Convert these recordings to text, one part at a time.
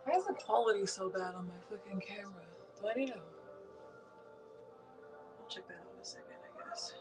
Why is the quality so bad on my fucking camera? Do I need to? I'll check that out in a second, I guess.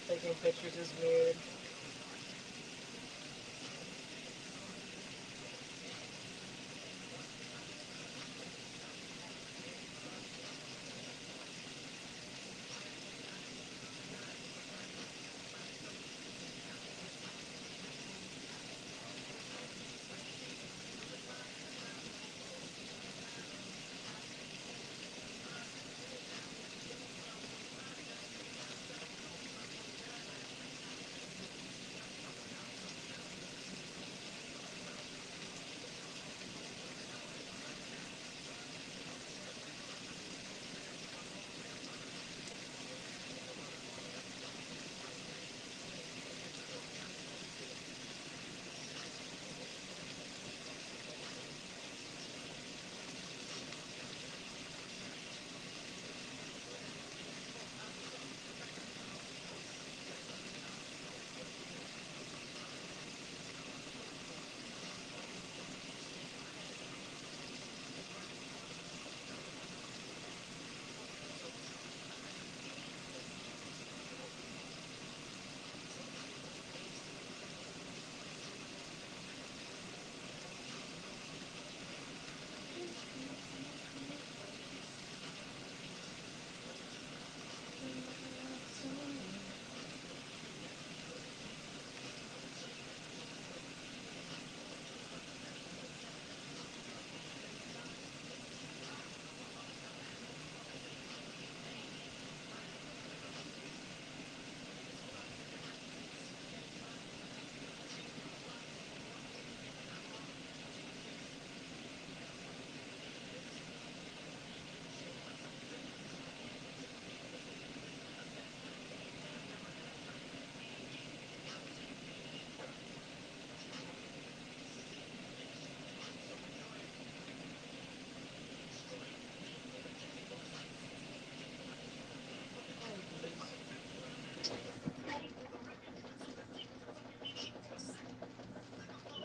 Taking pictures is weird.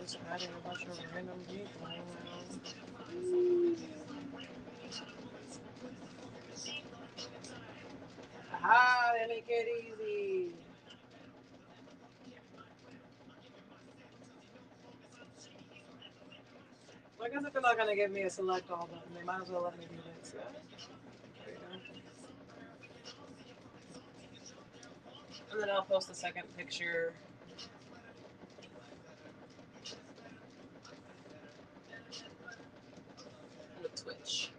Just adding a bunch of random people. Aha, they make it easy. Well, I guess if they're not gonna give me a select all button, they might as well let me do this. Yeah. There you go. And then I'll post a second picture with Twitch.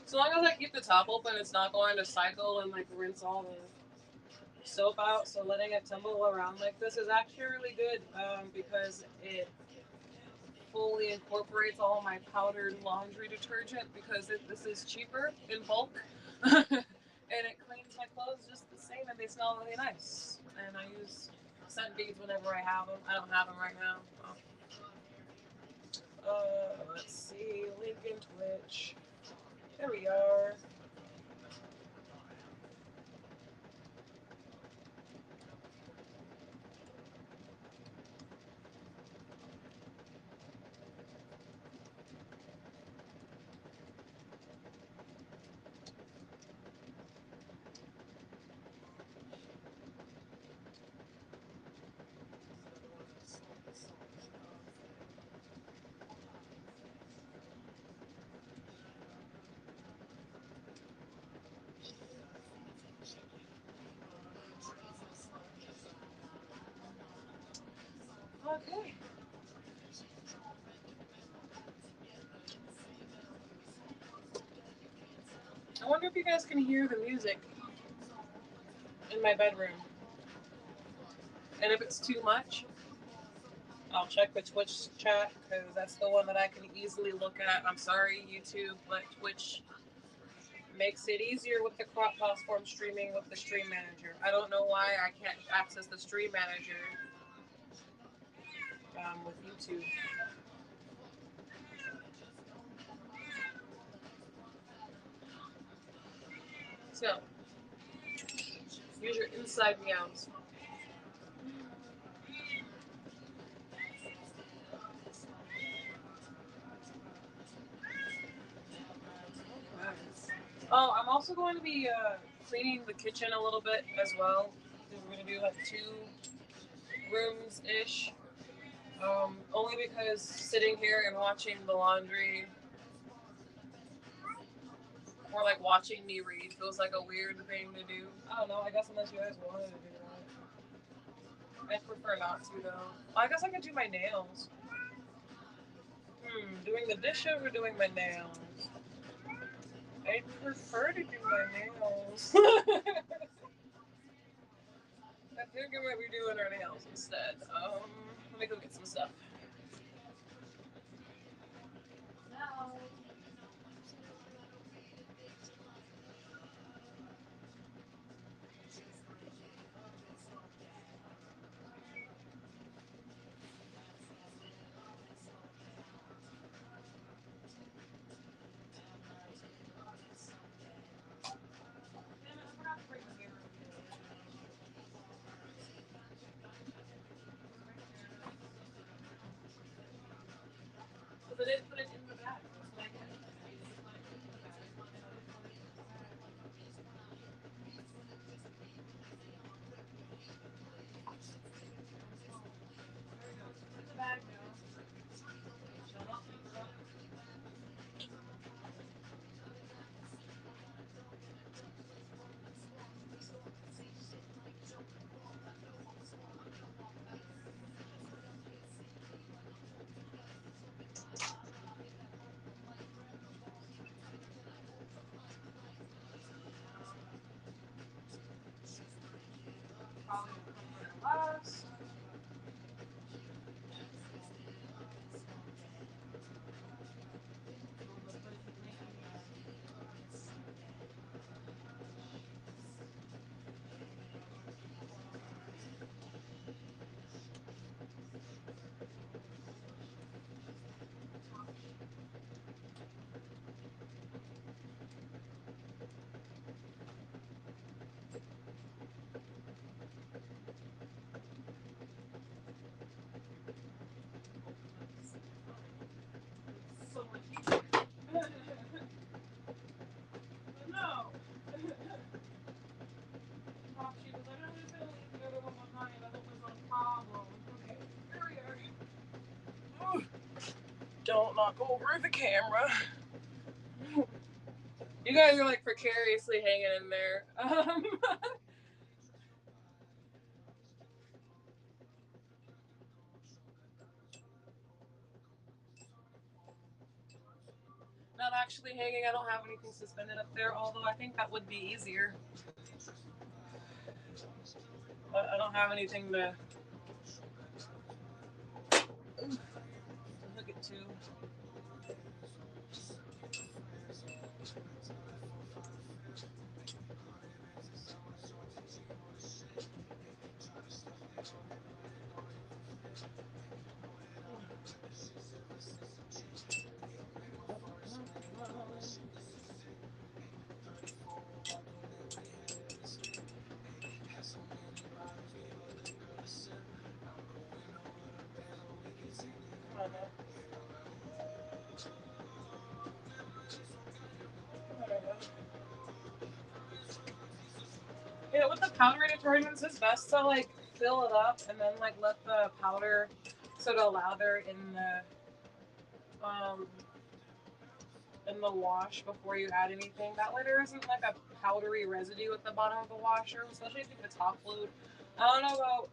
So long as I keep the top open, it's not going to cycle and like rinse all the soap out. So letting it tumble around like this is actually really good because it fully incorporates all my powdered laundry detergent because this is cheaper in bulk. And it cleans my clothes just the same and they smell really nice. And I use scent beads whenever I have them. I don't have them right now. Let's see, link in Twitch. There we are. Okay. I wonder if you guys can hear the music in my bedroom. And if it's too much, I'll check the Twitch chat because that's the one that I can easily look at. I'm sorry, YouTube, but Twitch makes it easier with the cross-platform streaming with the Stream Manager. I don't know why I can't access the Stream Manager with YouTube. So, use your inside meows. Oh, I'm also going to be cleaning the kitchen a little bit as well. We're going to do like 2 rooms-ish. Only because sitting here and watching the laundry or like watching me read feels like a weird thing to do. I don't know, I guess unless you guys wanted to do that. I'd prefer not to though. Well, I guess I could do my nails. Doing the dishes or doing my nails? I prefer to do my nails. I think I might be doing our nails instead. Let me go get some stuff. No. But I didn't put it in the bag. Last. So much easier. No. Oh, she was like, I'm just gonna leave the other one behind. I hope there's no problem. Okay, here we are. Don't knock over the camera. You guys are like precariously hanging in there. Not actually hanging. I don't have anything suspended up there, although I think that would be easier. But I don't have anything to hook it to. Yeah, with the powdery detergents, it's best to like fill it up and then like let the powder sort of lather um in the wash before you add anything. That way there isn't like a powdery residue at the bottom of the washer, especially if it's top load. I don't know about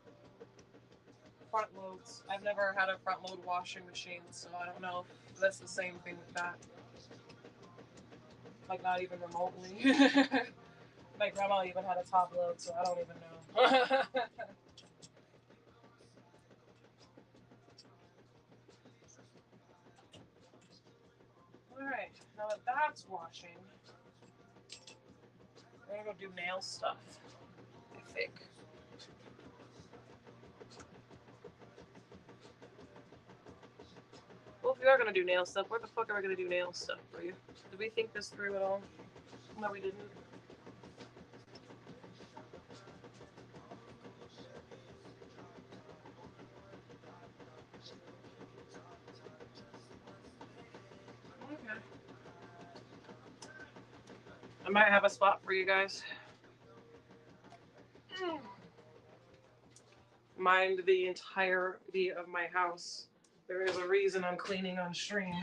front loads. I've never had a front load washing machine, so I don't know if that's the same thing with that. Like not even remotely. My grandma even had a top load, so I don't even know. Alright, now that that's washing, we're gonna go do nail stuff, I think. Well, if we are gonna do nail stuff, where the fuck are we gonna do nail stuff for you? Did we think this through at all? No, we didn't. Okay. I might have a spot for you guys. Mind the entirety of my house. There is a reason I'm cleaning on stream.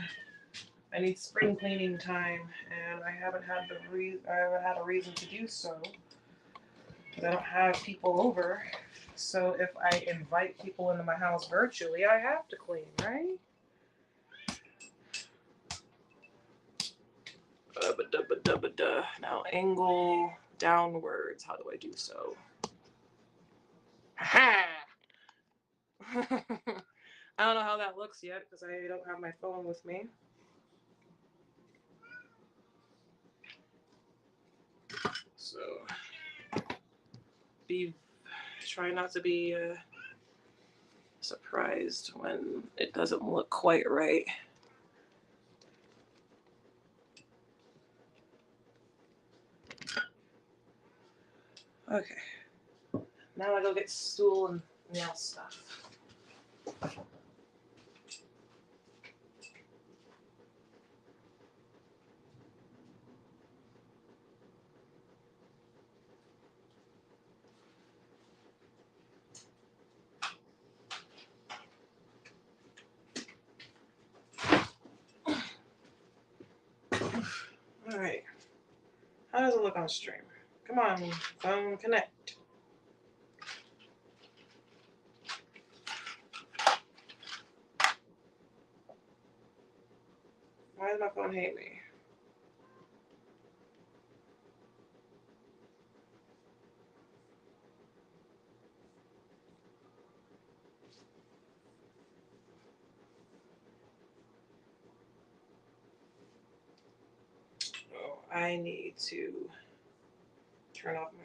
I need spring cleaning time, and I haven't had a reason to do so. I don't have people over, so if I invite people into my house virtually, I have to clean, right? Now angle downwards. How do I do so? Ha! I don't know how that looks yet because I don't have my phone with me. So try not to be surprised when it doesn't look quite right. Okay. Now I go get stool and nail stuff. All right. How does it look on stream? Come on, phone, connect. Why does my phone hate me? Oh, I need to turn off my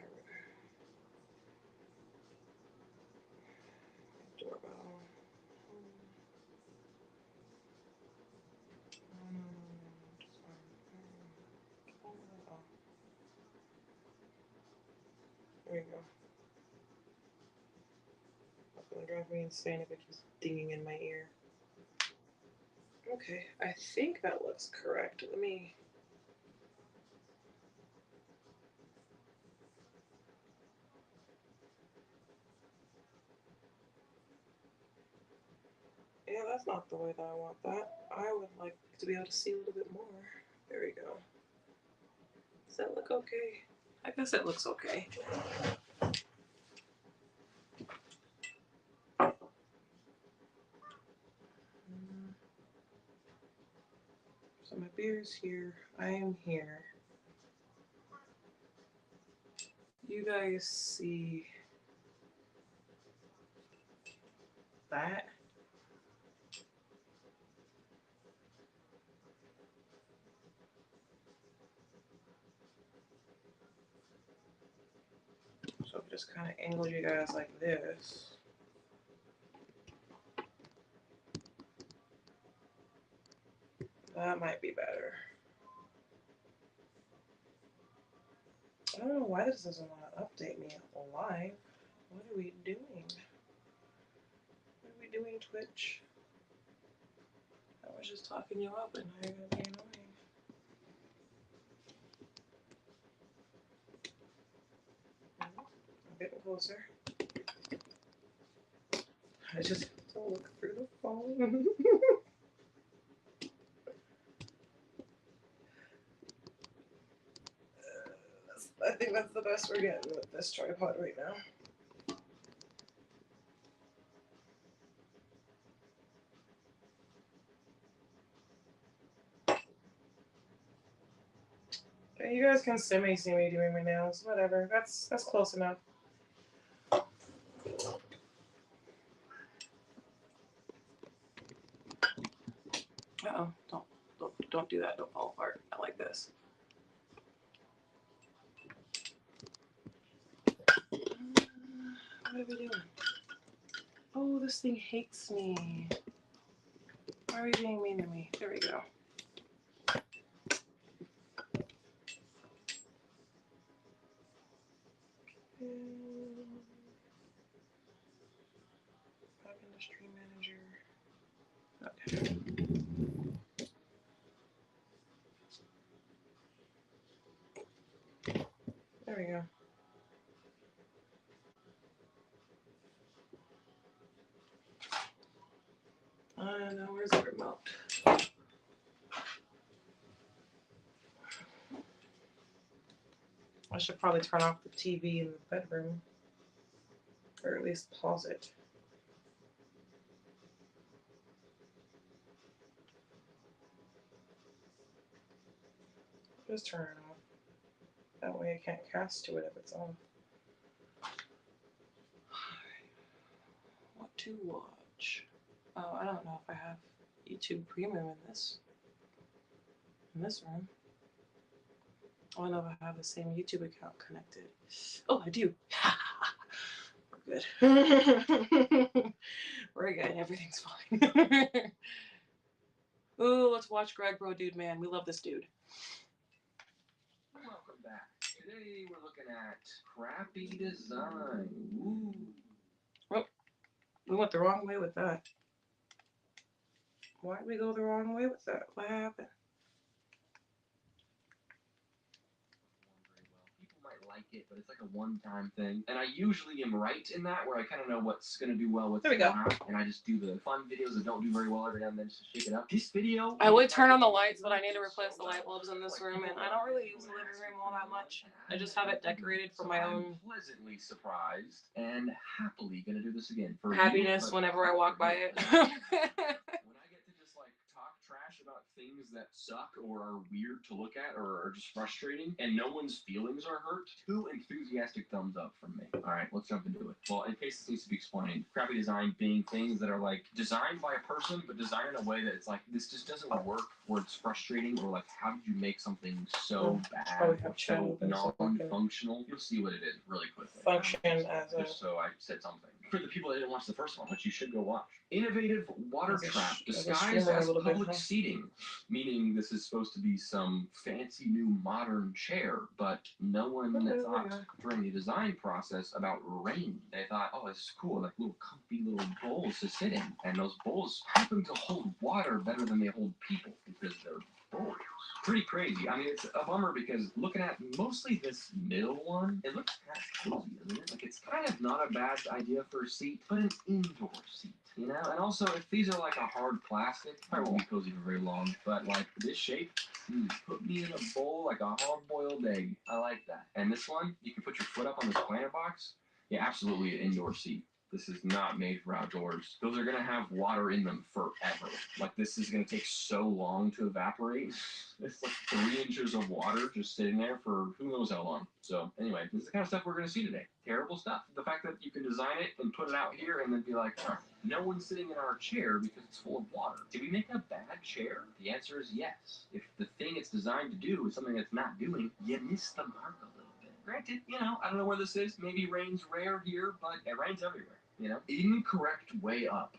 doorbell. There you go. That's gonna drive me insane if it keeps dinging in my ear. Okay, I think that looks correct. Let me. Yeah, that's not the way that I want that. I would like to be able to see a little bit more. There we go. Does that look okay? I guess it looks okay. So my beer's here. I am here. You guys see that? So just kind of angle you guys like this. That might be better. I don't know why this doesn't want to update me live. What are we doing? What are we doing, Twitch? I was just talking you up and now you're gonna be annoying. getting closer. I just don't look through the phone. I think that's the best we're getting with this tripod right now. You guys can see me doing my nails. Whatever. That's close enough. Uh-oh. Don't do that. Don't fall apart. Not like this. What are we doing? Oh, this thing hates me. Why are you being mean to me? There we go. Pop industry manager. Okay. There we go. Now where's the remote? I should probably turn off the TV in the bedroom. Or at least pause it. Just turn it off. That way I can't cast to it if it's on. What to watch? Oh, I don't know if I have YouTube Premium in this room. I don't know if I have the same YouTube account connected. Oh, I do. We're good. We're good. Everything's fine. Ooh, let's watch Greg Bro Dude Man. We love this dude. Welcome back. Today we're looking at crappy design. Ooh. Oh, we went the wrong way with that. Why did we go the wrong way with that? What happened? People might like it, but it's like a one-time thing. And I usually am right in that, where I kind of know what's going to do well with There we go. And I just do the fun videos that don't do very well every now and then just to shake it up. This video... I would turn on the lights, but I need to replace the light bulbs in this room, and I don't really use the living room all that much. I just have it decorated for my own... I'm pleasantly surprised and happily going to do this again. For happiness whenever I walk by it. When I get to just like talk trash about things that suck or are weird to look at or are just frustrating and no one's feelings are hurt, 2 enthusiastic thumbs up from me. Alright, let's jump into it. Well, in case this needs to be explained, crappy design being things that are like designed by a person but designed in a way that it's like this just doesn't work, or it's frustrating, or like how did you make something so bad or so non-functional? You'll see what it is really quickly. Function as a... Just so I said something. For the people that didn't watch the first one, which you should go watch. Innovative water trap disguised as public seating. Meaning this is supposed to be some fancy new modern chair, but no one thought during the design process about rain. They thought, oh, this is cool, like little comfy little bowls to sit in. And those bowls happen to hold water better than they hold people because they're bowls. Pretty crazy. I mean, it's a bummer because looking at mostly this middle one, it looks kind of cozy, doesn't it? Like, it's kind of not a bad idea for a seat, but an indoor seat, you know? And also, if these are like a hard plastic, probably won't be cozy for very long, but like this shape, put me in a bowl like a hard-boiled egg. I like that. And this one, you can put your foot up on this planter box. Yeah, absolutely an indoor seat. This is not made for outdoors. Those are gonna have water in them forever. Like, this is gonna take so long to evaporate. It's like 3 inches of water just sitting there for who knows how long. So anyway, this is the kind of stuff we're gonna see today. Terrible stuff. The fact that you can design it and put it out here and then be like, huh, no one's sitting in our chair because it's full of water. Did we make a bad chair? The answer is yes. If the thing it's designed to do is something it's not doing, you missed the mark a little bit. Granted, you know, I don't know where this is. Maybe rain's rare here, but it rains everywhere. You know? Incorrect way up.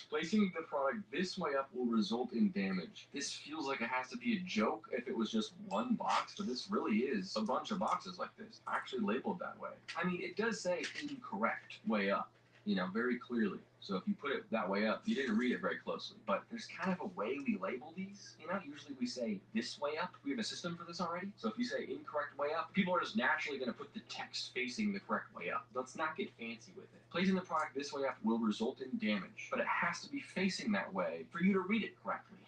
Placing the product this way up will result in damage. This feels like it has to be a joke if it was just one box, but this really is a bunch of boxes like this, actually labeled that way. I mean, it does say incorrect way up. you know, very clearly. So if you put it that way up, you didn't read it very closely. But there's kind of a way we label these. You know, usually we say this way up. We have a system for this already. So if you say incorrect way up, people are just naturally going to put the text facing the correct way up. Let's not get fancy with it. Placing the product this way up will result in damage, but it has to be facing that way for you to read it correctly.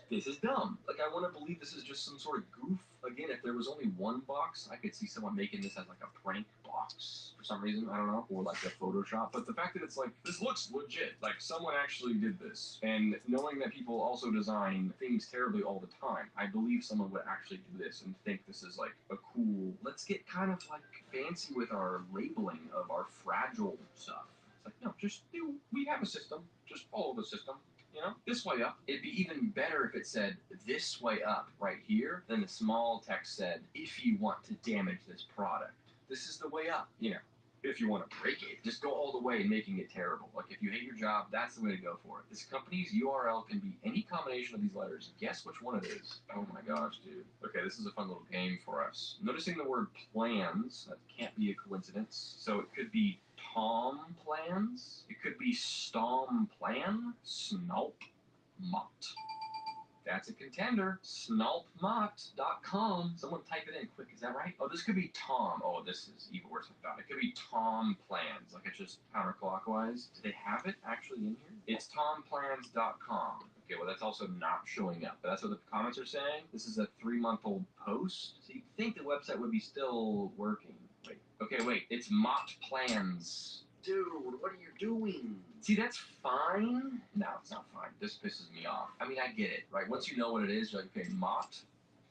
This is dumb. Like, I want to believe this is just some sort of goof. Again, if there was only one box, I could see someone making this as like a prank box for some reason. I don't know, or like a Photoshop. But the fact that it's like, this looks legit. Like, someone actually did this. And knowing that people also design things terribly all the time, I believe someone would actually do this and think this is like a cool, let's get kind of like fancy with our labeling of our fragile stuff. It's like, no, just do, we have a system. Just follow the system. You know, this way up. It'd be even better if it said this way up right here, then the small text said, if you want to damage this product. This is the way up, you know. If you want to break it, just go all the way making it terrible. Like, if you hate your job, that's the way to go for it. This company's URL can be any combination of these letters. Guess which one it is. Oh my gosh, dude. Okay, this is a fun little game for us. Noticing the word plans, that can't be a coincidence. So it could be Tom Plans. It could be Stom Plan. Snalp Mott. That's a contender. Snalpmott.com. Someone type it in quick. Is that right? Oh, this could be Tom. Oh, this is even worse than I thought. It could be Tom Plans. Like, it's just counterclockwise. Do they have it actually in here? It's tomplans.com. Okay, well, that's also not showing up. But that's what the comments are saying. This is a 3-month-old post. So you'd think the website would be still working. Wait. Okay, wait. It's Mott Plans. Dude, what are you doing? See, that's fine. No, it's not fine. This pisses me off. I mean, I get it, right? Once you know what it is, you're like, okay, Mott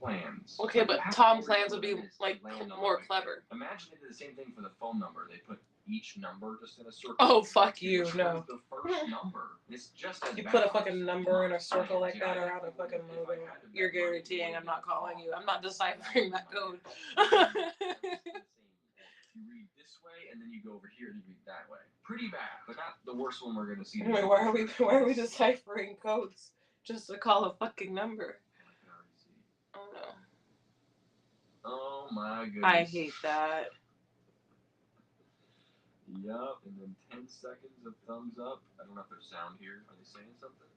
Plans. Okay, but Tom Plans would be, like, more clever. Imagine they did the same thing for the phone number. They put each number just in a circle. Oh, fuck you, no. The first number. It's just as you bad. Put a fucking number in a circle like that around a fucking logo. You're guaranteeing I'm not calling you. I'm not deciphering that code. You read this way, and then you go over here and you read that way. Pretty bad, but not the worst one we're gonna see. Wait, why are we deciphering codes just to call a fucking number? Oh no. Oh my goodness. I hate that. Yup, and then 10 seconds of thumbs up. I don't know if there's sound here. Are they saying something?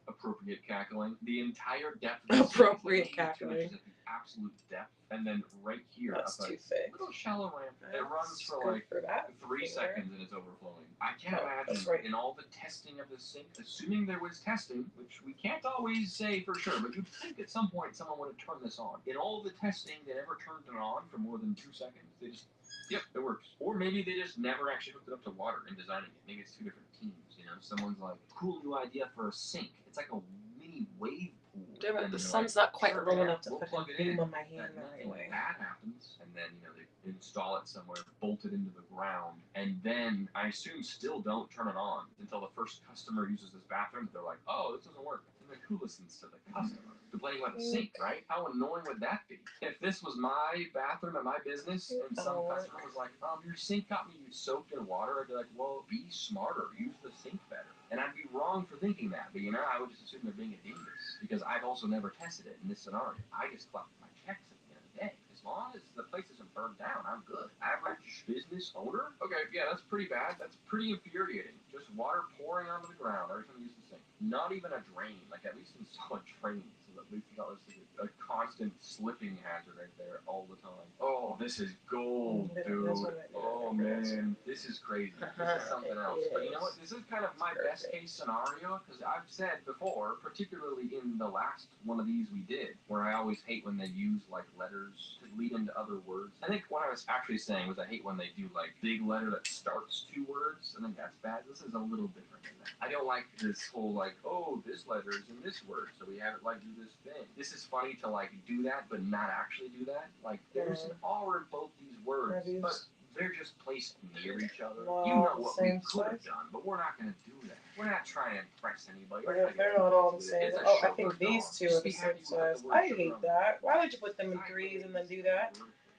Appropriate cackling. The entire depth of the appropriate cackling. Absolute depth, and then right here, that's too thick. Little shallow ramp. It runs for like 3 seconds and it's overflowing. I can't imagine in all the testing of the sink, assuming there was testing, which we can't always say for sure, but you'd think at some point someone would have turned this on. In all the testing, they never turned it on for more than 2 seconds. They just, yep, it works. Or maybe they just never actually hooked it up to water in designing it. Maybe it's 2 different teams. You know, someone's like, cool new idea for a sink. It's like a mini wave pool. Damn it, the sun's not quite low enough to plug it in on my hand anyway. That happens, and then, you know, they install it somewhere, bolt it into the ground, and then I assume still don't turn it on until the first customer uses this bathroom. They're like, oh, this doesn't work. And like, who listens to the customer? Complaining about the sink, right? How annoying would that be? If this was my bathroom at my business and some customer was like, your sink got me soaked in water, I'd be like, well, be smarter. Use the sink better. And I'd be wrong for thinking that, but, you know, I would just assume they're being a dingus because I've also never tested it in this scenario. I just collect my checks at the end of the day. As long as the place isn't burned down, I'm good. Average business owner? Okay, yeah, that's pretty bad. That's pretty infuriating. Just water pouring onto the ground every time you use the sink. Not even a drain. Like, at least install a drain so that at least it's not a constant slipping hazard right there all the time. Oh, this is gold, dude. Oh, man. This is crazy. This is something else. But you know what? This is kind of my best case scenario because I've said before, particularly in the last one of these we did, where I always hate when they use, like, letters to lead into other words. I think what I was actually saying was I hate when they do, like, big letter that starts 2 words. I think that's bad. This is a little different than that. I don't like this whole, like, oh, this letter is in this word, so we have it, like, do this thing. This is funny to, like, do that, but not actually do that. Like, there's an R in both these words, but they're just placed near each other. You know what we could have done, but we're not going to do that. We're not trying to impress anybody. They're not all the same. Oh, I think these 2 are the same size. I hate that. Why would you put them in 3s and then do that?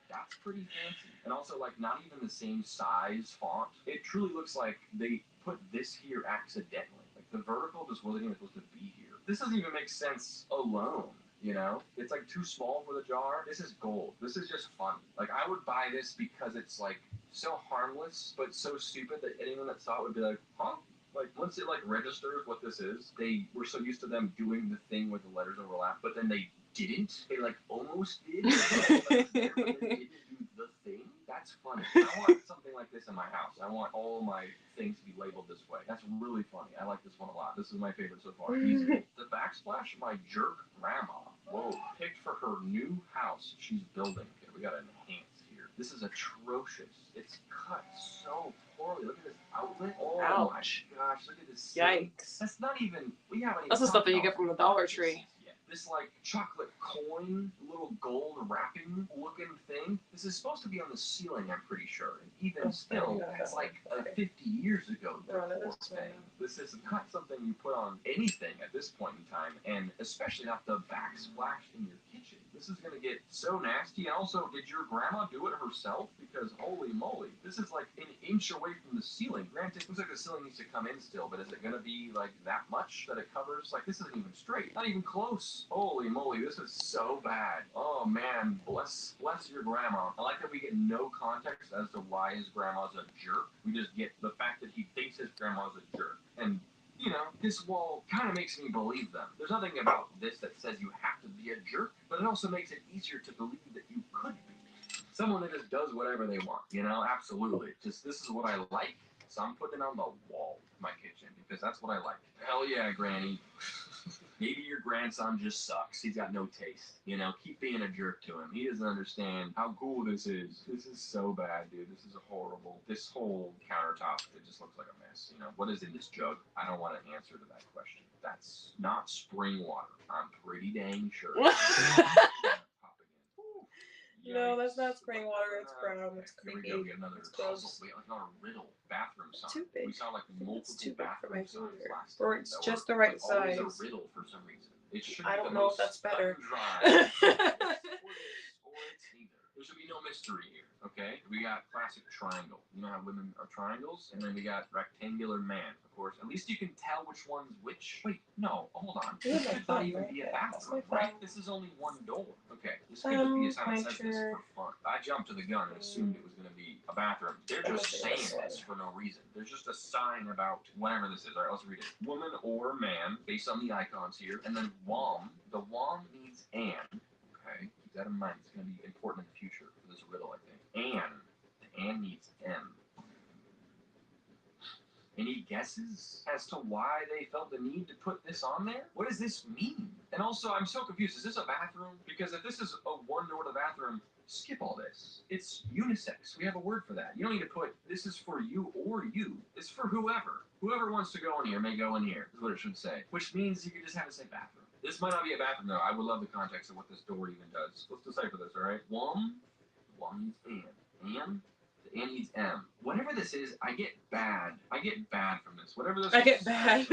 That's pretty fancy. And also, like, not even the same size font. It truly looks like they put this here accidentally. Like, the vertical just wasn't even supposed to be here. This doesn't even make sense alone. You know, it's like too small for the jar. This is gold. This is just fun. Like, I would buy this because it's like so harmless, but so stupid that anyone that saw it would be like, huh? Like, once it, like, registers what this is, they were so used to them doing the thing where the letters overlap, but then they didn't. They, like, almost did. But they didn't do the thing. That's funny. I want something like this in my house. I want all my things to be labeled this way. That's really funny. I like this one a lot. This is my favorite so far. Easily. The backsplash by Jerk Grandma. Whoa. Picked for her new house she's building. Okay, we gotta enhance here. This is atrocious. It's cut so poorly. Look at this outlet. Oh Ouch. my gosh, look at this. Yikes. That's not even, we haven't even. That's the stuff that you get from the Dollar Tree. This like chocolate coin, little gold wrapping looking thing. This is supposed to be on the ceiling, I'm pretty sure. And even still, that's like 50 years ago. This is not something you put on anything at this point in time, and especially not the backsplash in your kitchen. This is gonna get so nasty. And also, did your grandma do it herself? Because holy moly, this is like an inch away from the ceiling. Granted, it looks like the ceiling needs to come in still, but is it gonna be like that much that it covers? Like, this isn't even straight, not even close. Holy moly, this is so bad. Oh man, bless your grandma. I like that we get no context as to why his grandma's a jerk. We just get the fact that he thinks his grandma's a jerk. And you know, this wall kind of makes me believe them. There's nothing about this that says you have to be a jerk, but it also makes it easier to believe that you could be. Someone that just does whatever they want, you know? Absolutely. Just, this is what I like, so I'm putting it on the wall of my kitchen, because that's what I like. Hell yeah, Granny. Maybe your grandson just sucks. He's got no taste. You know, keep being a jerk to him. He doesn't understand how cool this is. This is so bad, dude. This is horrible. This whole countertop, it just looks like a mess. You know, what is in this jug? I don't want an answer to that question. That's not spring water. I'm pretty dang sure. No, that's not spring water. It's brown. It's creepy. Here we go. We get another puzzle. Wait, like another riddle. Bathroom sign. Too big. We saw like multiple bathroom signs last or time. it's just the right size. Always a riddle for some reason. It should I be don't the know most if that's better. or it's neither. There should be no mystery here. Okay, we got classic triangle. You know how women are triangles, and then we got rectangular man. Of course, at least you can tell which one's which. Wait, no, hold on. This should not even be a bathroom, right? This is only one door. Okay, this could just be a sign that says this for fun. I jumped to the gun and assumed it was going to be a bathroom. They're just saying this for no reason. There's just a sign about whatever this is. All right, let's read it. Woman or man, based on the icons here, and then WOM. The WOM means and. Okay, keep that in mind. It's going to be important in the future for this riddle, I think. And. The and needs M. Any guesses as to why they felt the need to put this on there? What does this mean? And also, I'm so confused. Is this a bathroom? Because if this is a one door to the bathroom, skip all this. It's unisex. We have a word for that. You don't need to put, this is for you or you. It's for whoever. Whoever wants to go in here may go in here, is what it should say. Which means you could just have it say bathroom. This might not be a bathroom, though. I would love the context of what this door even does. Let's decipher this, all right? WOM needs and. The and needs M. Whatever this is, I get bad. I get bad from this. Whatever this is. I get bad.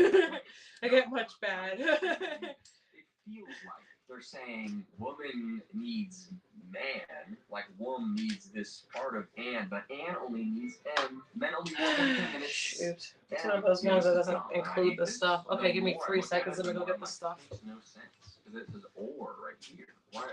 I get much bad. It feels like they're saying woman needs man, like WOM needs this part of and, but and only needs M. Men only want one thing, and it's shoot. It's one of those ones that doesn't include the stuff. Okay, give me 3 seconds and I'm gonna go get the stuff. Makes no sense because it says or right here. Why?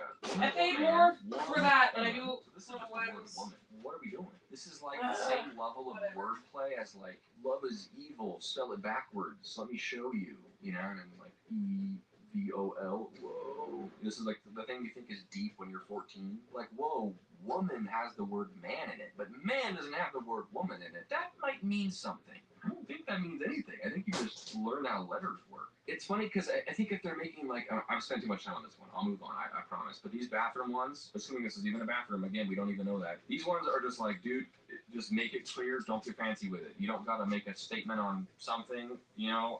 I paid more for that than I do. So this is just the word woman. What are we doing? This is like the same level of wordplay as like love is evil. Spell it backwards. Let me show you. You know, and then like EVOL. Whoa. This is like the thing you think is deep when you're 14. Like, whoa, woman has the word man in it, but man doesn't have the word woman in it. That might mean something. I don't think that means anything. I think you just learn how letters work. It's funny because I think if they're making like, I've spent too much time on this one. I'll move on, I promise. But these bathroom ones, assuming this is even a bathroom, again, we don't even know that. These ones are just like, dude, just make it clear. Don't get fancy with it. You don't got to make a statement on something, you know.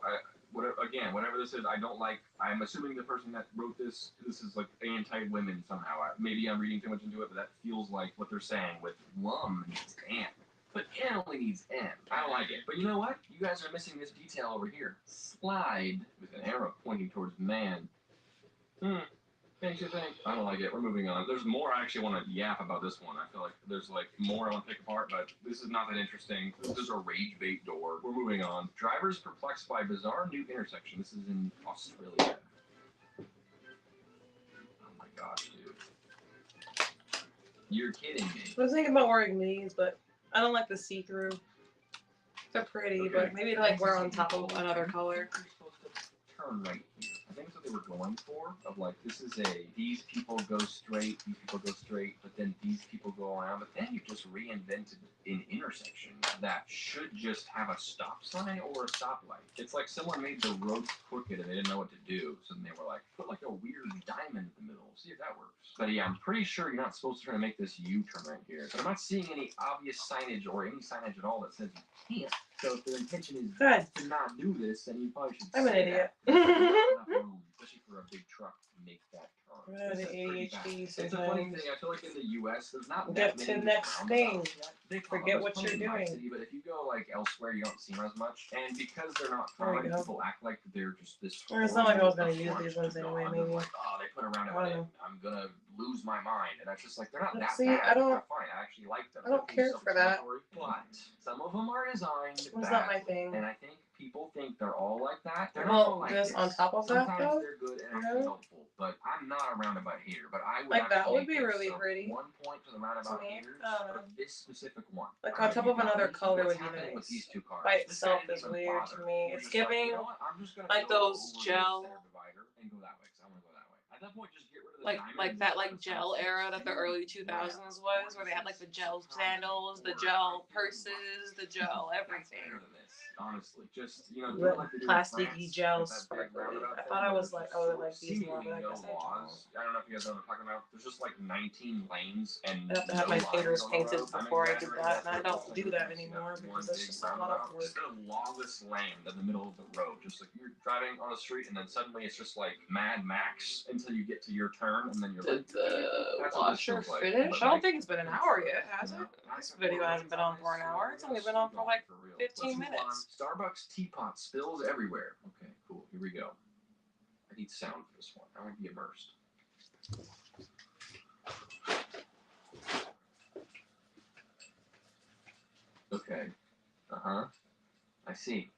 Whatever this is, I don't like. I'm assuming the person that wrote this is like anti-women somehow. Maybe I'm reading too much into it, but that feels like what they're saying with WOM needs and. But N only needs M. I don't like it. But you know what? You guys are missing this detail over here. Slide with an arrow pointing towards man. Thank you, think. I don't like it. We're moving on. There's more I actually want to yap about this one. I feel like there's like more I want to pick apart, but this is not that interesting. This is a rage bait door. We're moving on. Drivers perplexed by bizarre new intersection. This is in Australia. Oh my gosh, dude. You're kidding me. I was thinking about wearing these, but I don't like the see-through. They're pretty, but maybe to like wear on top of another color. Turn right here. I think that's what they were going for. Of like, this is these people go straight, these people go straight, but then these people go around. But then you just reinvented an intersection that should just have a stop sign or a stoplight. It's like someone made the roads crooked and they didn't know what to do, so then they were like, put like a weird diamond in the middle. See if that works. But yeah, I'm pretty sure you're not supposed to try to make this U-turn right here. But I'm not seeing any obvious signage or any signage at all that says you can't. So if their intention is to not do this, then you probably should. I'm an idiot. Enough room, especially for a big truck, to make that turn. The ADHD sometimes. It's a funny thing. I feel like in the U.S., there's not get that to many next thing. Forget there's what you're doing. city, but if you go like elsewhere, you don't see them as much. And because they're not common, people act like they're just this. It's not like I was gonna use these ones anyway. Maybe. Like, oh, they put around it. I'm gonna lose my mind, and that's just like they're not that See, bad. I don't. They're fine. I actually like them. I don't care for that. But some of them are designed. It's not my thing. And I think people think they're all like that. They're well, not all like just this. on top of that, Sometimes though. they're good and actually helpful, but I'm not a roundabout hater. But I would like that would be really pretty. 1 point for the roundabout haters for this specific one. Like on top of another color would be nice. With these two cars. By itself is weird to me. It's giving like those gel. And go that way, 'cause I want to go that way. At that point, just get rid of the like that gel era that the early 2000s was, where they had like the gel sandals, the gel purses, the gel everything. Honestly, just plasticky gel sparkly. I thought I was like, oh, like these more, but I guess I don't. I don't know if you guys know what I'm talking about. There's just like 19 lanes, and I have to have my fingers painted before I do that, and I don't do that anymore because it's just a lot of work. Just a lawless land in the middle of the road, just like you're driving on the street, and then suddenly it's just like Mad Max until you get to your turn, and then you're like, the washer finish? I don't think it's been an hour yet, has it? This video hasn't been on for an hour. It's only been on for like 15 minutes. Starbucks teapot spills everywhere. Okay, cool. Here we go. I need sound for this one. I want to be immersed. Okay. I see.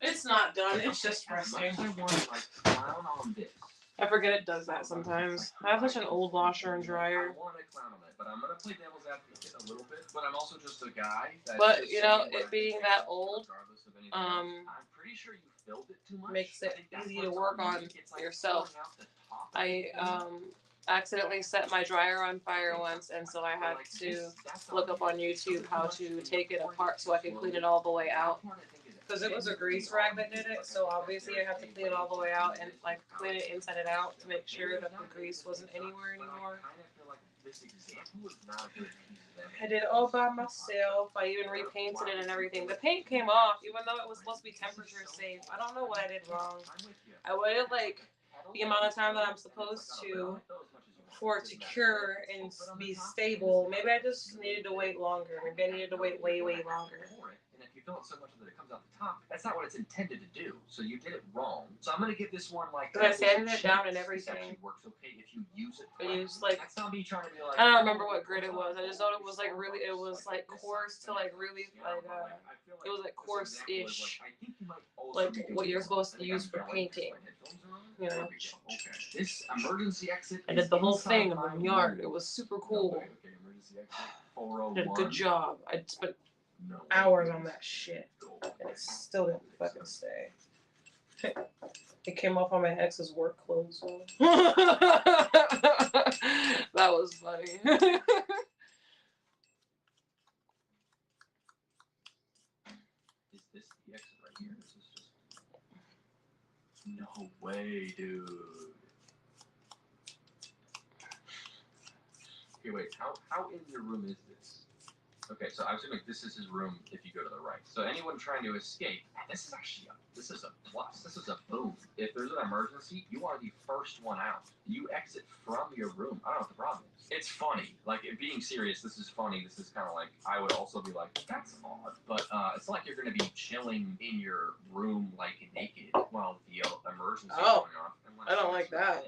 It's not done. It's just resting. I forget it does that sometimes. I have such an old washer and dryer. I want to clown on it, but I'm going to play devil's advocate a little bit. But I'm also just a guy. But, you know, it being that old, I'm pretty sure you filled it too much. Makes it easy to work on yourself. I accidentally set my dryer on fire once, and so I had to look up on YouTube how to take it apart so I can clean it all the way out. Because it was a grease rag that did it, so obviously I have to clean it all the way out and like clean it inside and out to make sure that the grease wasn't anywhere anymore. I did it all by myself. I even repainted it and everything. The paint came off, even though it was supposed to be temperature safe. I don't know what I did wrong. I waited like the amount of time that I'm supposed to for it to cure and be stable. Maybe I just needed to wait longer. Maybe I needed to wait way, way longer. And if you fill it so much that it comes out the top, that's not what it's intended to do. So you did it wrong. So I'm gonna give this one like. But I sanded it down and everything. This actually works okay if you use it. I used like. That's not me trying to be like. I don't remember what grit it was. I just thought it was like really. It was like coarse to like really like. It was like coarse-ish. Like what you're supposed to use for painting. You know. Okay. This emergency exit. I did the whole thing in my yard. It was super cool. Okay, emergency exit. 401. Did a good job. I spent hours on that shit, and it still didn't fucking stay. It came off on my ex's work clothes. So. That was funny. Is this the exit right here? This is just no way, dude. Okay, wait. How in your room is this? Okay, so I'm assuming this is his room if you go to the right. So anyone trying to escape, this is actually this is a plus. This is a boom. If there's an emergency, you are the first one out. You exit from your room. I don't know what the problem is. It's funny. Like, being serious, this is funny. This is kind of like, I would also be like, that's odd. But it's not like you're going to be chilling in your room, like, naked while the emergency is going off. I don't like that.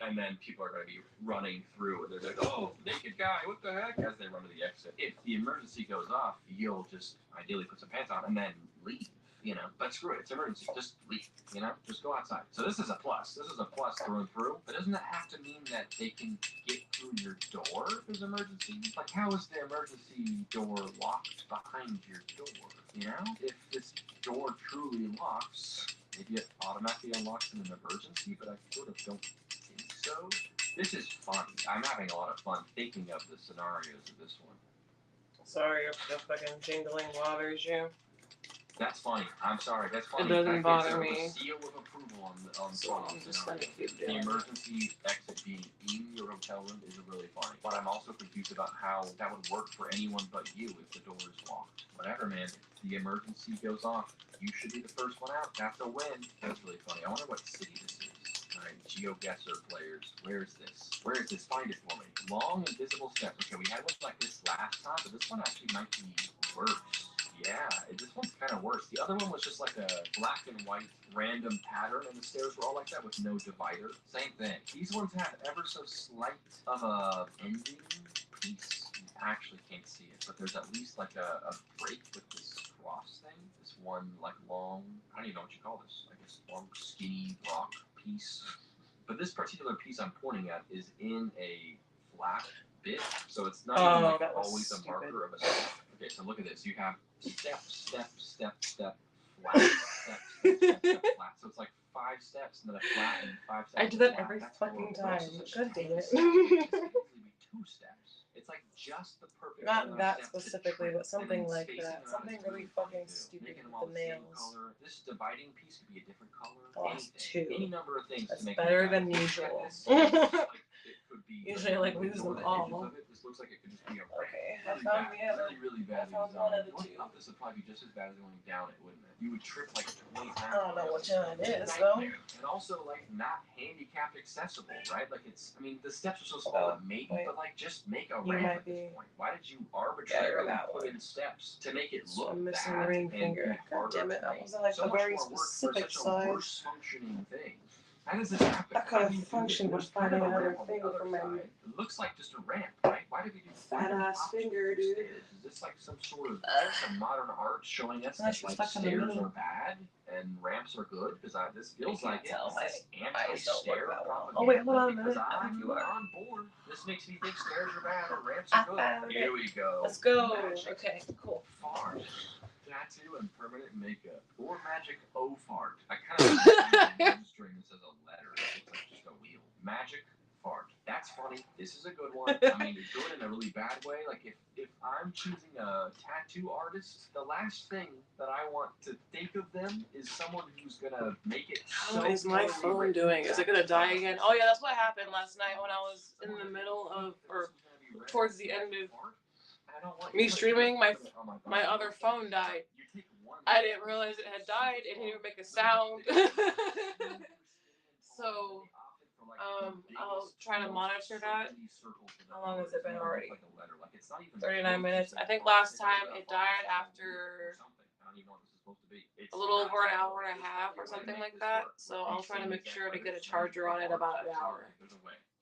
And then people are going to be running through, and they're like, oh, naked guy, what the heck, as they run to the exit. If the emergency goes off, you'll just ideally put some pants on and then leave, you know. But screw it, it's emergency, just leave, you know, just go outside. So this is a plus. This is a plus through and through. But doesn't that have to mean that they can get through through your door if there's an emergency. Like, how is the emergency door locked behind your door? You know? If this door truly locks, maybe it automatically unlocks in an emergency, but I sort of don't think so. This is fun. I'm having a lot of fun thinking of the scenarios of this one. Sorry if the fucking jingling bothers you. That's funny. I'm sorry. That's funny. It doesn't bother me. A seal of approval on So I'm just gonna keep doing the emergency exit being in your hotel room is really funny. But I'm also confused about how that would work for anyone but you if the door is locked. Whatever, man. If the emergency goes off, you should be the first one out. That's a win. That's really funny. I wonder what city this is. Alright, GeoGuessr players. Where is this? Where is this? Find it for me. Long invisible steps. Okay, we had one like this last time, but this one actually might be worse. Yeah, this one's kind of worse. The other one was just like a black and white random pattern, and the stairs were all like that with no divider. Same thing. These ones have ever so slight of a ending piece. You actually can't see it, but there's at least like a break with this cross thing. This one like long, I don't even know what you call this. I guess long skinny rock piece. But this particular piece I'm pointing at is in a flat bit, so it's not even like always a marker of a step. Okay, so look at this. You have step, step, step, step, flat, step, step, step, step, flat. So it's like 5 steps and then a flat and 5 steps. I do that every fucking time. God damn it. It's easily be 2 steps. It's like just the perfect. Not that specifically, but something like that. Something really fucking stupid with the nails. This dividing piece could be a different color. Lost 2. Any number of things. That's to make better than usual. Usually, like, lose them all. This looks like it could just be a okay, I found the other. Really bad. I found one of the 2. This would probably be just as bad as going down it, wouldn't it? You would trip like 20 times. I don't know which one it is, though. And also, like, not handicap accessible, right? Like, it's, I mean, the steps are so small that maybe, but, like, just make a ramp at this point. Why did you arbitrarily put in steps to make it look I'm missing bad the ring and finger. God damn it, that wasn't like so a much very more work specific for such a size. worse functioning thing? How does this happen? I could have functioned with finding another thing for my It looks like just a ramp, right? Why did we do fat ass finger, dude? Is this like some sort of some modern art showing us that like stairs are bad and ramps are good? Because this feels like it's anti-stair propaganda. Oh wait, hold on a minute. Because I'm on board. This makes me think stairs are bad and ramps are good. Here we go. Let's go. Magic Okay, cool. fart. Tattoo and permanent makeup. Or magic O-fart. I kind of like string that says a letter. It looks like just a wheel. Magic fart. That's funny. This is a good one. I mean, it's good in a really bad way. Like, if I'm choosing a tattoo artist, the last thing that I want to think of them is someone who's gonna make it so. How is my phone doing? Is it gonna die again? Oh yeah, that's what happened last night when I was in the middle of, or towards the end of me streaming. My other phone died. I didn't realize it had died. It didn't even make a sound. So, I'll try to monitor that. How long has it been already? 39 minutes. I think last time it died after a little over an hour and a half or something like that. So I'll try to make sure to get a charger on it about an hour.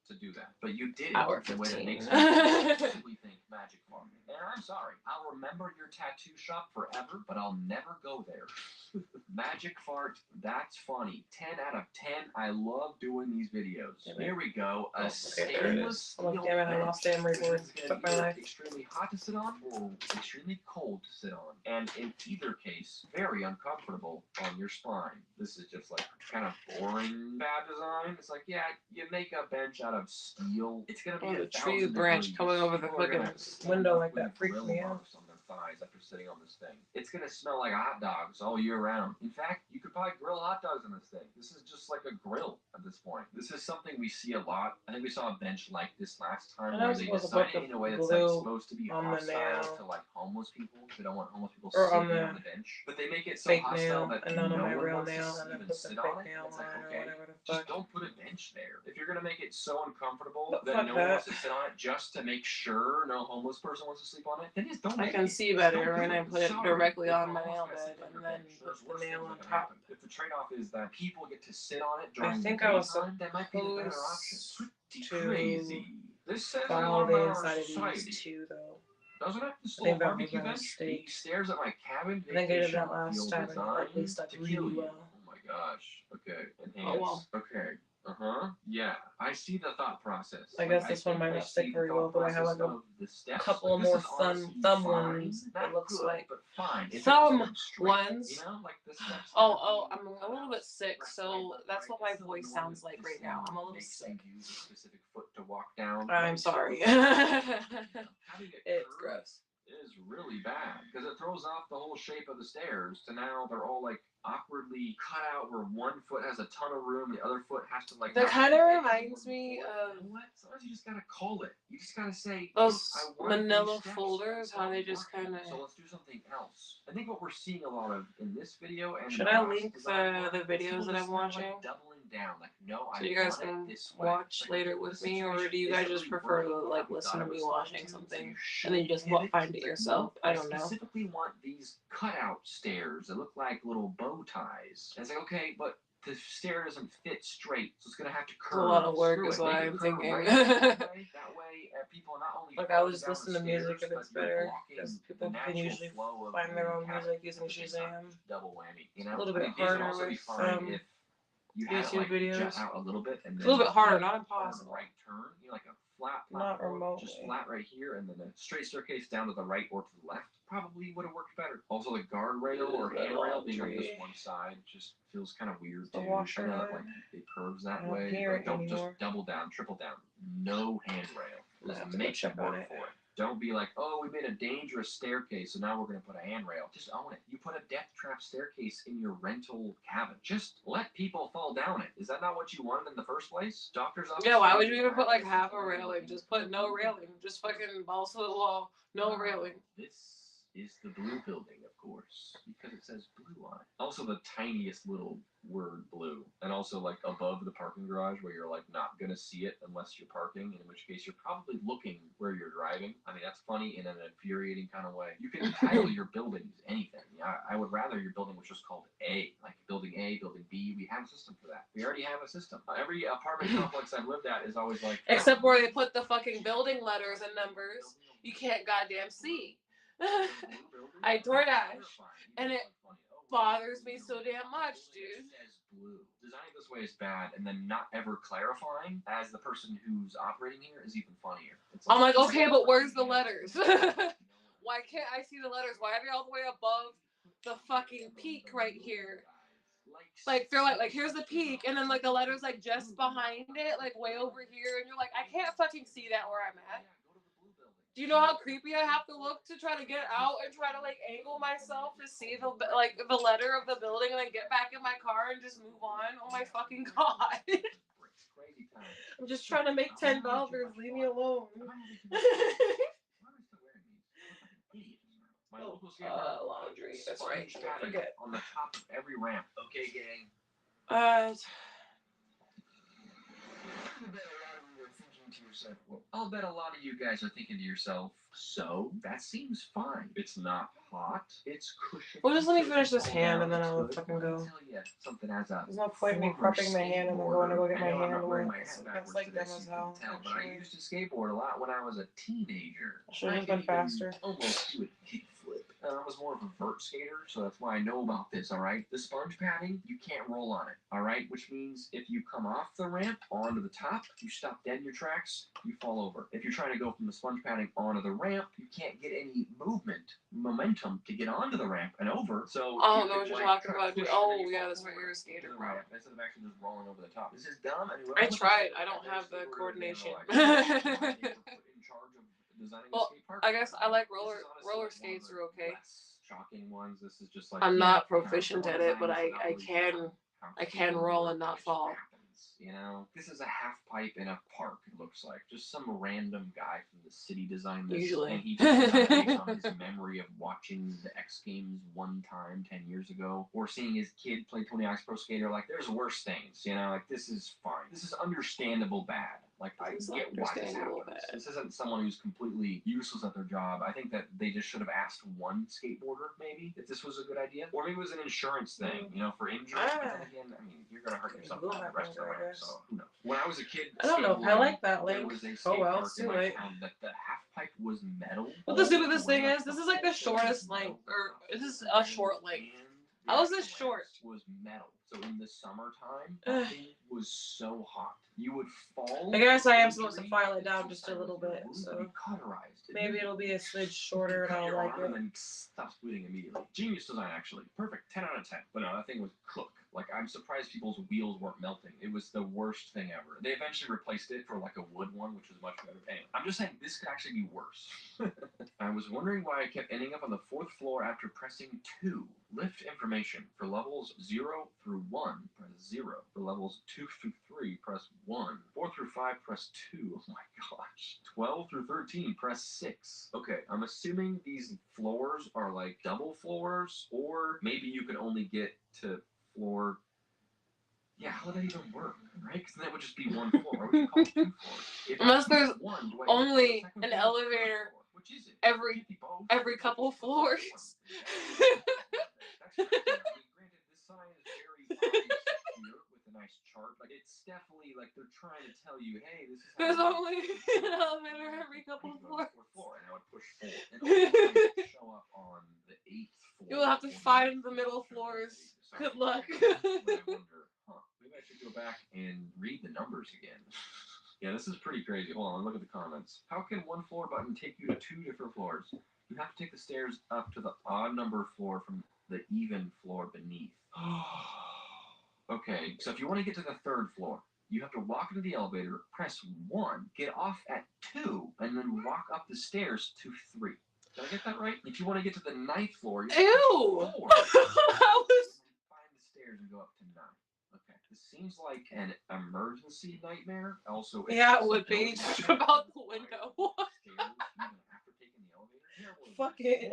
To do that, but you did it Hour in a way that 15. makes me simply think magic farm. And I'm sorry, I'll remember your tattoo shop forever, but I'll never go there. Magic fart, that's funny. 10 out of 10. I love doing these videos. Here we go. A stainless steel damn it, I lost damn reward. Fuck my life. Extremely hot to sit on or extremely cold to sit on. And in either case, very uncomfortable on your spine. This is just like kind of boring bad design. It's like, yeah, you make a bench out of steel. It's gonna be a tree branch coming over the fucking window like that freaked me out. On their thighs after sitting on this thing. It's gonna smell like hot dogs all year round. In fact, you could probably grill hot dogs on this thing. This is just like a grill at this point. This is something we see a lot. I think we saw a bench like this last time where they design it in a way that's like supposed to be hostile to like homeless people. They don't want homeless people sitting on the bench. But they make it so hostile that no one wants to even sit on it. It's like, okay, just don't put a bench there. If you're gonna make it so uncomfortable that no one wants to sit on it just to make sure no homeless person wants to sleep on it, then just don't. I can see better when I put it directly on my nail bed and then put the nail on top. If the trade-off is that people get to sit on it during I think the I was daytime, that might be the better option. Pretty to crazy. This says follow on the our inside of site. these two though. Doesn't have this I little think that was barbecue a bench? mistake. The stairs at my cabin. I think I did that Vacation last feel time and designed at least like to really kill you. well. Oh my gosh. Okay. Enhance. Oh, well. Okay. Yeah, I see the thought process. I guess this one might not stick very well, but I have like a couple of more thumb ones. It looks like but fine. Thumb ones. You know, like the steps. Oh, I'm a little bit sick, so that's what my voice sounds like right now. I'm a little sick. Use a specific foot to walk down. I'm sorry. It's gross. It is really bad because it throws off the whole shape of the stairs to now they're all like awkwardly cut out where one foot has a ton of room, the other foot has to like. That kind of reminds me of what? Sometimes you just gotta call it. You just gotta say those manila folders. How they just kind of. So let's do something else. I think what we're seeing a lot of in this video and. Should I link the videos that I'm watching? Like doubling down, like no, so you guys can watch later with me, or do you guys just prefer to like listen to me watching something and then you just find it yourself? I don't know. I specifically want these cutout stairs that look like little bow ties. And it's like, okay, but the stair doesn't fit straight, so it's gonna have to curve. It's a lot of work, is what I'm thinking. That way, people not only. Like I was just listening to music and it's better because people can usually find their own music using Shazam. Double whammy, you know. A little bit harder with YouTube videos. Jut out a little bit and then a little bit harder, not impossible. Right turn, you know, like a flat not remotely. Just flat right here, and then a straight staircase down to the right or to the left. Probably would have worked better. Also, the guardrail or handrail being on this one side just feels kind of weird too. I know that like it curves that way. Like, don't just double down, triple down. No handrail. Just make it work for it. Don't be like, oh, we made a dangerous staircase, so now we're going to put a handrail. Just own it. You put a death trap staircase in your rental cabin. Just let people fall down it. Is that not what you wanted in the first place? Doctor's office? Yeah, why would you even put like half a railing? Just put no railing. Just fucking balls to the wall. No railing. This is the blue building, of course, because it says blue on it. Also the tiniest little word blue. And also like above the parking garage where you're like not gonna see it unless you're parking, in which case you're probably looking where you're driving. I mean, that's funny in an infuriating kind of way. You can title your buildings anything. I would rather your building was just called A, like building A, building B. We have a system for that. We already have a system. Every apartment complex I've lived at is always like except where they put the fucking building letters and numbers you can't goddamn see. I DoorDash, and it bothers me so damn much, dude. Designing this way is bad, and then not ever clarifying as the person who's operating here is even funnier. I'm like, okay, but where's the letters? Why can't I see the letters? Why are they all the way above the fucking peak right here? Like they're like here's the peak, and then like the letters like just behind it, like way over here, and you're like, I can't fucking see that where I'm at. Do you know how creepy I have to look to try to get out and try to like angle myself to see the like the letter of the building and then get back in my car and just move on? Oh my fucking god! I'm just trying to make $10. Leave me alone. Laundry. That's right. Forget. On the top of every ramp. Okay, gang. I'll bet a lot of you guys are thinking to yourself, so that seems fine. It's not hot. It's cushiony. Well, just let me finish this hand and then I'll fucking go. I'll tell you something as a There's no point in me prepping my hand and then going to go get my hand wet. That's like dumb as hell. But I used to skateboard a lot when I was a teenager. I should have been faster. Almost do a kickflip. I was more of a vert skater, so that's why I know about this, alright? The sponge padding, you can't roll on it, alright? Which means if you come off the ramp onto the top, you stop dead in your tracks, you fall over. If you're trying to go from the sponge padding onto the ramp, you can't get any momentum to get onto the ramp and over, so... I don't know what you're talking about, dude. Oh, yeah, that's right, you're a skater. Right, instead of actually just rolling over the top. This is dumb. I tried. I don't have the coordination. Well, I guess I like roller skates are okay. Shocking ones. This is just like I'm not proficient at it, but I can roll and not fall. You know, this is a half pipe in a park. It looks like just some random guy from the city designed this. Usually, and he just based on his memory of watching the X Games one time 10 years ago, or seeing his kid play Tony Hawk's Pro Skater. Like, there's worse things. You know, like this is fine. This is understandable bad. Like, I get why this happens. This isn't someone who's completely useless at their job. I think that they just should have asked one skateboarder, maybe, if this was a good idea. Or maybe it was an insurance thing, you know, for injury. But then again, I mean, you're going to hurt yourself on the rest of the way, so who knows. When I was a kid, I don't know if I like that link. Oh well, it's too late. That the half pipe was metal. What the stupidest thing is, this is like the shortest link, or this is a short link. How is this short? Was metal. So in the summertime, that thing was so hot. You would fall. I guess I am supposed to file it down just a little bit, so cauterized. Maybe it'll be a smidge shorter and I'll like it. And then stops bleeding immediately. Genius design, actually. Perfect. 10 out of 10. But no, that thing was cook. Like, I'm surprised people's wheels weren't melting. It was the worst thing ever. They eventually replaced it for like a wood one, which was much better. Anyway, I'm just saying this could actually be worse. I was wondering why I kept ending up on the 4th floor after pressing 2. Lift information. For levels 0 through 1, press 0. For levels 2 through 3, press 1. 4 through 5, press 2. Oh my gosh. 12 through 13, press 6. Okay, I'm assuming these floors are like double floors, or maybe you can only get to floor. Yeah, how would that even work, right? Because then that would just be one floor. Or would you call it 2 floors? Unless there's only an elevator which is it? every couple floors. Granted, this sign is very obvious with a nice chart. Like, it's definitely like they're trying to tell you, hey, this is how There's only an elevator every couple floors. And I would push 4. And it would show up on the 8th floor. You will have to find the middle floors. Good luck. I wonder, maybe I should go back and read the numbers again. Yeah, this is pretty crazy. Hold on, look at the comments. How can one floor button take you to 2 different floors? You have to take the stairs up to the odd number floor from the even floor beneath. Okay, so if you want to get to the 3rd floor, you have to walk into the elevator, press 1, get off at 2, and then walk up the stairs to 3. Did I get that right? If you want to get to the 9th floor, you have to press 4. Find the stairs and go up to 9. Okay, this seems like an emergency nightmare. Also, yeah, it would be. Just about the window. Fuck it.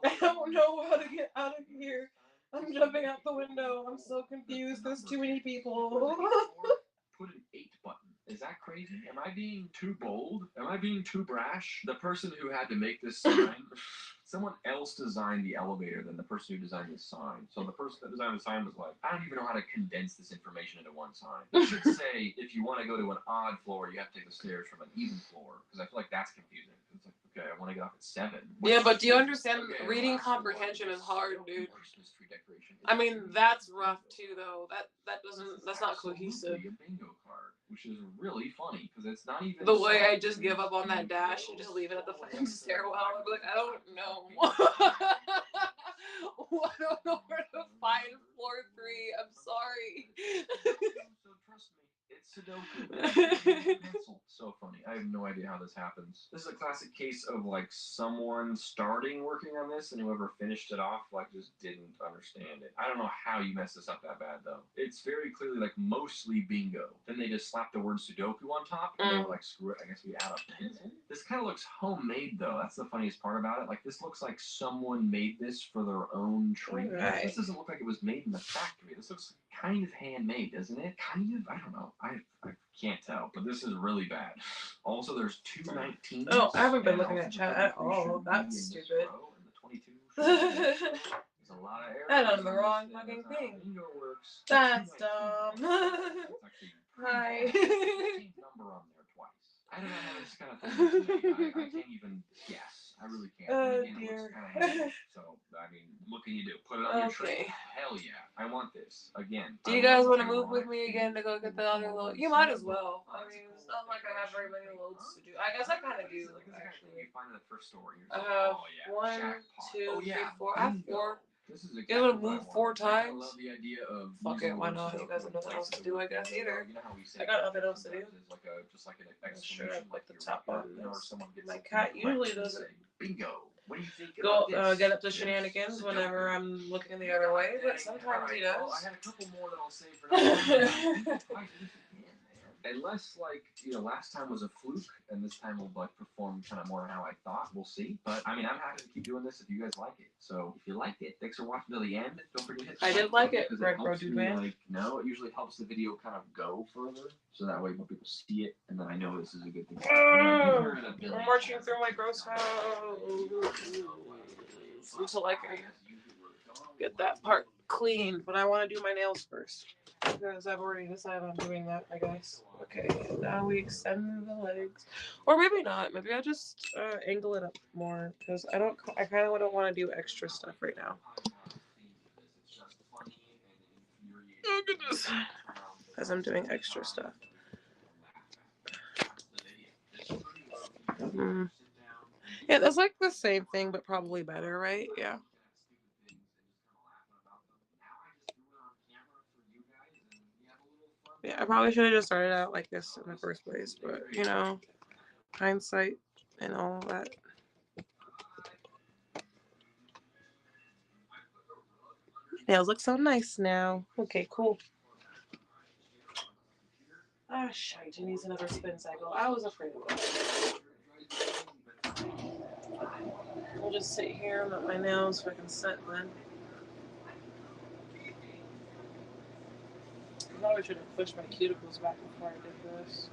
I don't know how to get out of here. I'm jumping out the window. I'm so confused. There's too many people. Put an 8 button. Is that crazy? Am I being too bold? Am I being too brash? The person who had to make this sign, someone else designed the elevator than the person who designed the sign. So the person that designed the sign was like, I don't even know how to condense this information into one sign. It should say, if you want to go to an odd floor, you have to take the stairs from an even floor. Because I feel like that's confusing. It's like, okay, I want to get off at 7. Yeah, but do you understand? Okay, reading comprehension is hard, dude. Christmas tree decoration. I mean, that's rough too, though. That's not cohesive. A bingo card, which is really funny because it's not even the way I just give up on that dash and just leave it at the fucking stairwell. I'm like, I don't know. I don't know where to find floor 3. I'm sorry. So trust me. It's Sudoku. So funny. I have no idea how this happens. This is a classic case of like someone starting working on this and whoever finished it off like just didn't understand it. I don't know how you messed this up that bad though. It's very clearly like mostly bingo. Then they just slapped the word Sudoku on top and they were like, screw it, I guess we add a pencil. This kind of looks homemade though. That's the funniest part about it. Like this looks like someone made this for their own tree. Right. This doesn't look like it was made in the factory. This looks kind of handmade, doesn't it? Kind of? I don't know. I can't tell, but this is really bad. Also, there's 219. Oh, I haven't been looking at chat at all. That's stupid. There's a lot of errors. I done the wrong fucking thing. That's dumb. Hi. Number on there twice. I don't know how this kind of thing. I can't even guess. I really can't. Oh, again, dear. It looks kind of heavy. So, I mean, what can you do? Put it on your tree. Hell yeah. I want this. Again. Do you guys want to move with me again to go get the other load? You might as well. I mean, it's not like I have very many loads to do. I guess I kind of do, actually. You find the first store. I have 1, 2, 3, 4. I have 4. This is you able to move 4 times? I love the idea of fuck it, why not? You guys have nothing else to do, I guess, either. You know how we say I got nothing else to do. Like just like an Sure, exclamation, like the top button. someone gets My cat usually doesn't bingo. What do you think go about this? get up to shenanigans whenever I'm looking the other way, but sometimes he does. Well, I had a couple more that I'll save for now. Unless, like, you know, last time was a fluke, and this time will, like, perform kind of more how I thought. We'll see. But, I mean, I'm happy to keep doing this if you guys like it. So, if you liked it, thanks for watching till the end. Don't forget to hit I did like it, Red Bro Dude Man. Like, no, it usually helps the video kind of go further, so that way more people see it, and then I know this is a good thing. I'm marching through my gross house until I can get that part clean, but I want to do my nails first. Because I've already decided on doing that, I guess. Okay, now we extend the legs. Or maybe not. Maybe I just angle it up more. Because I kind of don't want to do extra stuff right now. Oh goodness. As I'm doing extra stuff. Yeah, that's like the same thing, but probably better, right? Yeah. Yeah, I probably should have just started out like this in the first place, but you know, hindsight and all that. Nails look so nice now. Okay, cool. Ah, shite, he needs another spin cycle. I was afraid of that. I'll just sit here and let my nails so I can set then. I probably should have pushed my cuticles back before I did this.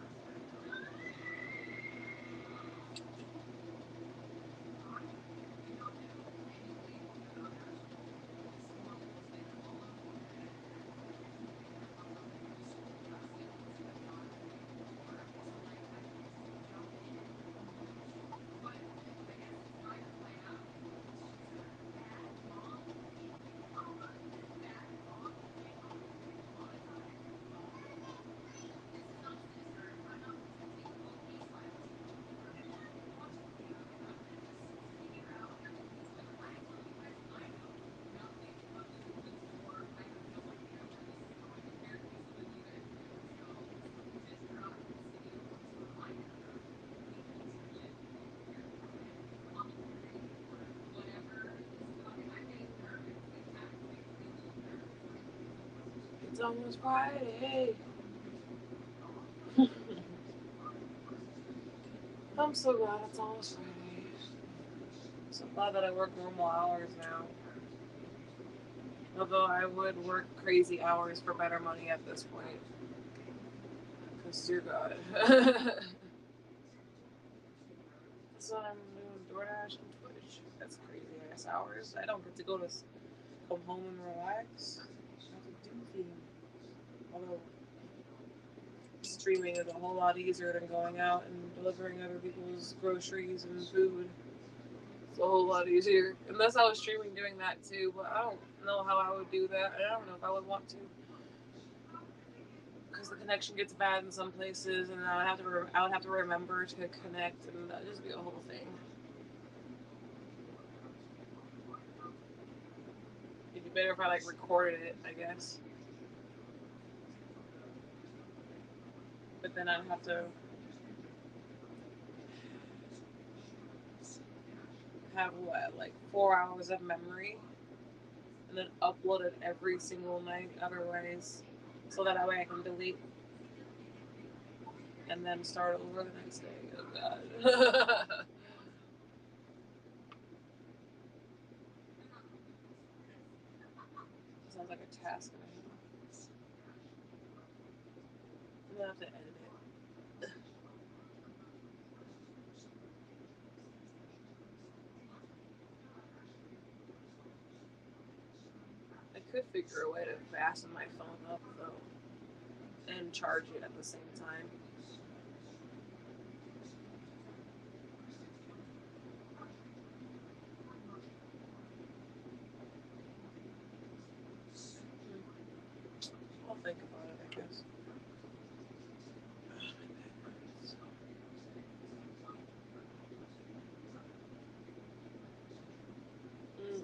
It's almost Friday. I'm so glad it's almost Friday. So glad that I work normal hours now. Although I would work crazy hours for better money at this point. Because, dear God. That's what I'm doing DoorDash and Twitch. That's crazy ass hours. I don't get to come home and relax. I have to do things. Although streaming is a whole lot easier than going out and delivering other people's groceries and food. It's a whole lot easier. Unless I was streaming doing that too, but I don't know how I would do that. I don't know if I would want to. Because the connection gets bad in some places, and I would have to remember to connect, and that'd just be a whole thing. It'd be better if I like recorded it, I guess. But then I'd have to have what, like 4 hours of memory, and then upload it every single night. Otherwise, so that way I can delete and then start over the next day. Oh God. Sounds like a task. I'm gonna have to edit it. I could figure a way to fasten my phone up though, and charge it at the same time. I'll think about it, I guess.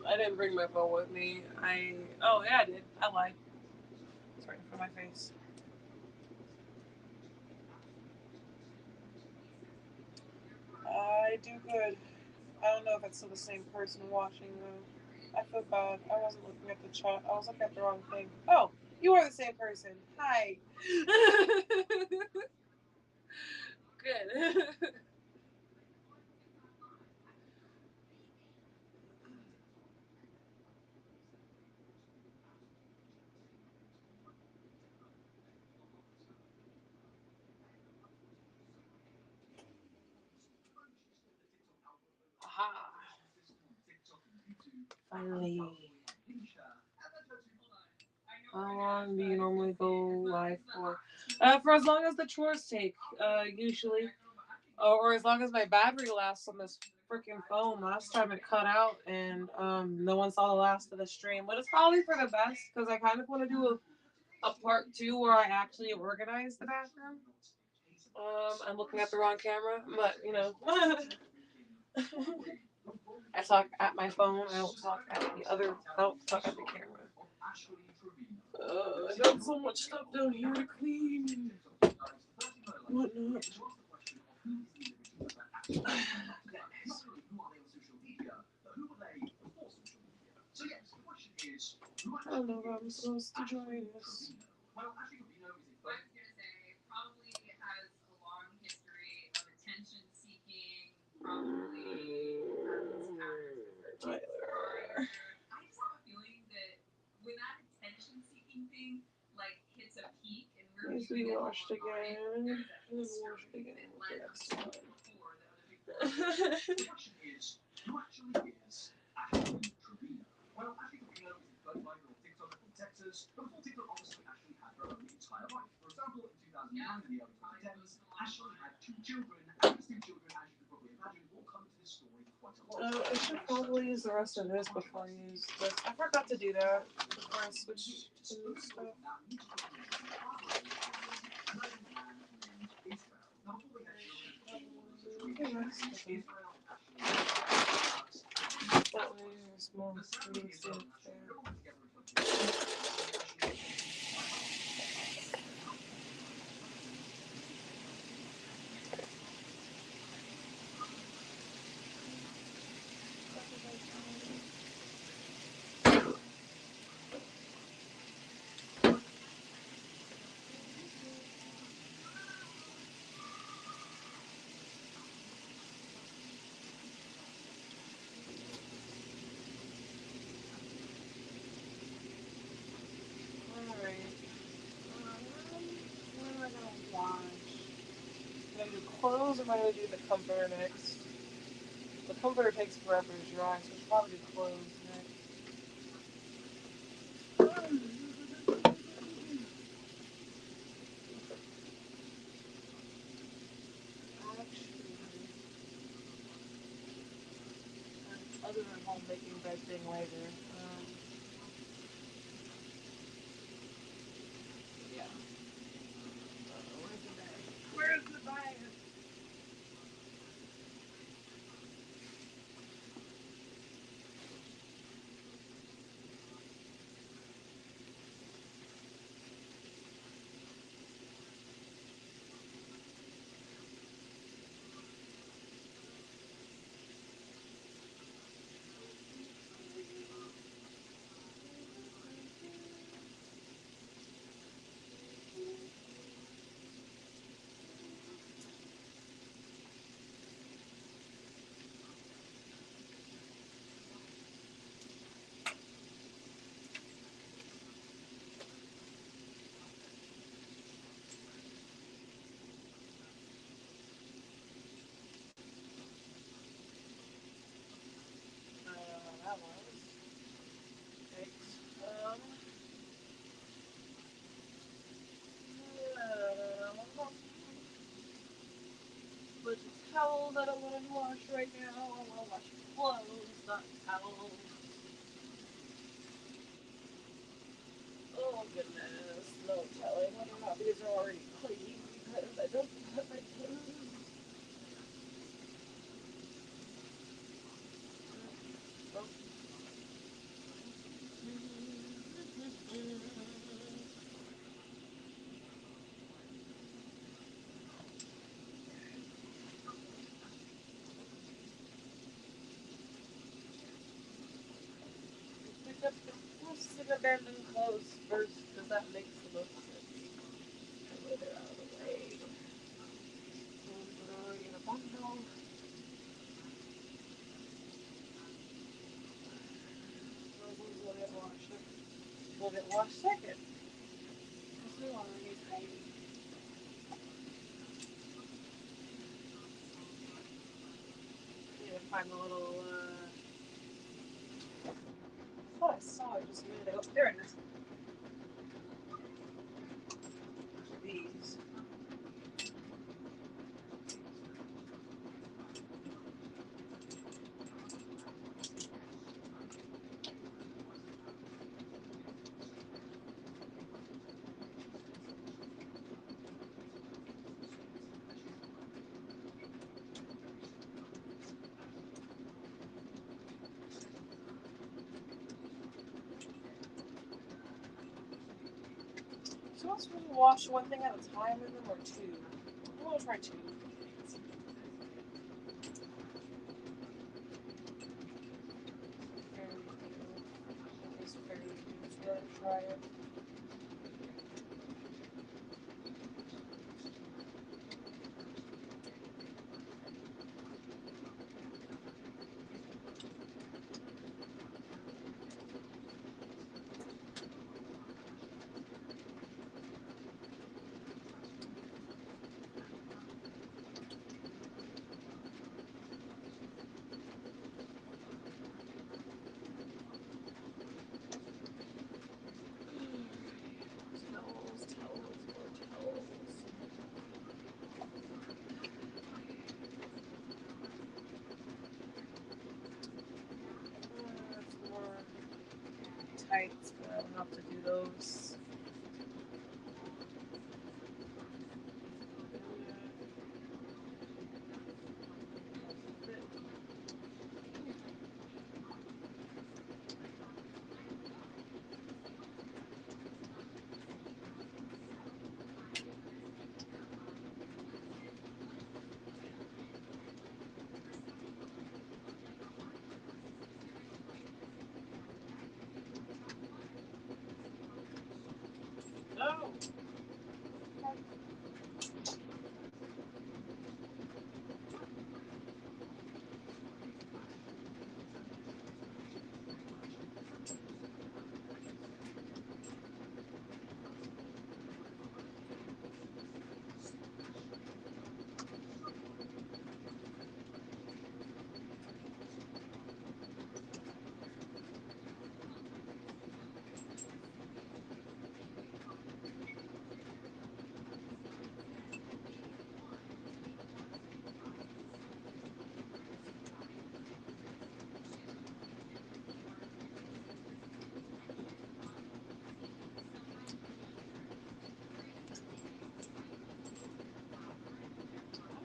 I didn't bring my phone with me. Oh yeah, I did. I lied. It's right in front of my face. I do good. I don't know if it's still the same person watching though. I feel bad. I wasn't looking at the chat. I was looking at the wrong thing. Oh, you are the same person. Hi. Good. Aha. Finally. How long do you normally go live for? For as long as the chores take, usually. Or as long as my battery lasts on this freaking phone. Last time it cut out and no one saw the last of the stream. But it's probably for the best because I kind of want to do a part 2 where I actually organize the bathroom. I'm looking at the wrong camera, but you know. I talk at my phone. I don't talk at the other. I don't talk at the camera. I got so much stuff down here to clean. Whatnot. I don't know if I'm supposed to join this. Well, actually, I was going to say, probably has a long history of attention seeking, probably Tyler. I just have a feeling that when that attention seeking thing like hits a peak and we're Needs to be washed again. Wash it again. Okay, that's fine. The question is, who actually is Ashley Trevino? Well, Ashley Trevino is the 35-year-old TikToker from Texas, but before TikTok obviously Ashley had her own entire life. For example, in 2009 and the early 2010s, Ashley had 2 children, and these 2 children, as you can probably imagine, will come into this story quite a lot. I should probably use the rest of this before I use this. I forgot to do that before I switch to new stuff. That way there's more things in there. Alright. What am I gonna wash? Am I gonna do clothes or am I gonna do the comforter next? The comforter takes forever to dry, so I should probably do clothes next. Other than homemaking bed thing later. Yeah. Where's the bag? Where's the bag? That was. But the towel that I'm gonna wash right now, I'm gonna wash clothes, not towels. Oh goodness, no telling whether or not these are already clean because I don't put my clothes. Oh. Pick up the loose and abandoned clothes first because that makes the most sense. That way they're out of the way. Ones that are already in a bundle. Those ones will get washed. Will get washed second. Because they're already tidy. I need to find the little, I thought I saw it just a minute ago. There it is. These. So I'm supposed to wash one thing at a time with them or two? I'm gonna try two. Fairly new. It's fairly new, so let me try it. Towels. It's more tights, but I don't have to do those. No. I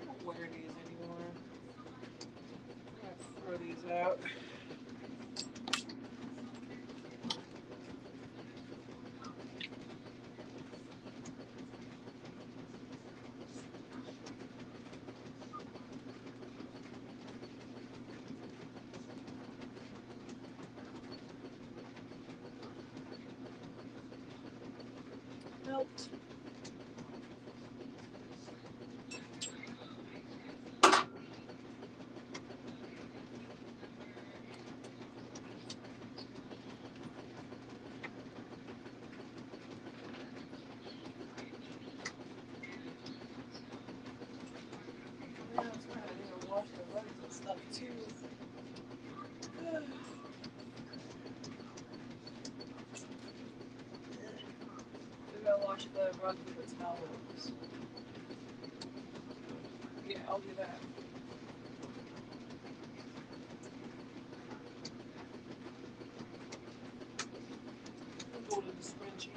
don't wear these anymore. I'm gonna throw these out. Belt. Yeah, it's kind of need to wash the rugs and stuff too. We gotta wash the rugs with the towels. Yeah, I'll do that. We'll go to the scrunchie.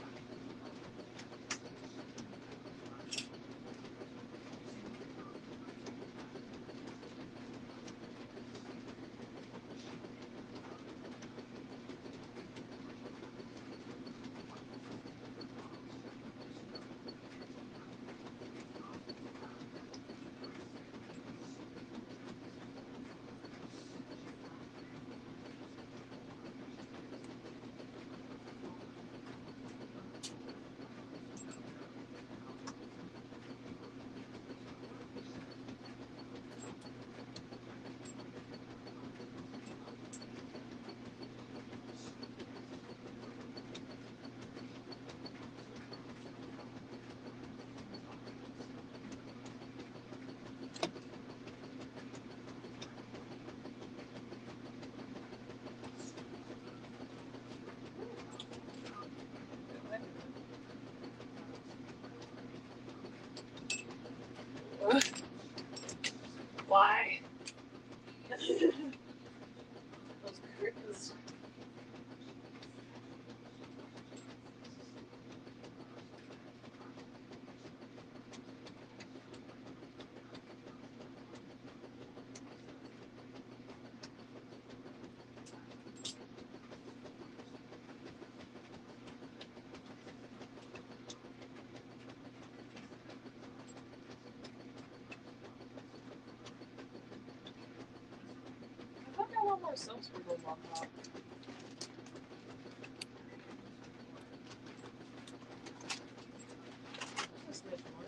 Why? Those critters. more soap sprinkles on top. A smidge more.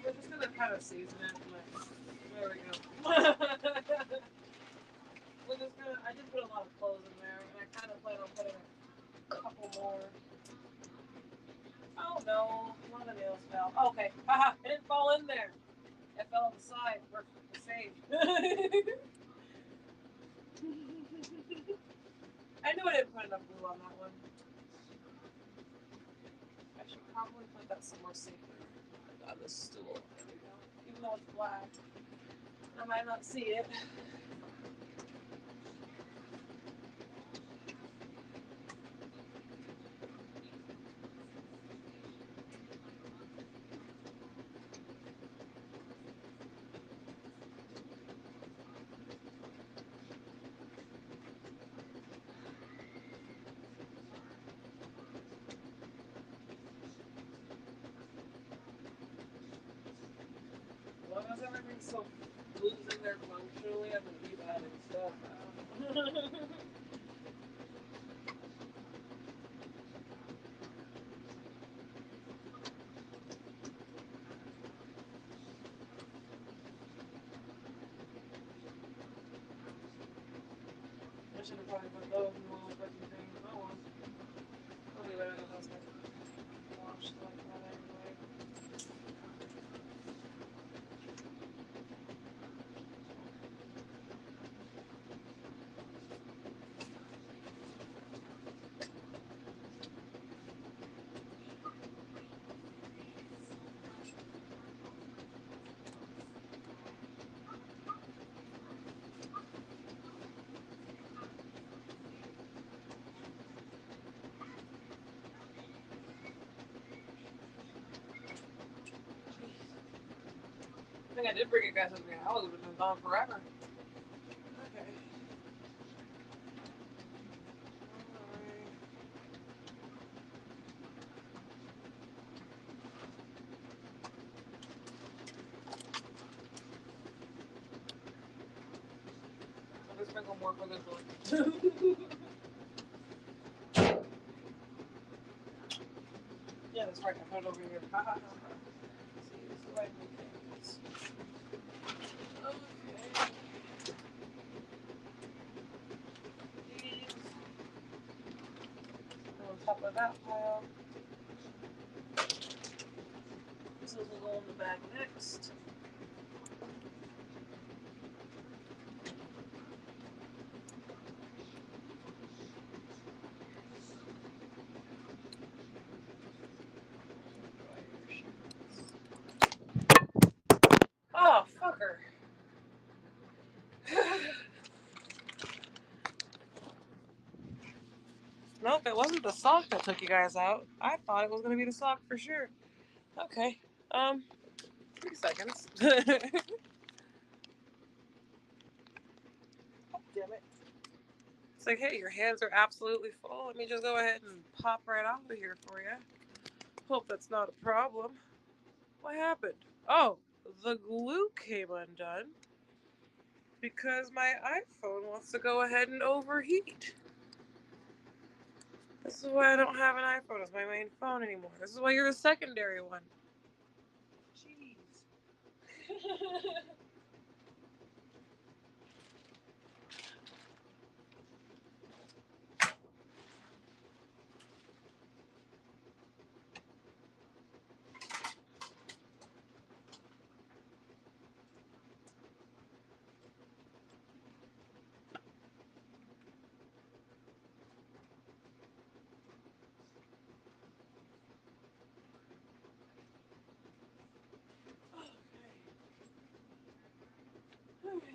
We're just gonna kind of season it. There we go. We're just gonna. I just put a lot of cloves in there, and I kind of plan on putting a couple more. Oh no, one of the nails fell. Oh, okay, haha, it didn't fall in there. It fell on the side. We're safe. I knew I didn't put enough glue on that one. I should probably put that somewhere safer. On the stool. There we go. Even though it's black, I might not see it. As long as everything's so glued in there functionally, I'm gonna keep adding stuff. I should have probably put those in the little button thing. Oh well. I'll leave it in the basket. Wash like that anyway. I think I did bring you guys with me. I would have been gone forever. Okay. I'll just sprinkle more for this one. Yeah, that's right. I put it over here. Ha ha ha. See, this is the way I do things. Okay. These. On top of that pile. This will go in the bag next. Oh, fucker. Nope, it wasn't the sock that took you guys out. I thought it was going to be the sock for sure. Okay. 3 seconds. Oh, damn it. It's like, hey, your hands are absolutely full. Let me just go ahead and pop right out of here for you. Hope that's not a problem. What happened? Oh, the glue came undone because my iPhone wants to go ahead and overheat. This is why I don't have an iPhone as my main phone anymore. This is why you're the secondary one. Jeez.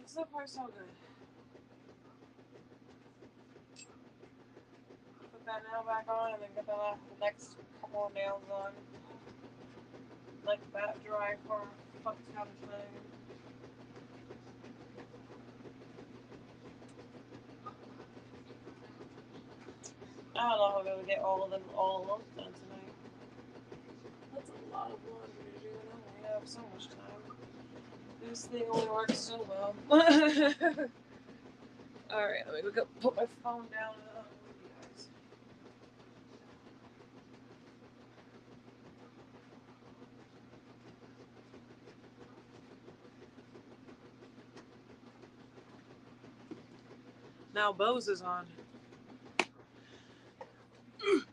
So far, so good. Put that nail back on and then get the next couple of nails on. Let that dry for a fuck ton of time. I don't know if I'm gonna get all of them done tonight. That's a lot of laundry to do, and I only have so much time. This thing only works so well. Alright, let me go put my phone down and I'll leave you guys. Now Bose is on. She's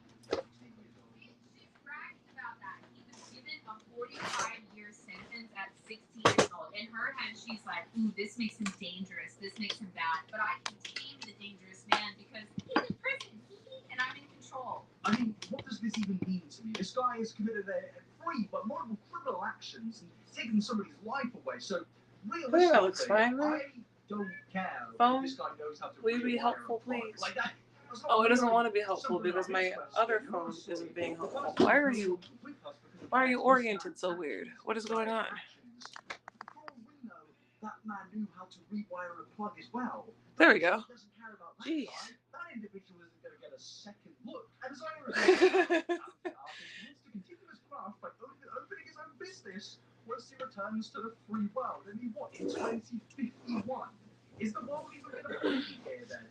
bragging about that. He was given a 45-year sentence at 16 years old. In her head, she's like, ooh, this makes him dangerous. This makes him bad. But I can tame the dangerous man because he's in prison. And I'm in control. I mean, what does this even mean to me? This guy has committed three but multiple criminal actions and taken somebody's life away. So, realistically, that looks fine, I don't care. Phone, This guy knows how to will you be helpful, please? Oh, it doesn't want to be helpful because my other phone isn't being helpful. Why are you oriented so weird? What is going on? For all we know, that man knew how to rewire a plug as well. There we go. Doesn't care about that Jeez. guy. That individual isn't going to get a second look. And as I understand, the artist wants to continue his craft by opening his own business once he returns to the free world. I mean, what, in 2051? Is the world even going to be here then?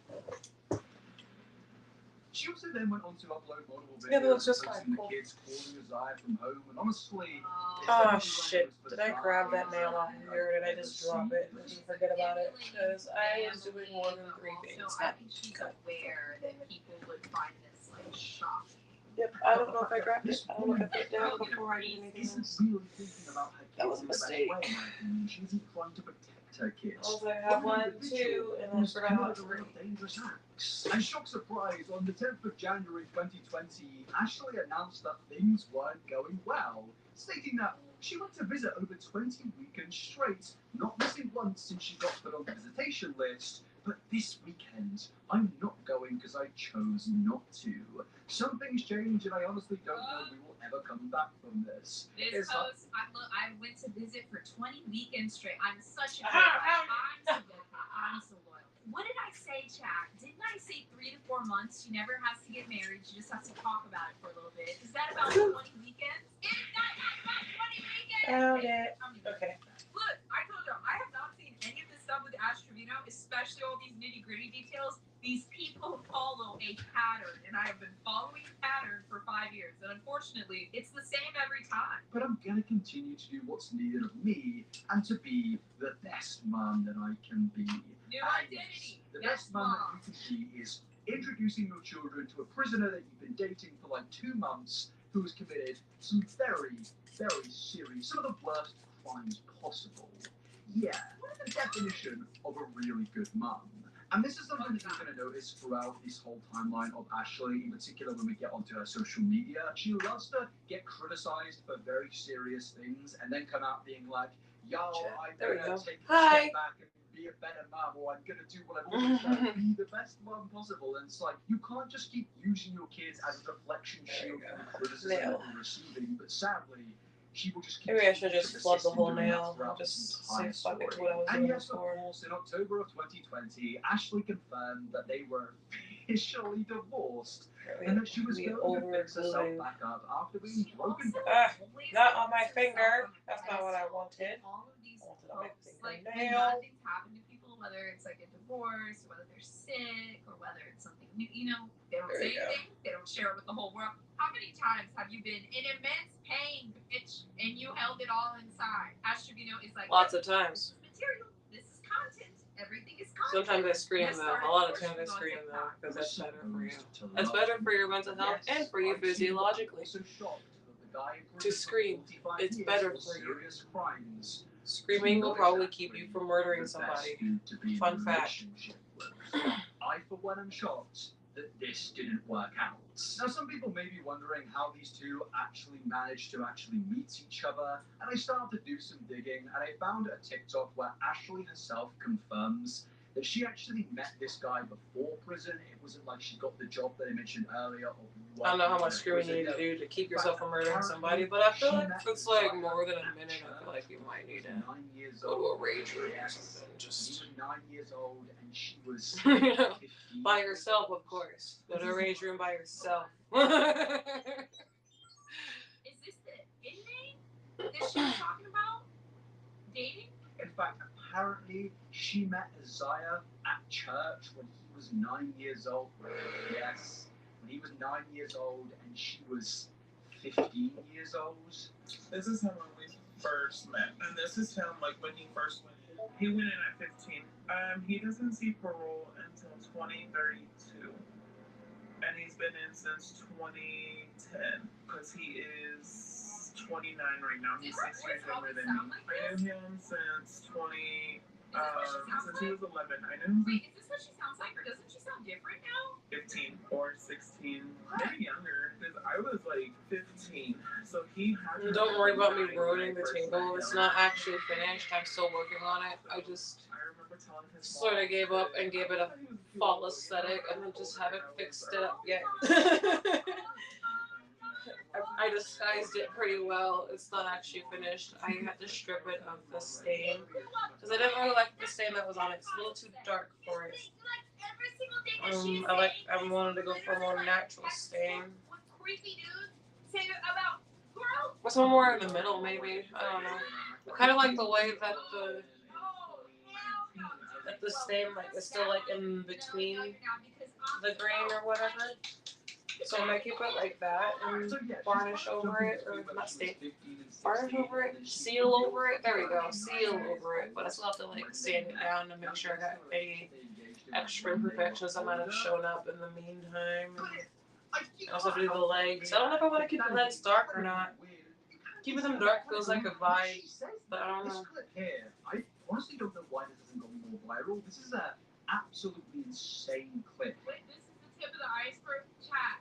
She also then went on to upload multiple videos. Yeah, that looks just posting fine. Cool. The kids calling Uzziah from home, and honestly, Oh shit, did I grab that nail off of here or did I just drop it and forget about it? Because I was doing more than 3 things. I think she's aware that people would find this like shocking. Yep, I don't know if I grabbed it. I don't know if I put it down before I did anything isn't else. really thinking about her kids That was a in the best mistake. way, in my opinion. She isn't trying to protect her kids. Also, I have 1, 2, and then I forgot about 3. Dangerous acts. And shock surprise, on the 10th of January 2020, Ashley announced that things weren't going well, stating that she went to visit over 20 weekends straight, not missing once since she got put on the visitation list. But this weekend, I'm not going because I chose not to. Some things change, and I honestly don't know if we will ever come back from this. This post, I went to visit for 20 weekends straight. I'm such a good I'm so loyal. What did I say, Chad? Didn't I say 3 to 4 months? She never has to get married. She just has to talk about it for a little bit. Is that about 20 weekends? Is that about 20 weekends? Found it. Okay. Look, I told you, I have not seen any of this stuff with Ash Trevino, especially all these nitty-gritty details. These people follow a pattern, and I have been following a pattern for 5 years, and unfortunately, it's the same every time. But I'm gonna continue to do what's needed of me, and to be the best man that I can be. New identity. The best man that you can be is introducing your children to a prisoner that you've been dating for like 2 months, who has committed some very, very serious, some of the worst crimes possible. Yeah, what is the definition of a really good mum? And this is something that you're going to notice throughout this whole timeline of Ashley, in particular when we get onto her social media. She loves to get criticized for very serious things and then come out being like, yo, I'm going to take a step back and be a better mom, or I'm going to do what I want to be the best mom possible. And it's like, you can't just keep using your kids as a deflection shield for the criticism that you're receiving. But sadly, she will just keep. Maybe I should just flood the whole nail. Just say fuck it to what I was doing before. Of course, in October of 2020, Ashley confirmed that they were officially divorced and that she was going to fix herself back up after being broken. Not on my finger. That's not what I wanted. All of these on my folks, like, fingernail. a lot of things happen to people, whether it's like a divorce, or whether they're sick, or whether it's something new. You know, they don't say anything. They don't share it with the whole world. How many times have you been in immense pain, bitch, and you held it all inside? Ash Trevino is like, lots of times. This is material. This is content. Everything is content. Sometimes I scream though. A lot of times I scream though because that's better for you. That's better for your mental health and for you physiologically. To scream, it's better for you. Screaming will probably keep you from murdering somebody. Fun fact. I, for one, am shocked that this didn't work out. Now, some people may be wondering how these two actually managed to actually meet each other, and I started to do some digging, and I found a TikTok where Ashley herself confirms that she actually met this guy before prison. It wasn't like she got the job that I mentioned earlier. I don't know how much screwing you need to do to keep yourself from murdering somebody, but I feel like if it's like more than a minute, I feel like you might need to go to a rage room or something. Just She was 9 years old, and she was by yourself, of course. Go to a rage room by yourself. Is this the inmate that she was talking about? Dating? In fact, apparently, she met Isaiah at church when he was 9 years old. Yes, when he was 9 years old and she was 15 years old. This is him when we first met, and this is him like when he first went in. He went in at 15. He doesn't see parole until 2032, and he's been in since 2010 because he is 29 right now. He's 6 years younger than me. I knew him since since he was 11. I knew him. Wait, is this what she sounds like, or doesn't she sound different now? 15 or 16, maybe younger, because I was like 15. So he had. Don't worry about me ruining the table. It's not actually finished. I'm still working on it. I just sort of gave up and gave it a fall aesthetic and then just haven't fixed it up yet. I disguised it pretty well. It's not actually finished. I had to strip it of the stain because I didn't really like the stain that was on it. It's a little too dark for it. I wanted to go for a more natural stain. Or somewhere in the middle, maybe. I don't know. I kind of like the way that the stain like is still like in between the grain or whatever. So I'm gonna keep it like that and varnish over it, or not stain, varnish over it, seal over it. There we go, seal over it. But I still have to like sand it down to make sure I got any extra imperfections that might have shown up in the meantime. I also do the legs. I don't know if I want to keep the legs dark or not. Keeping them dark feels like a vibe, but I don't know. I honestly don't know why this hasn't gone more viral. This is an absolutely insane clip. Wait, this is the tip of the iceberg. Chat.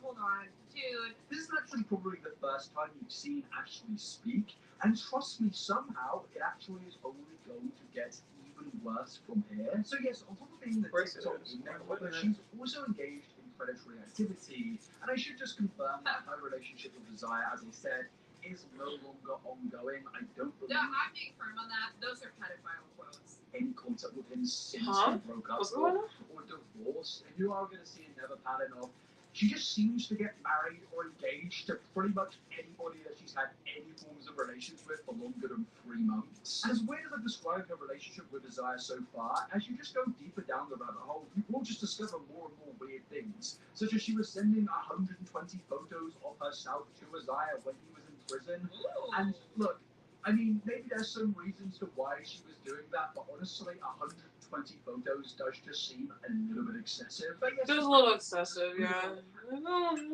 Hold on, dude. This is actually probably the first time you've seen Ashley speak, and trust me, somehow it actually is only going to get even worse from here. So yes, on top of being the TikTok inmate, she's also engaged in predatory activity, and I should just confirm that her relationship with Isaiah, as I said, is no longer ongoing. I don't believe. No, I'm being firm on that. Those are pedophile quotes. Any contact with him since they broke up or divorced, and you are going to see it never pattern of. She just seems to get married or engaged to pretty much anybody that she's had any forms of relations with for longer than 3 months. And as weird as I've described her relationship with Isaiah so far, as you just go deeper down the rabbit hole, you will just discover more and more weird things, such as she was sending 120 photos of herself to Isaiah when he was in prison. Ooh. And look, I mean, maybe there's some reasons to why she was doing that, but honestly, 120 photos does just seem a little bit excessive. But yes, It was a little excessive, yeah. No, 20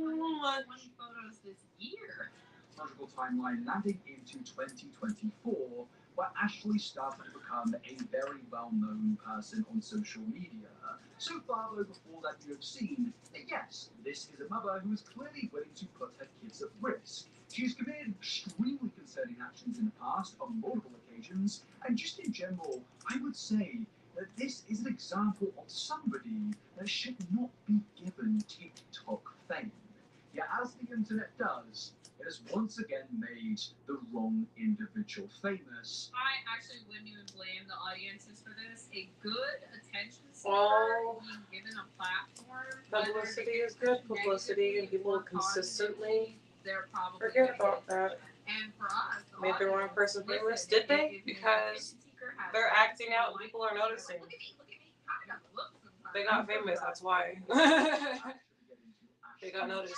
photos this year. Logical timeline landing into 2024, where Ashley started to become a very well-known person on social media. So far, though, before that, you have seen that yes, this is a mother who is clearly willing to put her kids at risk. She's committed extremely concerning actions in the past on multiple occasions, and just in general, I would say that this is an example of somebody that should not be given TikTok fame. Yet as the internet does, it has once again made the wrong individual famous. I actually wouldn't even blame the audiences for this. A good attention seeker being given a platform. Publicity is good publicity, and people consistently they're probably forget about that. And for us, Made the wrong person famous. Did they? Because they're acting out and people are noticing. Look at me. I got the look sometimes. They got famous, that's why. They got noticed.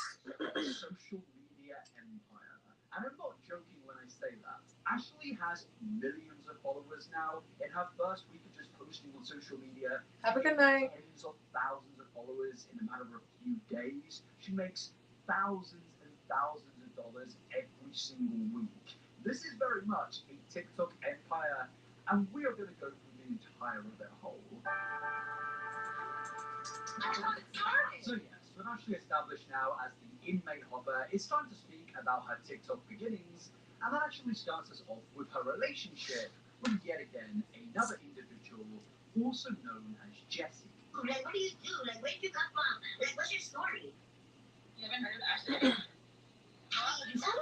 Social media empire. And I'm not joking when I say that. Ashley has millions of followers now. In her first week of just posting on social media, Have a good night. Tens of thousands of followers in a matter of a few days. She makes thousands and thousands of dollars every single week. This is very much a TikTok empire, and we are going to go through the entire rabbit hole. That's how it started. So yes, with Ashley established now as the inmate hopper, it's time to speak about her TikTok beginnings, and that actually starts us off with her relationship with yet again another individual, also known as Jessie. Like, what do you do? Like, where did you come from? Like, what's your story? You haven't heard of Ashley? Who is that?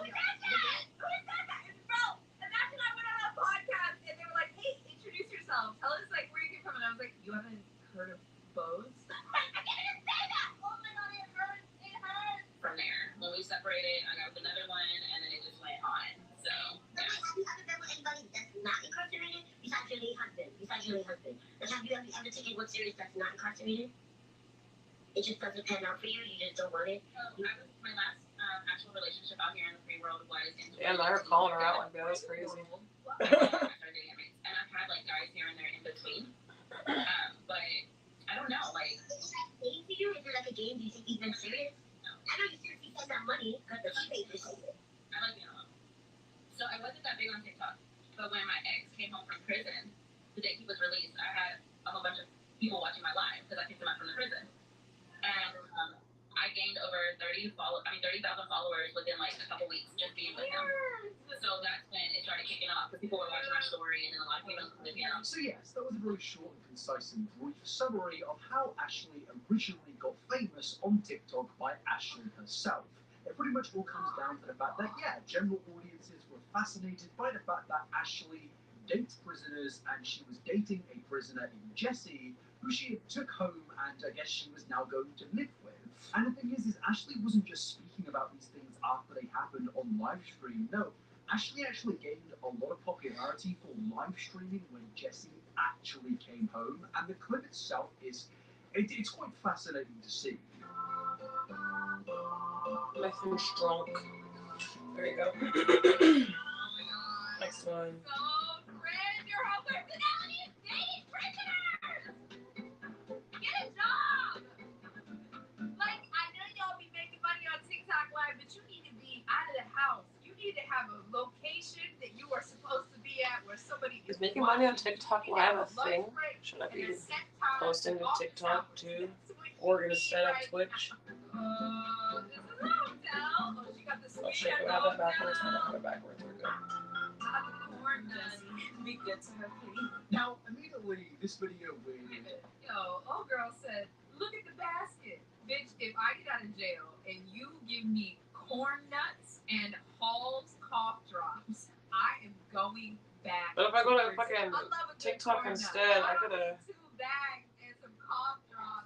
Bro, imagine I went on a podcast and they were like, hey, introduce yourself. Tell us, like, where you came from. And I was like, you haven't heard of Bose? I can't even say that! Oh my god, it hurts. It hurts. From there, when we separated, I got with another one, and then it just went on. So, yeah. Have you ever been with anybody that's not incarcerated besides your late husband? Like, have you ever taken one serious that's not incarcerated? It just doesn't pan out for you. You just don't want it. My last actual relationship out here in the free world was in. Damn, they're calling her out like that. That's crazy. I started dating inmates, and I've had like guys here and there in between. But I don't know, like. Is that game for you? Is it like a game? Do you think he's been serious? No. I know you seriously spend that money because the fee pays for it. I like being alone. So I wasn't that big on TikTok, but when my ex came home from prison, the day he was released, I had a whole bunch of people watching my live because I picked him up from the prison. And I gained over 30,000 followers within like a couple weeks just being with him. So that's when it started kicking off because people were watching our story and then a lot of people lived here. So yes, that was a very short and concise and brief summary of how Ashley originally got famous on TikTok by Ashley herself. It pretty much all comes down to the fact that, yeah, general audiences were fascinated by the fact that Ashley dates prisoners, and she was dating a prisoner in Jessie, who she took home and I guess she was now going to live with. And the thing is Ashley wasn't just speaking about these things after they happened on live stream. No, Ashley actually gained a lot of popularity for live streaming when Jessie actually came home, and the clip itself it's quite fascinating to see. My phone's drunk. There you go. Next one. So, friend, your whole personality is dating prisoners! Get a job! Like, I know y'all be making money on TikTok Live, but you need to be out of the house. You need to have a location that you are supposed to be at where somebody Is making money on TikTok Live a thing? Should I be posting to TikTok too? Or gonna set up Twitch? This is a hotel. Oh, she got the Oh shit, do I have that backwards? I don't have it backwards. We're good. Be good to her, please. Now, immediately, this video with... Yo, old girl said, look at the basket. Bitch, if I get out of jail and you give me corn nuts and Hall's cough drops, I am going back. But if I go to fucking TikTok instead, I could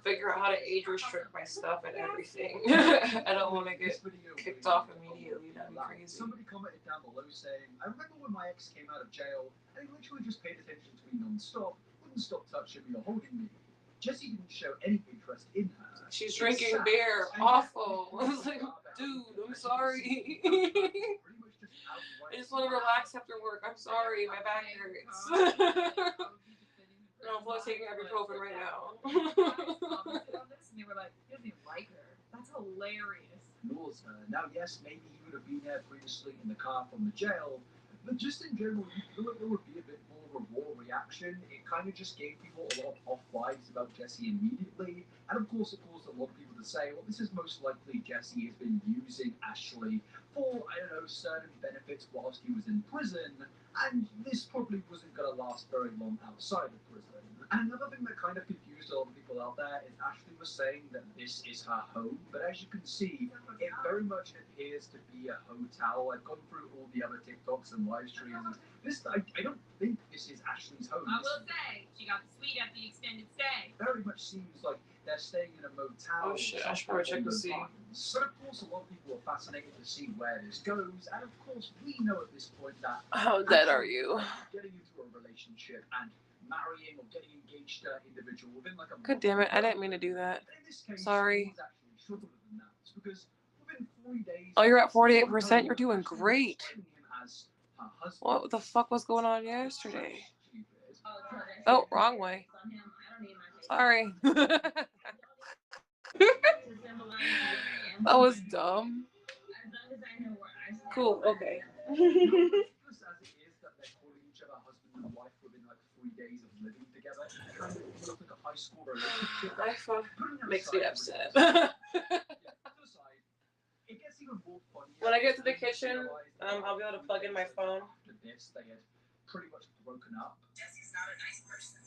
figure out how to age restrict my stuff and everything. I don't want to get kicked off immediately. That'd be crazy. Somebody commented down below saying, I remember when my ex came out of jail and he literally just paid attention to me non-stop, wouldn't stop touching me or holding me. Jessie didn't show any interest in her. She's drinking beer. Awful. I was like, dude, I'm sorry. I just want to relax after work. I'm sorry, my back hurts. No, I'm taking ibuprofen right now. And they were like, he doesn't even like her. That's hilarious. Ignores her. Now, yes, maybe he would have been there previously in the car from the jail, but just in general, you feel like there would be a bit more of a raw reaction. It kind of just gave people a lot of off vibes about Jessie immediately, and of course, it caused a lot of people to say, well, this is most likely Jessie has been using Ashley for, I don't know, certain benefits whilst he was in prison, and this probably wasn't going to last very long outside of prison. And another thing that kind of confused a lot of people out there is Ashley was saying that this is her home, but as you can see, it very much appears to be a hotel. I've gone through all the other TikToks and live streams. I don't think this is Ashley's home. I will say, she got the suite at the extended stay. Very much seems like they're staying in a motel. Oh shit, I should probably check to see. But of course, a lot of people are fascinated to see where this goes, and of course, we know at this point that how dead are you? Getting into a relationship and marrying or getting engaged to an individual within like a month. God damn it, I didn't mean to do that. In this case, sorry. it was actually shorter than that, because within 3 days. Oh, you're at 48%. You're doing great. What the fuck was going on yesterday? Oh, wrong way. Sorry. That was dumb. Cool. Okay. As it is that they're calling each other husband and wife within like 3 days of living together, kind of look like a high school relationship. Makes me upset. It gets even more funny. When I get to the kitchen, I'll be able to plug in my phone. After this, they had pretty much broken up. Jesse's not a nice person.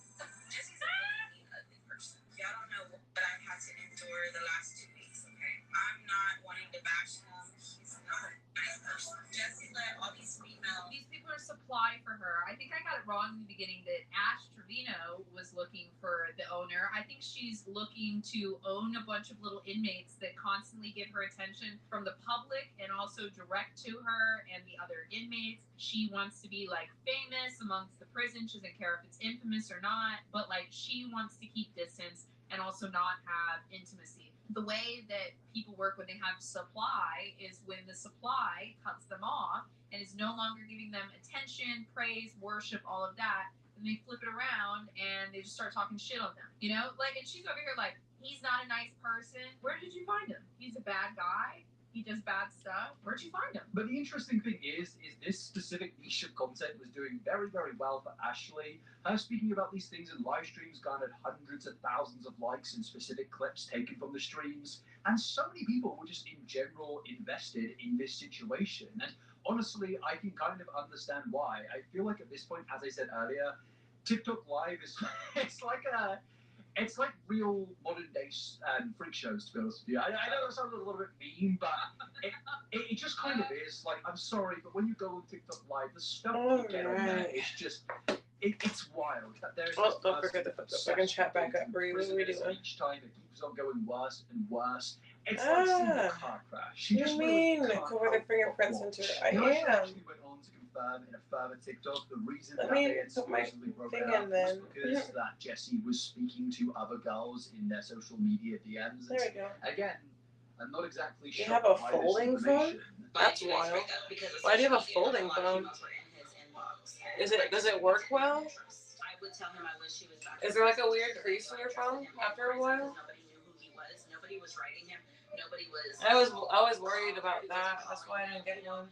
Jesse's a really ugly person. Y'all don't know what I've had to endure the last 2 weeks, okay? I'm not wanting to bash him. He's not a nice person. Jesse let all these females. These people are supply for her. I think I got it wrong in the beginning that Ash Trevino was looking for the owner. I think she's looking to own a bunch of little inmates that constantly give her attention from the public and also direct to her and the other inmates. She wants to be like famous amongst the prison. She doesn't care if it's infamous or not, but like she wants to keep distance and also not have intimacy. The way that people work when they have supply is when the supply cuts them off and is no longer giving them attention, praise, worship, all of that, and they flip it around and they just start talking shit on them. You know? Like, and she's over here like, he's not a nice person. Where did you find him? He's a bad guy. He does bad stuff. Where'd you find him? But the interesting thing is this specific niche of content was doing very, very well for Ashley. Her speaking about these things in live streams garnered hundreds of thousands of likes in specific clips taken from the streams. And so many people were just in general invested in this situation. And honestly, I can kind of understand why. I feel like at this point, as I said earlier, TikTok Live is it's like real modern day freak shows, to be honest with you. I know that sounds a little bit mean, but it just kind of is. Like, I'm sorry, but when you go on TikTok Live, the stuff you get on there is just, it's wild. There's don't forget to put the fucking chat back up, Bree. What are we doing? Each time it keeps on going worse and worse. It's like seeing a car crash. What do you mean? Cover the fingerprints into it. I am. Actually went on to confirm in a further TikTok the reason that they had supposedly broken up was because that Jesse was speaking to other girls in their social media DMs. There we go. Again, I'm not exactly sure. You have a folding phone? That's wild. Why do you have a folding phone? Does it work well? Is there like a weird crease in your phone after a while? Nobody knew who he was. Nobody was writing him. Nobody was. I was worried about that. That's why I didn't get one.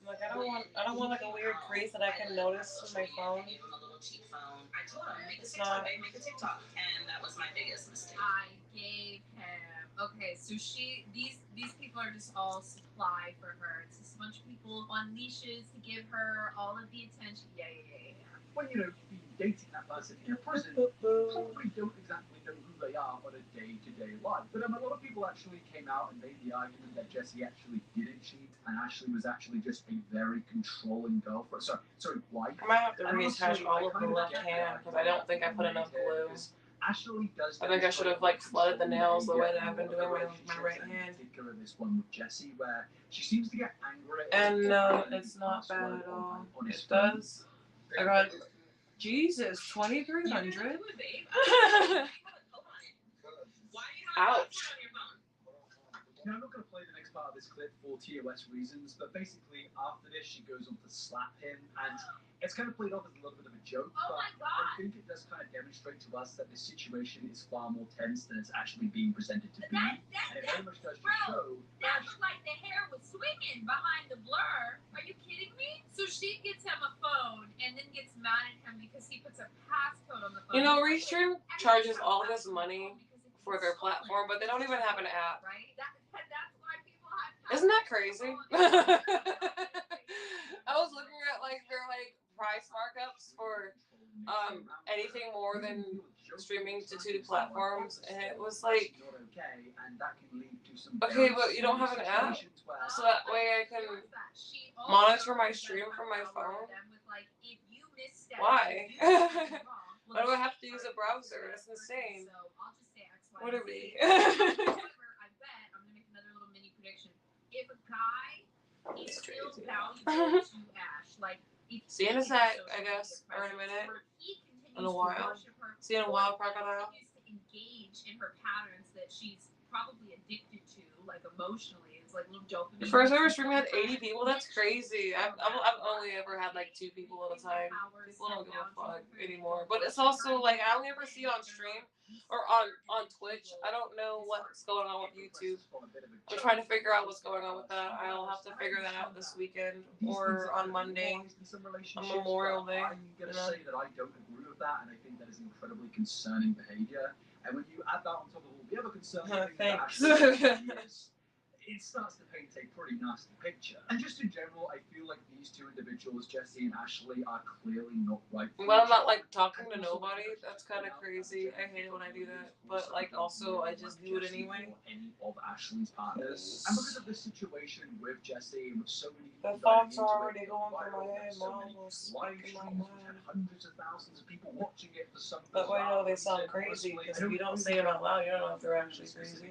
Like I don't want like a weird crease that I can notice on my phone. I gave him a little cheap phone. I told him make a TikTok, babe, make a TikTok, and that was my biggest mistake. I gave him. Okay, so these people are just all supply for her. It's just a bunch of people on leashes to give her all of the attention. Yeah. When you've been dating that person in a prison, you probably don't exactly know who they are on a day-to-day life. But a lot of people actually came out and made the argument that Jesse actually didn't cheat, and Ashley was actually just a very controlling girlfriend. Sorry, wife. I might have to reattach all of the left hand because I don't think I put enough glue. Ashley does. I think I should have like flooded the nails the way that I've been doing with my right hand. Particular this one with Jesse, where she seems to get angry. And no, it's not bad at all. It does. I got Jesus 2,300. Ouch. Now, I'm not going to play the next part of this clip for TOS reasons, but basically after this she goes on to slap him, and it's kind of played off as a little bit of a joke, but I think it does kind of demonstrate to us that this situation is far more tense than it's actually being presented to be, and it very much does show. That looked like the hair was swinging behind the blur. Are you kidding me? So she gets him a phone and then gets mad at him because he puts a passcode on the phone. You know, Restream charges all this money for their platform, but they don't even have an app. Right? That's why people have. Isn't that crazy? I was looking at like their price markups for anything more than streaming to 2 platforms, and it was like, okay, but you don't have an app, so that way I can monitor my stream from my phone. Why? Why do I have to use a browser? That's insane. What are we? I bet I'm gonna make another little mini prediction. If a guy is still valuable to Ash, like see you in a sec, I guess, or in a minute, in a while. See you in a while, crocodile. To engage in her patterns that she's probably addicted to, like emotionally. It's like little dopamine. The first ever stream had 80 people. That's crazy. I've only ever had like 2 people at a time. People don't give a fuck anymore. But it's also like I only ever see it on stream or on Twitch. I don't know what's going on with YouTube. I'm trying to figure out what's going on with that. I'll have to figure that out this weekend or on Monday, on Memorial Day. I'm going to say that I don't agree with that, and I think that is incredibly concerning behaviour. And when you add that on top of all the other concerning things that it starts to paint a pretty nasty picture. And just in general, I feel like these two individuals, Jesse and Ashley, are clearly not right for Well, I'm not like talking to nobody. That's kind of crazy. I hate it when I do that. But like also, I just do it anyway. Any of Ashley's partners. And because of this situation with Jesse and with so many people, the thoughts are already going through my head. My almost live streams which had hundreds of thousands of people watching it for some. But I know they sound crazy because if you don't say them out loud, you don't know if they're actually crazy.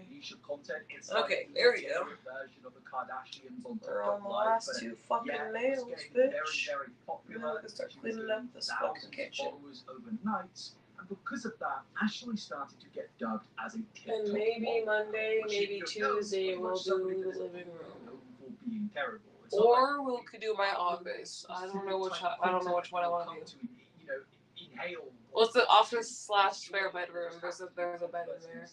Okay, there we go. Version of the Kardashians on They're on the last two fucking nails, bitch. Very popular. I can start cleaning up this fucking kitchen. Followers overnight, and because of that, Ashley started to get dubbed as a TikTok And maybe model, Monday, which maybe Tuesday, we'll do the living room. known for being terrible. It's Or we'll could do my office. I don't know which one I want to do. You know, inhale. Well, it's the office / spare bedroom. There's a bed in there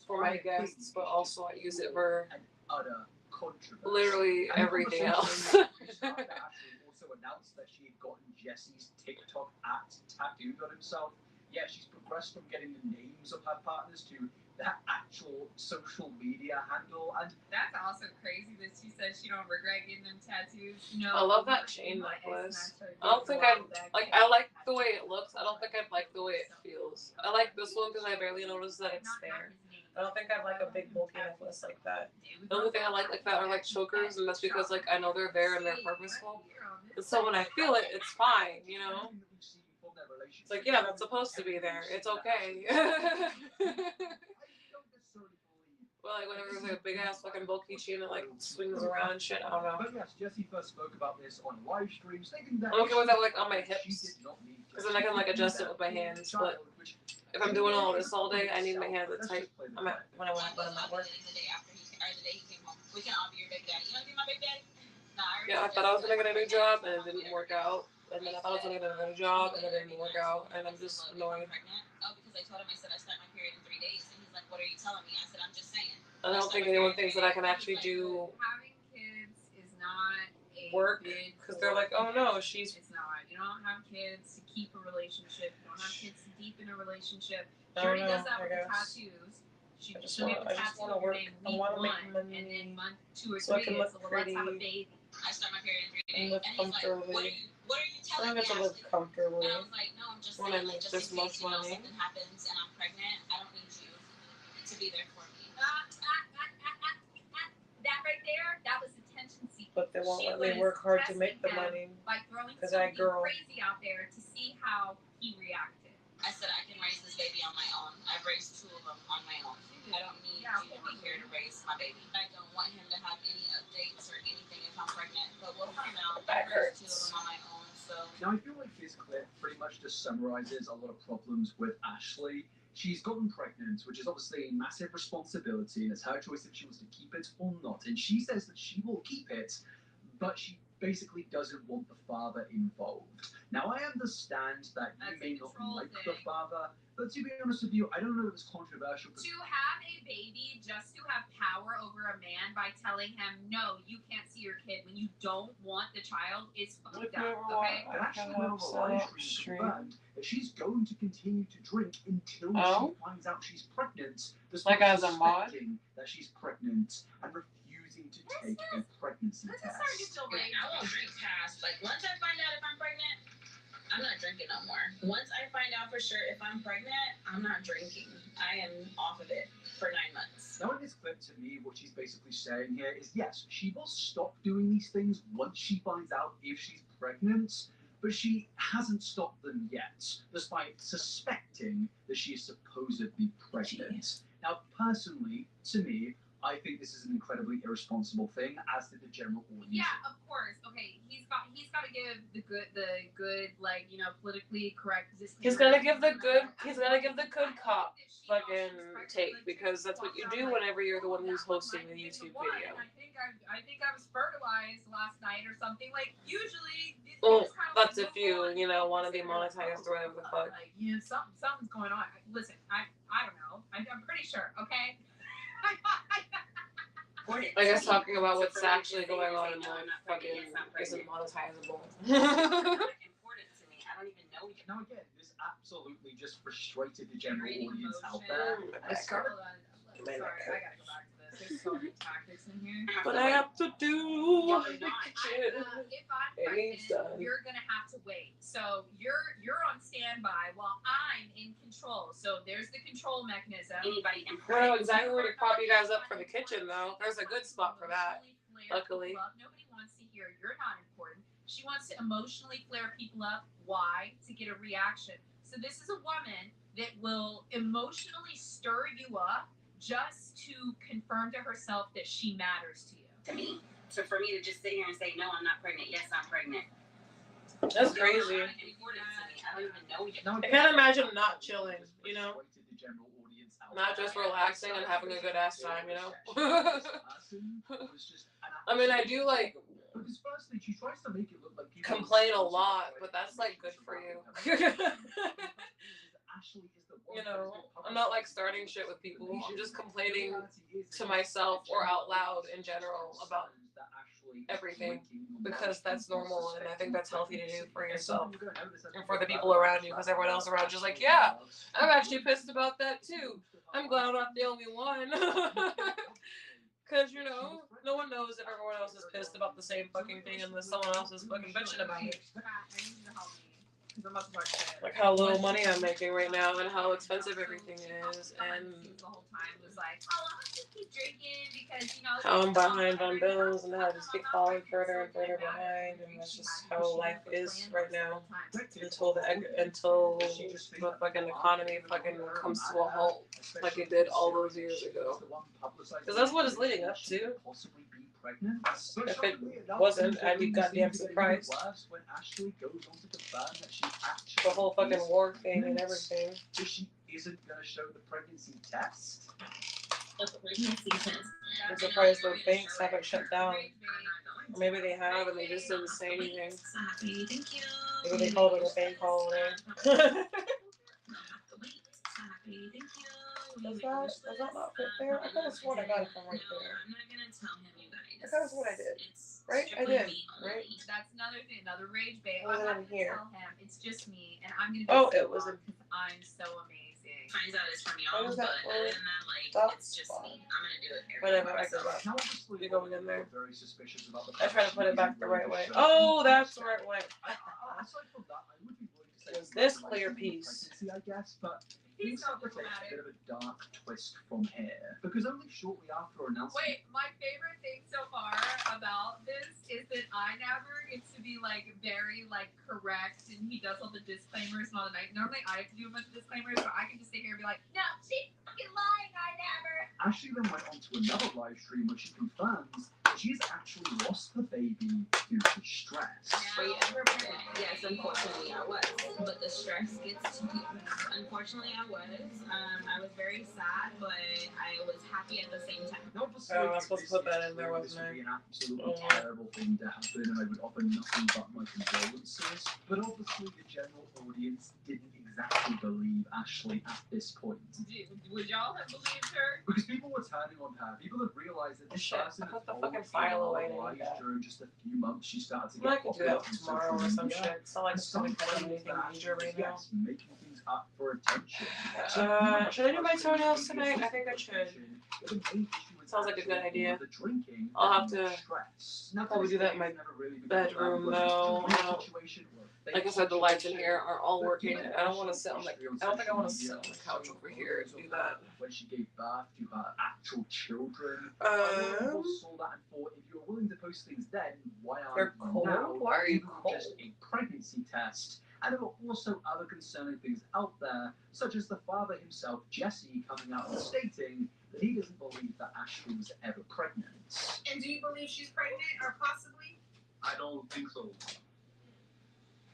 for my guests, but also I use it for utter controversy. literally everything else. Also announced that she had gotten Jesse's TikTok tattooed on himself. Yeah, she's progressed from getting the names of her partners to that actual social media handle, and that's also crazy that she said she don't regret getting them tattoos. No, I love that chain necklace. I don't think I like the way it looks. I don't think I like the way it feels. I like this one because I barely notice that it's there. I don't think I like a big bulky necklace like that. The only thing I like that are like chokers, and that's because like I know they're there and they're purposeful. And so when I feel it, it's fine, you know. It's like, yeah, that's supposed to be there. It's okay. Well, like whenever there's like a big ass fucking bulky chain that like swings around and shit, I don't know. But yes, Jesse first spoke about this on live stream, stating that I'm okay with that like on my hips, because then I can like adjust it with my hands. But if I'm doing all this all day, I need my hands at tight. When I'm at work. The day he came home. We can all be your baby daddy. You want to be my baby daddy? Yeah, I thought I was gonna get a new job and it didn't work out. And then I thought I was gonna get a new job and it didn't work out. And I'm just annoyed. Oh, because I told him, I said I start my period in 3 days. And he's like, what are you telling me? I said, I'm just saying. I don't think anyone thinks that I can actually do Having kids is not a work because they're like, oh no, she's. It's not. You don't have kids to keep a relationship. You don't have kids to deepen a relationship. She I already don't know, does that I with the guess. tattoos. I just She'll get the wanna tattoo work. in I week wanna 1, make money and then month 2 or 3 so I can is, look well, let's have a pretty baby. I start my period in 3 days. and live And he's like, comfortably. what are you telling I me? get to live comfortably. And I was like, no, I'm just When saying, I like, make just this in much case, money. something happens and I'm pregnant, I don't need you to be there for me. That right there, that was attention seeking. But they won't She let me was work hard to make the testing him money. by throwing 'Cause I something girl. crazy out there to see how he reacted. I said I can raise this baby on my own. I've raised 2 of them on my own. I don't need you to be here to raise my baby. I don't want him to have any updates or anything if I'm pregnant, but we'll find out. That I've raised 2 of hurts. them on my own, so. Now, I feel like this clip pretty much just summarizes a lot of problems with Ashley. She's gotten pregnant, which is obviously a massive responsibility, and it's her choice if she wants to keep it or not. And she says that she will keep it, but she basically doesn't want the father involved. Now, I understand that you That's may a not control like thing. the father, but to be honest with you, I don't know if it's controversial. To have a baby just to have power over a man by telling him, no, you can't see your kid when you don't want the child is fucked up, okay? And actually, went on the live stream confirmed that she's going to continue to drink until she finds out she's pregnant, despite Like as a mod? suspecting that she's pregnant and refusing to take a pregnancy This is test. starting to feel Like, I won't drink past, like, once I find out if I'm pregnant, I'm not drinking no more. Once I find out for sure if I'm pregnant, I'm not drinking. I am off of it for 9 months. Now in this clip, to me, what she's basically saying here is, yes, she will stop doing these things once she finds out if she's pregnant, but she hasn't stopped them yet, despite suspecting that she is supposedly pregnant. Now, personally, to me, I think this is an incredibly irresponsible thing, as did the general audience. Yeah, of course. Okay, he's got to give the good, like, you know, politically correct disclaimer. He's gonna give the good cop fucking take, because that's what you do whenever you're the one who's hosting the YouTube video. I think I was fertilized last night or something. Like, usually, Well, That's if you want to be monetized or whatever the fuck. Like, something's going on. Listen, I don't know. I'm pretty sure. Okay. I guess talking about what's actually going on in life fucking isn't monetizable. Important to me. I don't even know you. Now again, this absolutely just frustrated the general audience out there. Hold on. Sorry, I gotta go back to this. There's so many tactics in here. But I have to do what I can. If I'm pregnant, you're gonna have to wait. So you're on standby while I'm in control. So there's the control mechanism. Anybody I don't know exactly where to prop you guys up for the kitchen, though. There's a good spot for that. Luckily. Nobody wants to hear you're not important. She wants to emotionally flare people up. Why? To get a reaction. So this is a woman that will emotionally stir you up just to confirm to herself that she matters to you. To me. So for me to just sit here and say, no, I'm not pregnant. Yes, I'm pregnant. That's crazy. I don't even know you. I can't imagine not chilling, not just relaxing and having a good ass time, I mean, I do like complain a lot, but that's like good for you. I'm not like starting shit with people. I'm just complaining to myself or out loud in general about everything because that's normal and I think that's healthy to do for yourself and for the people around you because everyone else around you is like, yeah, I'm actually pissed about that too. I'm glad I'm not the only one. Because, no one knows if everyone else is pissed about the same fucking thing unless someone else is fucking bitching about it. Like how little money I'm making right now and how expensive everything is and the whole time was like, oh, I'll just keep drinking because, how I'm behind on bills and how I just keep falling further and further behind and that's just how life is right now until the fucking economy fucking comes to a halt like it did all those years ago. Because that's what it's leading up to. If it wasn't, I'd be goddamn surprised. The whole fucking war thing and everything. She isn't going to show the pregnancy test. I'm surprised the banks haven't shut down. Or maybe they have and they just didn't say anything. Maybe they called it a bank holiday. Does that not fit there? I could have sworn I got it from right there. I could have sworn I did. Right? I did. Right? That's another thing, another rage bait. I'm not gonna tell him. It's just me, and I'm gonna. Oh, it was I'm so amazing. Finds out it's from y'all, but other than that, it's just me. I'm gonna do it. Whatever, I go back. You're going in there. I try to put it back the right way. Oh, that's the right way. Is this clear piece? I guess, but he's not a bit of a dark twist from here because only shortly after announcing. Wait, my favorite thing so far about this is that I never gets to be like very like correct, and he does all the disclaimers and all the night. Normally I have to do a bunch of disclaimers, but I can just sit here and be like, no, she's fucking lying. I never. Ashley then went on to another live stream where she confirms that she's actually lost the baby due to stress. Yes, unfortunately I was, but the stress gets to me. Unfortunately I was. I was very sad, but I was happy at the same time. Obviously, I was supposed to put that in there, wasn't I? This would be an absolutely terrible thing to happen, and I would offer nothing but my condolences. But obviously, the general audience didn't exactly believe Ashley at this point. Would y'all have believed her? Because people were turning on her. People had realized that this person I put the had fucking file away. during just a few months. She started to I get could do that tomorrow or some shit. It's not like it's something anything major right now. Making things up for attention. Should I do my toenails tonight? I think I should. Sounds like a good idea. I'll have to probably do that in my bedroom though. Like I said, the lights in here are all working. I don't want to sit on the. I don't think I want to sit on the couch over here and do that. When she gave birth to her actual children, saw that and thought, if you're willing to post things then, why are you now? Why are you cold? Just a pregnancy test. And there were also other concerning things out there, such as the father himself, Jesse, coming out and stating that he doesn't believe that Ashley was ever pregnant. And do you believe she's pregnant or possibly? I don't think so.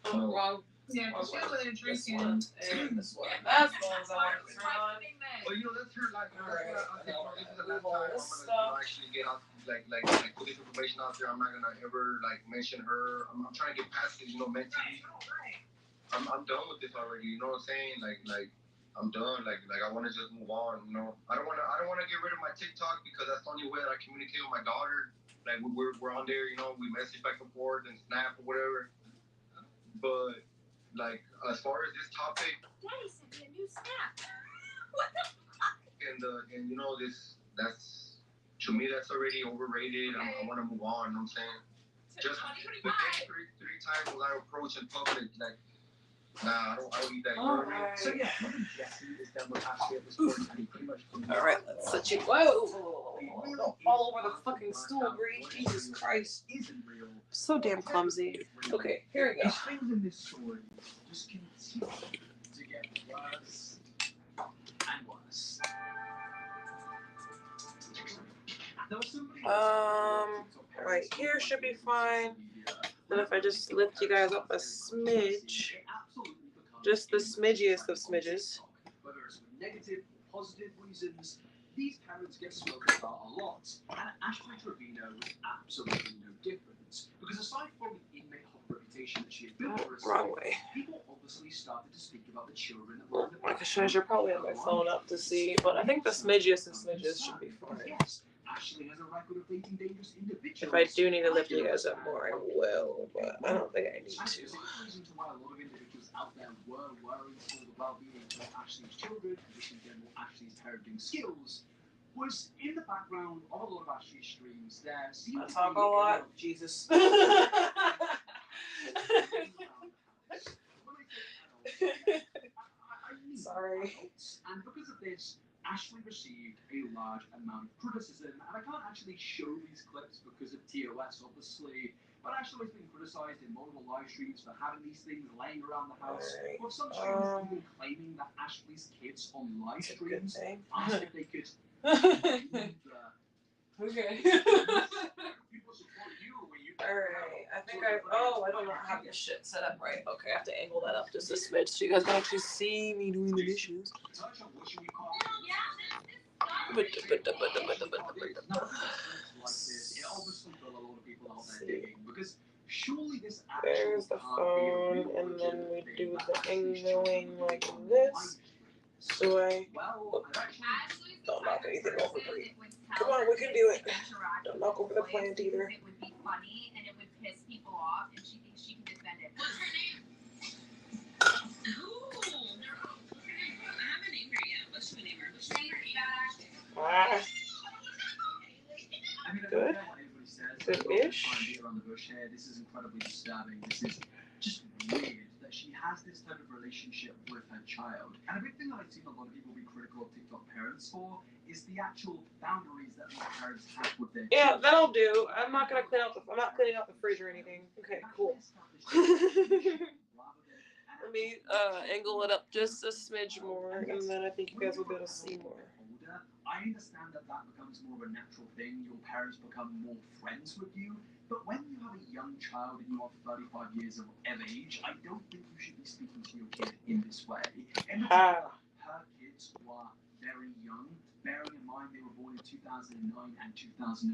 Oh, wrong. Yeah, because she was with a This drinking. one and this one. That's the ones I want to turn on. Well, that's her life. Alright. This is the last All time this I'm stuff. going to actually get out put this information out there. I'm not gonna ever like mention her. I'm trying to get past it, you know, mentally. I'm done with this already. You know what I'm saying? Like I'm done. Like I want to just move on. You know, I don't want to get rid of my TikTok because that's the only way that I communicate with my daughter. Like we're on there. You know, we message back and forth and snap or whatever. But like as far as this topic, Daddy sent me a new snap. What the fuck? And you know that's to me that's already overrated. I want to move on. You know what I'm saying? Just three times when I approach in public, like. Nah, I don't need that. Alright. So yeah, even Jesse is done with Ashley at this point, and he pretty much. Alright, let's set you. Whoa! Don't fall over the fucking stool, Bree. Jesus Christ. Isn't real. So damn clumsy. Okay, here we go. His things in this story just continue to get worse and worse. Right here should be fine. Then if I just lift you guys up a smidge, just the smidgiest of smidges. Whether it's for negative or positive reasons, these parents get spoken about a lot, and Ashley Trevino was absolutely no different. Because aside from the inmate hot reputation that she had built for herself, Wrong way. people obviously started to speak about the children that were in the Like I should probably have my phone up to see, but I think the smidgiest of smidges should be fine. Yes, Ashley has a record of dating dangerous individuals. If I do need to lift you guys up more, I will, but I don't think I need to. The reason why a lot of individuals out there were worried for the well-being of Ashley's children and just in general Ashley's parenting skills was in the background of a lot of Ashley's streams. There seemed I to talk be a lot. Jesus. Sorry. And because of this, Ashley received a large amount of criticism, and I can't actually show these clips because of TOS, obviously. But Ashley has been criticized in multiple live streams for having these things laying around the house, with some streamers even claiming that Ashley's kids on live streams asked if they could. Okay. Alright, I think I don't have this shit set up right. Okay, I have to angle that up just a smidge so you guys can actually see me doing the dishes. There's the phone, and then we do the angling like this. So I don't knock anything over, Bree. Come on, we can do it. Don't knock over the plant either. It would be funny and it would piss people off, and she thinks she can defend it. What's her name? Oh, I haven't named her yet. What should we name her? Good. Good-ish. This is incredibly disturbing. This is just weird that she has this type of relationship with her child. And a big thing that I've seen a lot of people be critical of TikTok parents for is the actual boundaries that these parents have with their Yeah, children. that'll do. I'm not cleaning out the fridge or anything. Okay, cool. Let me angle it up just a smidge more, and then I think you guys will be able to see more. I understand that becomes more of a natural thing. Your parents become more friends with you. But when you have a young child and you are 35 years of age, I don't think you should be speaking to your kid in this way. And her kids were very young. Bearing in mind they were born in 2009 and 2012,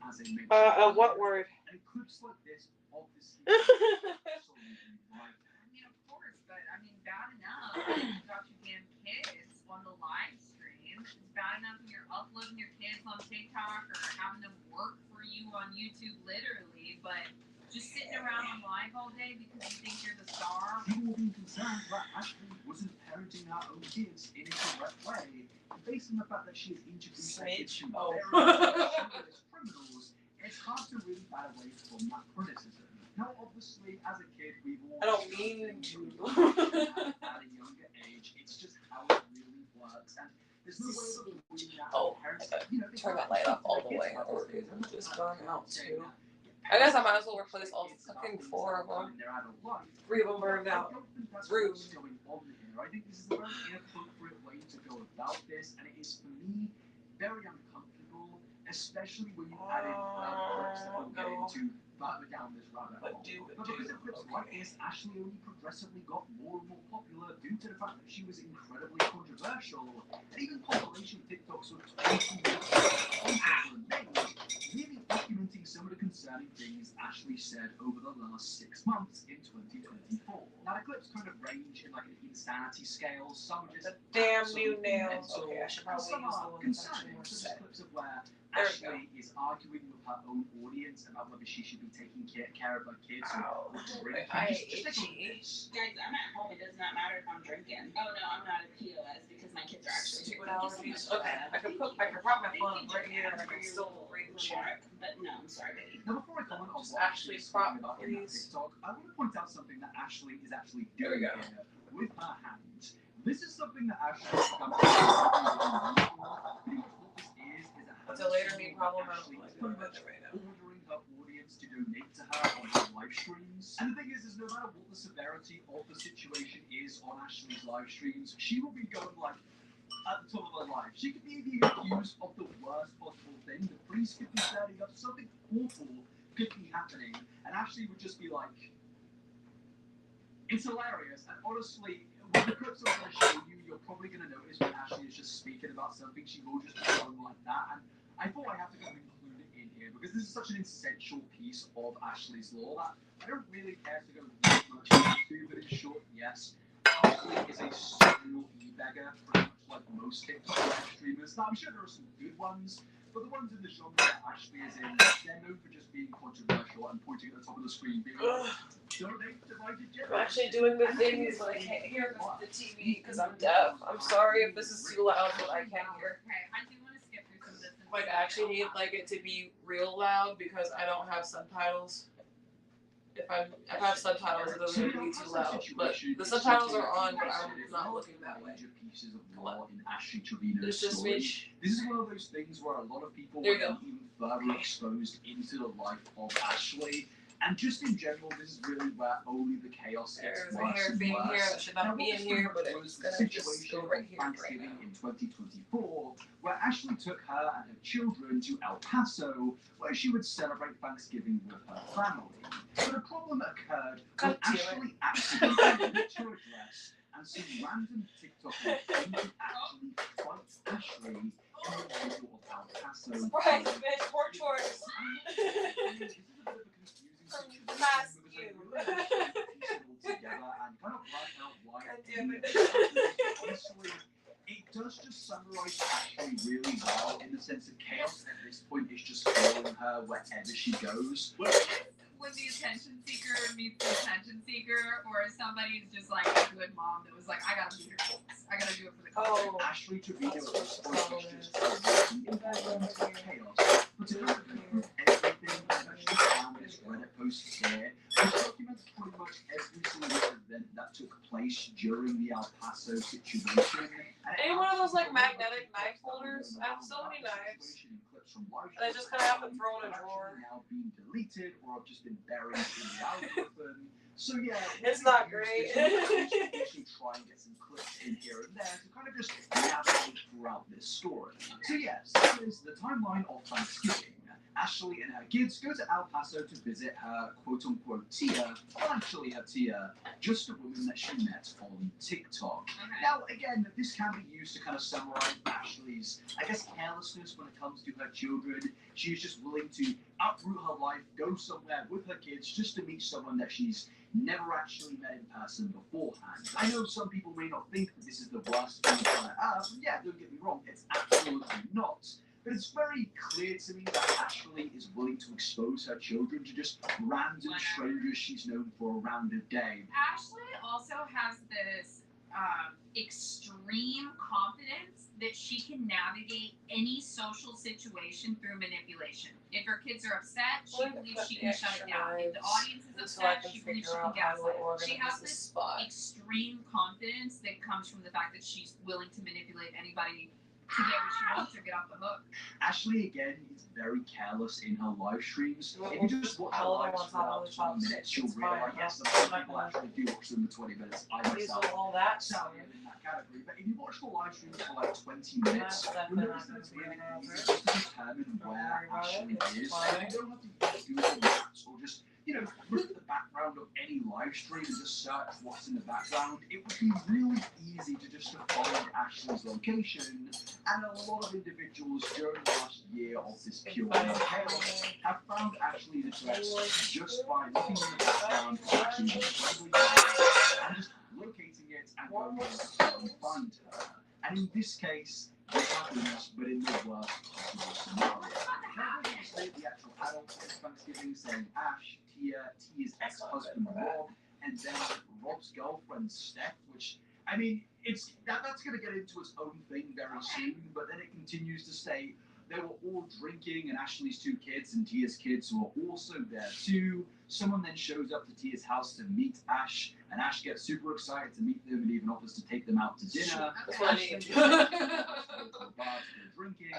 as I mentioned. What word? And clips like this, obviously, absolutely right. I mean, of course, but I mean, bad enough. You got your damn kids on the live stream. It's bad enough when you're uploading your kids on TikTok or having them work for you on YouTube, literally. But just sitting around on live all day because you think you're the star. People were being concerned that Ashley wasn't parenting her own kids in a correct way, based on the fact that she is introduced her kids to various criminals. It's hard to really bat away from that criticism. Now, obviously, as a kid, we've all. I don't mean to. At a younger age, it's just how it really works, and there's no way of avoiding that. Parents, turn that light off all the way, or is it just burn out too? I guess I might as well replace all fucking 4 of them. 3 of them burned out. Rude. I think this is a very inappropriate way to go about this, and it is, for me, very uncomfortable, especially when you add in clips that will get into further down this rabbit hole. But because of clips like this, Ashley only progressively got more and more popular due to the fact that she was incredibly controversial, and even population TikToks were 20 million content were made, nearly highlighting some of the concerning things Ashley said over the last 6 months in 2024. Now, the clips kind of range in like an insanity scale. Some are just The damn new absolutely nails. mental, Okay, I should and probably some use the are one that's actually concerning, more such as set. clips of where There we go. Ashley is arguing with her own audience about whether she should be taking care of her kids Ow. or drinking. I Just take a look at itchy. this. Guys, I'm at home. It does not matter if I'm drinking. Oh no, I'm not at POS because my kids are actually Stupid drinking. allergies. Okay, I can prop my phone right here and I can still read the chat. But no, I'm sorry, baby. Now, before I comment on Just what Ashley Ashley's prop, talking about in that please. TikTok, I want to point out something that Ashley is actually There we doing go. here with her hand. This is something that Ashley has done pretty much what this is a hand It's a later me symbol problem. that I Ashley don't is like pretty much it right now. ordering her audience to donate to her on her live streams. And the thing is no matter what the severity of the situation is on Ashley's live streams, she will be going like at the top of her life. She could be being accused of the worst possible thing. The priest could be standing up, something awful could be happening, and Ashley would just be like, it's hilarious. And honestly, with the clips I'm going to show you, you're probably going to notice when Ashley is just speaking about something, she will just be going like that. And I thought I have to kind of include it in here because this is such an essential piece of Ashley's law that I don't really care to go that much into, but in short, yes, Ashley is a serial e-beggar, pretty much like most TikTok live streamers. Now, I'm sure there are some good ones, but the ones in the genre that Ashley is in, they're known for just being controversial and pointing at the top of the screen, being like, donate to my degenerate. I'm actually doing the things that I can't hear the TV because I'm deaf. I'm sorry if this is too loud, but I can't hear. Okay, I do want to skip through some of this. Like, I actually need like it to be real loud because I don't have subtitles. If I have subtitles, it doesn't need to be too loud. But the subtitles are on, but I'm not looking that way. Pieces of law in Ashley Trevino's There's this story. bitch. This is one of those things where a lot of people There were you go. even further exposed into the life of Ashley. And just in general, this is really where only the chaos gets There's a worse hair and thing worse. here that should not be in here, but was it's the gonna just situation go right on here right Thanksgiving now. in 2024, where Ashley took her and her children to El Paso, where she would celebrate Thanksgiving with her family. But a problem occurred when God damn it. Ashley accidentally nicked her address, and some random TikTokers came to actually fight Ashley in the middle of El Paso. Surprise, bitch, more chores. This is a bit of a confusing situation Mask because you. I really wish I could piece it all together and kind of write out why. God damn it. Honestly, it does just summarize Ashley really well in the sense of chaos at this point is just following her wherever she goes. When the attention seeker meets the attention seeker, or somebody's just like a good mom that was like, I gotta be her kids. I gotta do it for the Oh. culture. Ashley Trevino's That's response what was the just problem chaos. But to kind of prove everything, I've actually found this Reddit post here, which documents pretty much every single event that took place during the El Paso situation. Any one of those like magnetic knife holders? I have so many knives. And I just kind of have to throw in a drawer. Now being deleted or have just been buried in the algorithm. So yeah, It's not great. Actually try and get some clips in here and there to kind of just navigate throughout this story. So yes, that is the timeline of Thanksgiving. Ashley and her kids go to El Paso to visit her quote-unquote tia, well actually her tia, just a woman that she met on TikTok. Okay. Now again, this can be used to kind of summarize Ashley's, I guess, carelessness when it comes to her children. She's just willing to uproot her life, go somewhere with her kids just to meet someone that she's never actually met in person beforehand. I know some people may not think that this is the worst thing on earth, and yeah, don't get me wrong, it's absolutely not. But it's very clear to me that Ashley is willing to expose her children to just random strangers she's known for a round day. Ashley also has this extreme confidence that she can navigate any social situation through manipulation. If her kids are upset, she believes she can shut it down. If the audience is upset, she believes she can gaslight it. She has this extreme confidence that comes from the fact that she's willing to manipulate anybody to get what she wants or get off the hook. Ashley, again, is very careless in her live streams. If you just watch her lives for about 20 minutes, you'll realize, yes, some people actually do watch them for 20 minutes. I myself all that sound in that category. But if you watch the live streams for like 20 minutes, you'll notice that it's really easy just to determine where Ashley is. And you don't have to use Google Maps or just, look at the background of any live stream and just search what's in the background, it would be really easy to just find Ashley's location. And a lot of individuals during the last year of this pure chaos have found Ashley's address just by looking in the background of Ashley's incredibly and just locating it and going to find her. And in this case, it happens, but in the worst possible scenario. The actual adults at Thanksgiving saying Ash, Tia, Tia's ex-husband Rob, and then Rob's girlfriend Steph, which, I mean, that's going to get into its own thing very soon, but then it continues to say they were all drinking, and Ashley's two kids and Tia's kids were also there too. Someone then shows up to Tia's house to meet Ash, and Ash gets super excited to meet them and even offers to take them out to dinner. Funny. Drinking,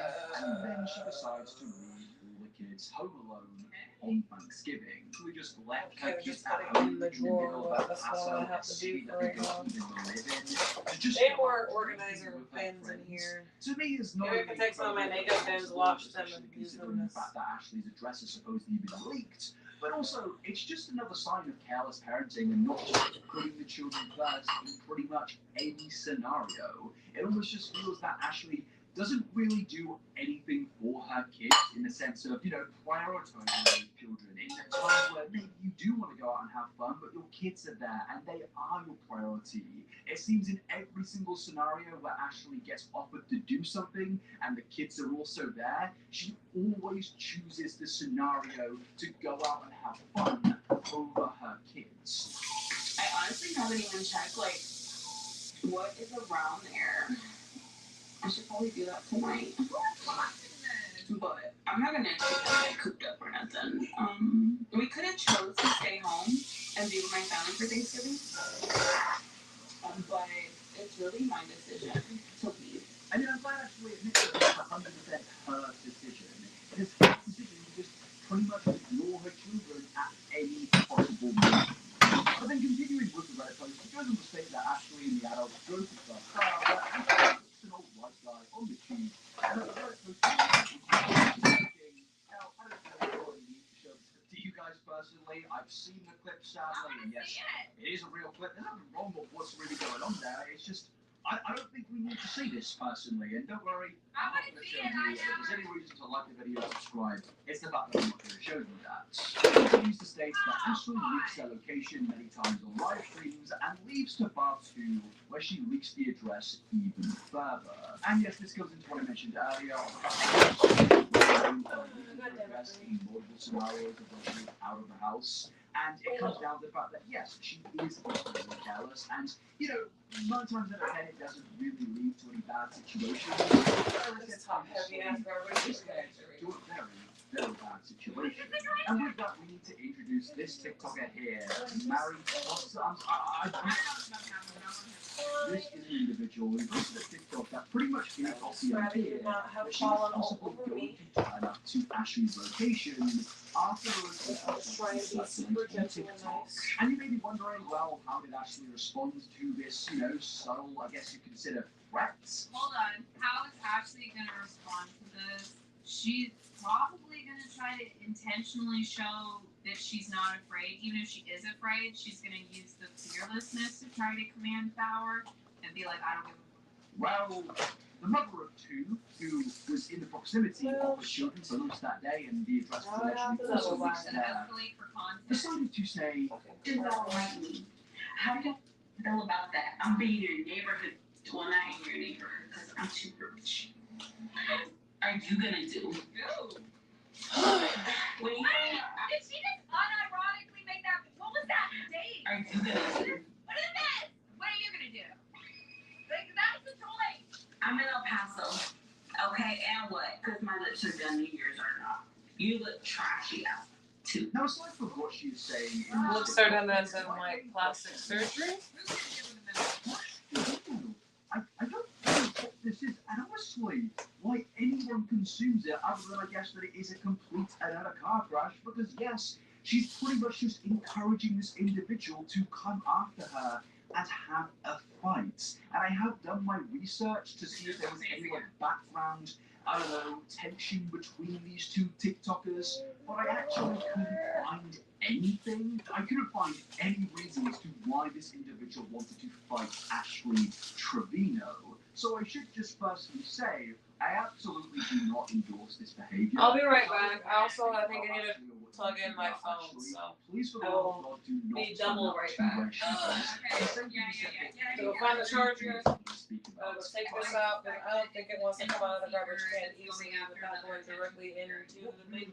and then she decides to leave all the kids home alone on Thanksgiving. We just left her kids at home in the middle of a Passover city that they don't even live in. They more organizer bins in here. To me, is not. Maybe I can take some of my makeup bins, wash them, and use them. The fact that Ashley's address is supposedly been leaked. But also, it's just another sign of careless parenting and not just putting the children first in pretty much any scenario. It almost just feels that Ashley doesn't really do anything for her kids in the sense of, prioritizing those children in a time where maybe you do want to go out and have fun, but your kids are there and they are your priority. It seems in every single scenario where Ashley gets offered to do something and the kids are also there, she always chooses the scenario to go out and have fun over her kids. I honestly haven't even checked, what is around there. I should probably do that tonight. But I'm not gonna get cooped up or nothing. We could have chose to stay home and be with my family for Thanksgiving. But it's really my decision to leave. I mean, I'm glad actually admit that it's 100% her decision. It is her decision to just pretty much ignore her children at any possible moment. But then continuing with the Reddit post, it goes on to state that Ashley and the adults drove to the car, an old white guy on the tube, and the Reddit post now, I don't know need to show this to you guys personally. I've seen the clip, sadly, and yes, it is a real clip. There's nothing wrong with what's really going on there. It's just, I don't think we need to see this personally, and don't worry, I'm not going to show you. If there's any reason to like the video and subscribe, it's the fact that I'm not going to show you that. It continues to state that Ashley leaks her location many times on live streams and leaves to part 2, where she leaks the address even further. And yes, this goes into what I mentioned earlier, address in multiple scenarios of when she's out of the house. And it comes down to the fact that, yes, she is extremely careless, and, 9 times out of 10, it doesn't really lead to any bad situations. This top heavy ass garbage. To a very, very bad situation. And with that, we need to introduce this TikToker here, Mary. This is an individual who posted a TikTok that pretty much gave off the idea that she was possibly going to turn up to Ashley's location after the TikTok. And you may be wondering, well, how did Ashley respond to this, subtle, I guess you consider, threats? Hold on. How is Ashley going to respond to this? She's probably going to try to intentionally show that she's not afraid. Even if she is afraid, she's going to use the fearlessness to try to command power and be like, I don't give a Well, the mother of 2, who was in the proximity of the children to lose that day, and the address was actually also leaked there, decided to say, Did not like me. How do you feel about that? I'm being in your neighborhood. Well, not in your neighborhood, because I'm too rich. Are you gonna do? When you did she just unironically make that? What was that date? are you gonna do? What is this? What are you gonna do? That's the choice. I'm in El Paso. Okay, and what? Because my lips are done and yours are not. You look trashy out too. Now, aside from what she's saying, Looks are done as in plastic surgery. I don't know what this is, and honestly, why anyone consumes it, other than I guess that it is a complete and utter car crash, because yes, she's pretty much just encouraging this individual to come after her and have a fight. And I have done my research to see if there was any background I don't know, tension between these two TikTokers, but I actually couldn't find anything. I couldn't find any reason as to why this individual wanted to fight Ashley Trevino. So I should just firstly say, I absolutely do not endorse this behavior. I'll be right back. I think I need to plug in my phone, so please for the I love will of God, do not be double right to back. where she is. So we'll find the charger. Let's take this out, because I don't think it wants to come out of the garbage can easily without going directly into the big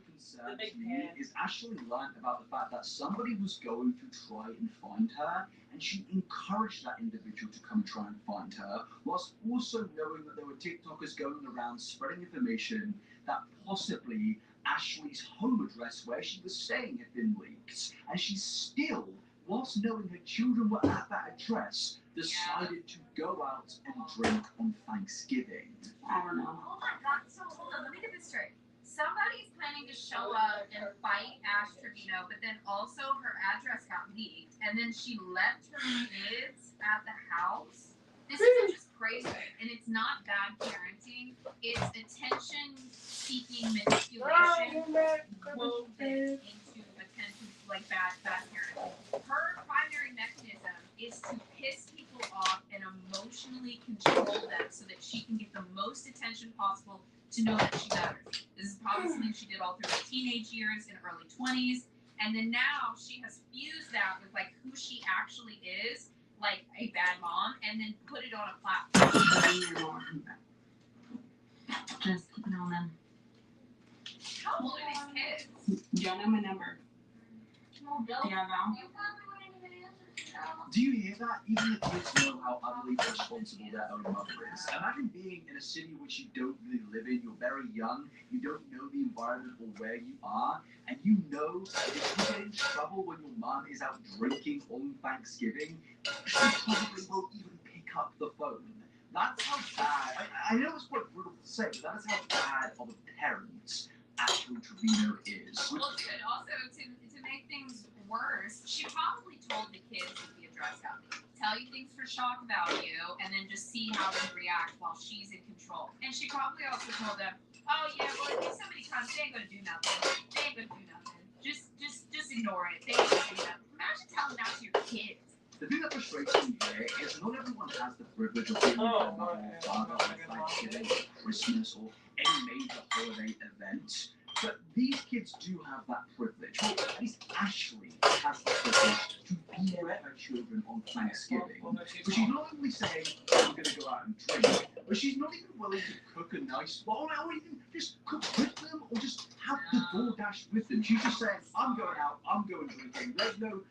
pan. Is Ashley learned about the fact that somebody was going to try and find her, and she encouraged that individual to come try and find her, whilst also knowing that there were TikTokers going around spreading information that possibly Ashley's home address where she was staying had been leaked, and she still, whilst knowing her children were at that address, decided to go out and drink on Thanksgiving. I don't know. Oh my God, so hold on, let me get this straight. Somebody's planning to show up and fight Ash Trevino, but then also her address got leaked, and then she left her kids at the house. This is just crazy, and it's not bad parenting. It's attention-seeking manipulation woven into attention, like bad parenting. Her primary mechanism is to piss people off and emotionally control them so that she can get the most attention possible to know that she matters. This is probably something she did all through her teenage years and early 20s. And then now she has fused that with like who she actually is, like a bad mom, and then put it on a platform. Just keep it on them. How old are these kids? You know my number. Yeah, Val. Do you hear that? Even the kids know how utterly irresponsible their own mother is. Imagine being in a city which you don't really live in, you're very young, you don't know the environment or where you are, and you know that if you get in trouble when your mom is out drinking on Thanksgiving, she probably won't even pick up the phone. That's how bad, I know it's quite brutal to say, but that is how bad of a parent Ashley Trevino is. Well, good. Also, to make things worse, she probably told the kids that the address got leaked. Tell you things for shock value, and then just see how they react while she's in control. And she probably also told them, oh yeah, well if somebody comes, they ain't gonna do nothing. They ain't gonna do nothing. Just ignore it. They ain't gonna do nothing. Imagine telling that to your kids. The thing that frustrates me here is not everyone has the privilege of being with their mother or father on Thanksgiving, Christmas, or any major holiday event. But these kids do have that privilege. Well, at least Ashley has the privilege to be with her children on Thanksgiving. But she's not only saying, I'm going to go out and drink, but she's not even willing to cook a nice bowl, or even just cook with them, or just have the DoorDash with them. She's just saying, I'm going out, I'm going drinking. There's no,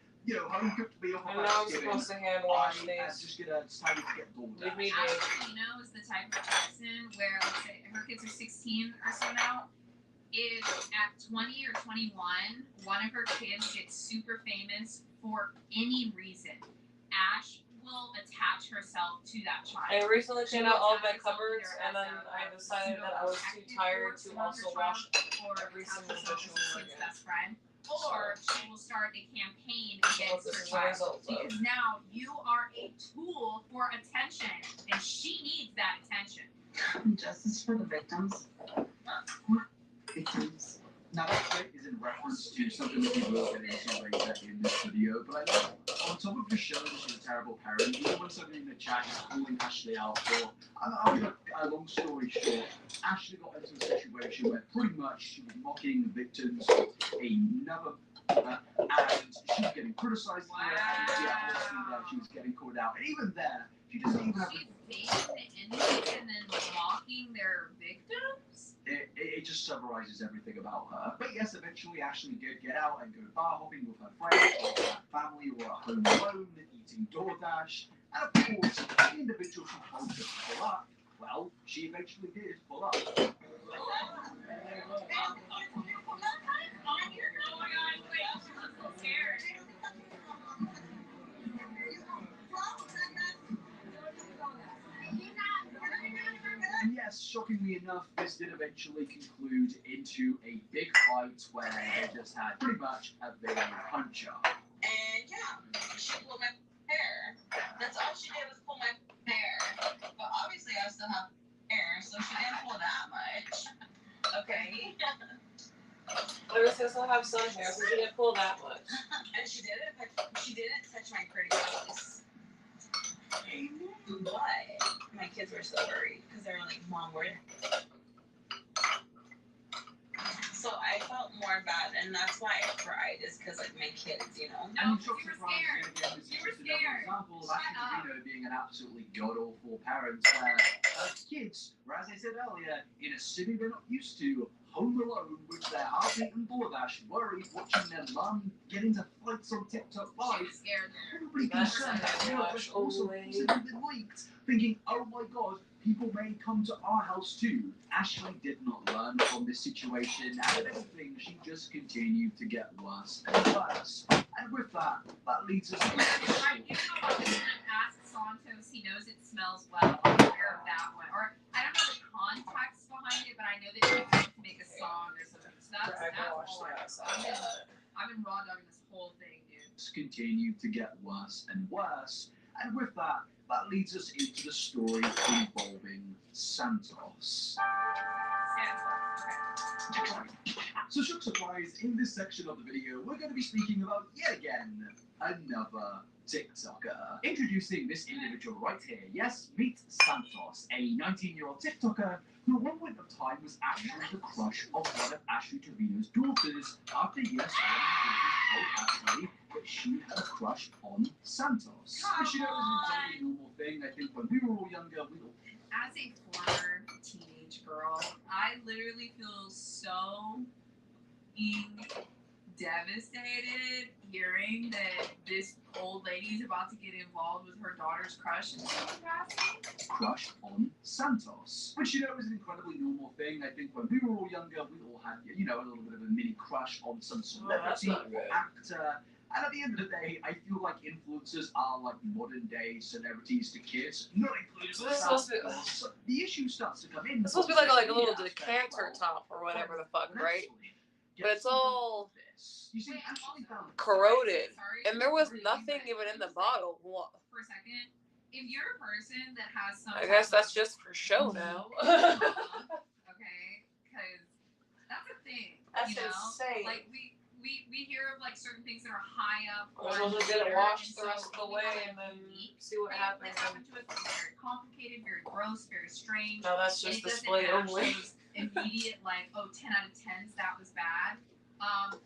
home cooked meal for I'm Thanksgiving. supposed to hand wash these. I'm just going to decide to get DoorDash. Ashley, is the type of person where, let's say, her kids are 16 or so now. If at 20 or 21, one of her kids gets super famous for any reason, Ash will attach herself to that child. I recently cleaned out all of my cupboards, and then I decided that I was too tired to also wash every single dish over again. Best friend. Or she will start a campaign against her child. Because now you are a tool for attention, and she needs that attention. Justice for the victims. Victims. Now that clip is in reference to something that we will get into later in this video, but I know on top of just showing that she's a terrible parent, even when somebody in the chat is calling Ashley out for, I'll give a long story short, Ashley got into a situation where pretty much she was mocking the victims of another and she was getting criticized for it, and obviously that she was getting called out, and even there, she doesn't even have She's baiting the enemy and then mocking their victims? It just summarizes everything about her. But yes, eventually Ashley did get out and go bar hopping with her friends, or her family, or at home alone, eating DoorDash. And of course, the individual she told her to pull up, well, she eventually did pull up. And yes, shockingly enough, this did eventually conclude into a big fight where they just had pretty much a big punch-up. And yeah, she pulled my hair. That's all she did was pull my hair. But obviously I still have hair, so she didn't pull that much. Okay. My sister have some hair, so she didn't pull that much. And she didn't touch my pretty face. But my kids were so worried because they were like, Mom, where? So I felt more bad, and that's why I cried, is because, like, my kids, you know? And You were scared. You were scared. Example of Shut Ashley Trevino being an absolutely god-awful parent. Kids were, as I said earlier, in a city they're not used to, home alone with their heart-beating DoorDash, worried, watching their mum get into fights on TikTok She Live. was scared there. Probably concerned that DoorDash also been leaked, thinking, oh my god, people may come to our house too. Ashley did not learn from this situation, and if anything, she just continued to get worse and worse. And with that, leads us to I do know about this one. Ask Santos. He knows it smells well. I'm aware of that one. Or I don't know the context behind it, but I know that he used to make a song or something. So that's all. I've been raw dogging this whole thing, dude. continued to get worse and worse. And with that leads us into the story involving Santos. So, shock surprise, in this section of the video, we're going to be speaking about, yet again, another TikToker. Introducing this individual right here. Yes, meet Santos, a 19-year-old TikToker who at one point of time was actually the crush of one of Ashley Trevino's daughters, after years told Ashley that she had a crush on Santos. Which, you know, is an entirely normal thing. I think when we were all younger, we all... As a former teenage girl, I literally feel so devastated hearing that this old lady is about to get involved with her daughter's crush in some capacity. Crush on Santos. Which, you know, is an incredibly normal thing. I think when we were all younger, we all had, you know, a little bit of a mini crush on some celebrity or actor. And at the end of the day, I feel like influencers are like modern day celebrities to kids. Not including Santos. The issue starts to come in. It's supposed to be like a little decanter top or whatever the fuck, right? But it's all corroded, and there was nothing even in the bottle. For a second, if you're a person that has some, I guess that's just for show now. Okay, because that's a thing. That's you know? insane. Like we hear of like certain things that are high up. We're supposed to get it washed the rest of the way and then see what happens. That happened to us. It's very complicated, very gross, very strange. No, that's just display only. Immediate like, oh, 10 out of 10s, that was bad.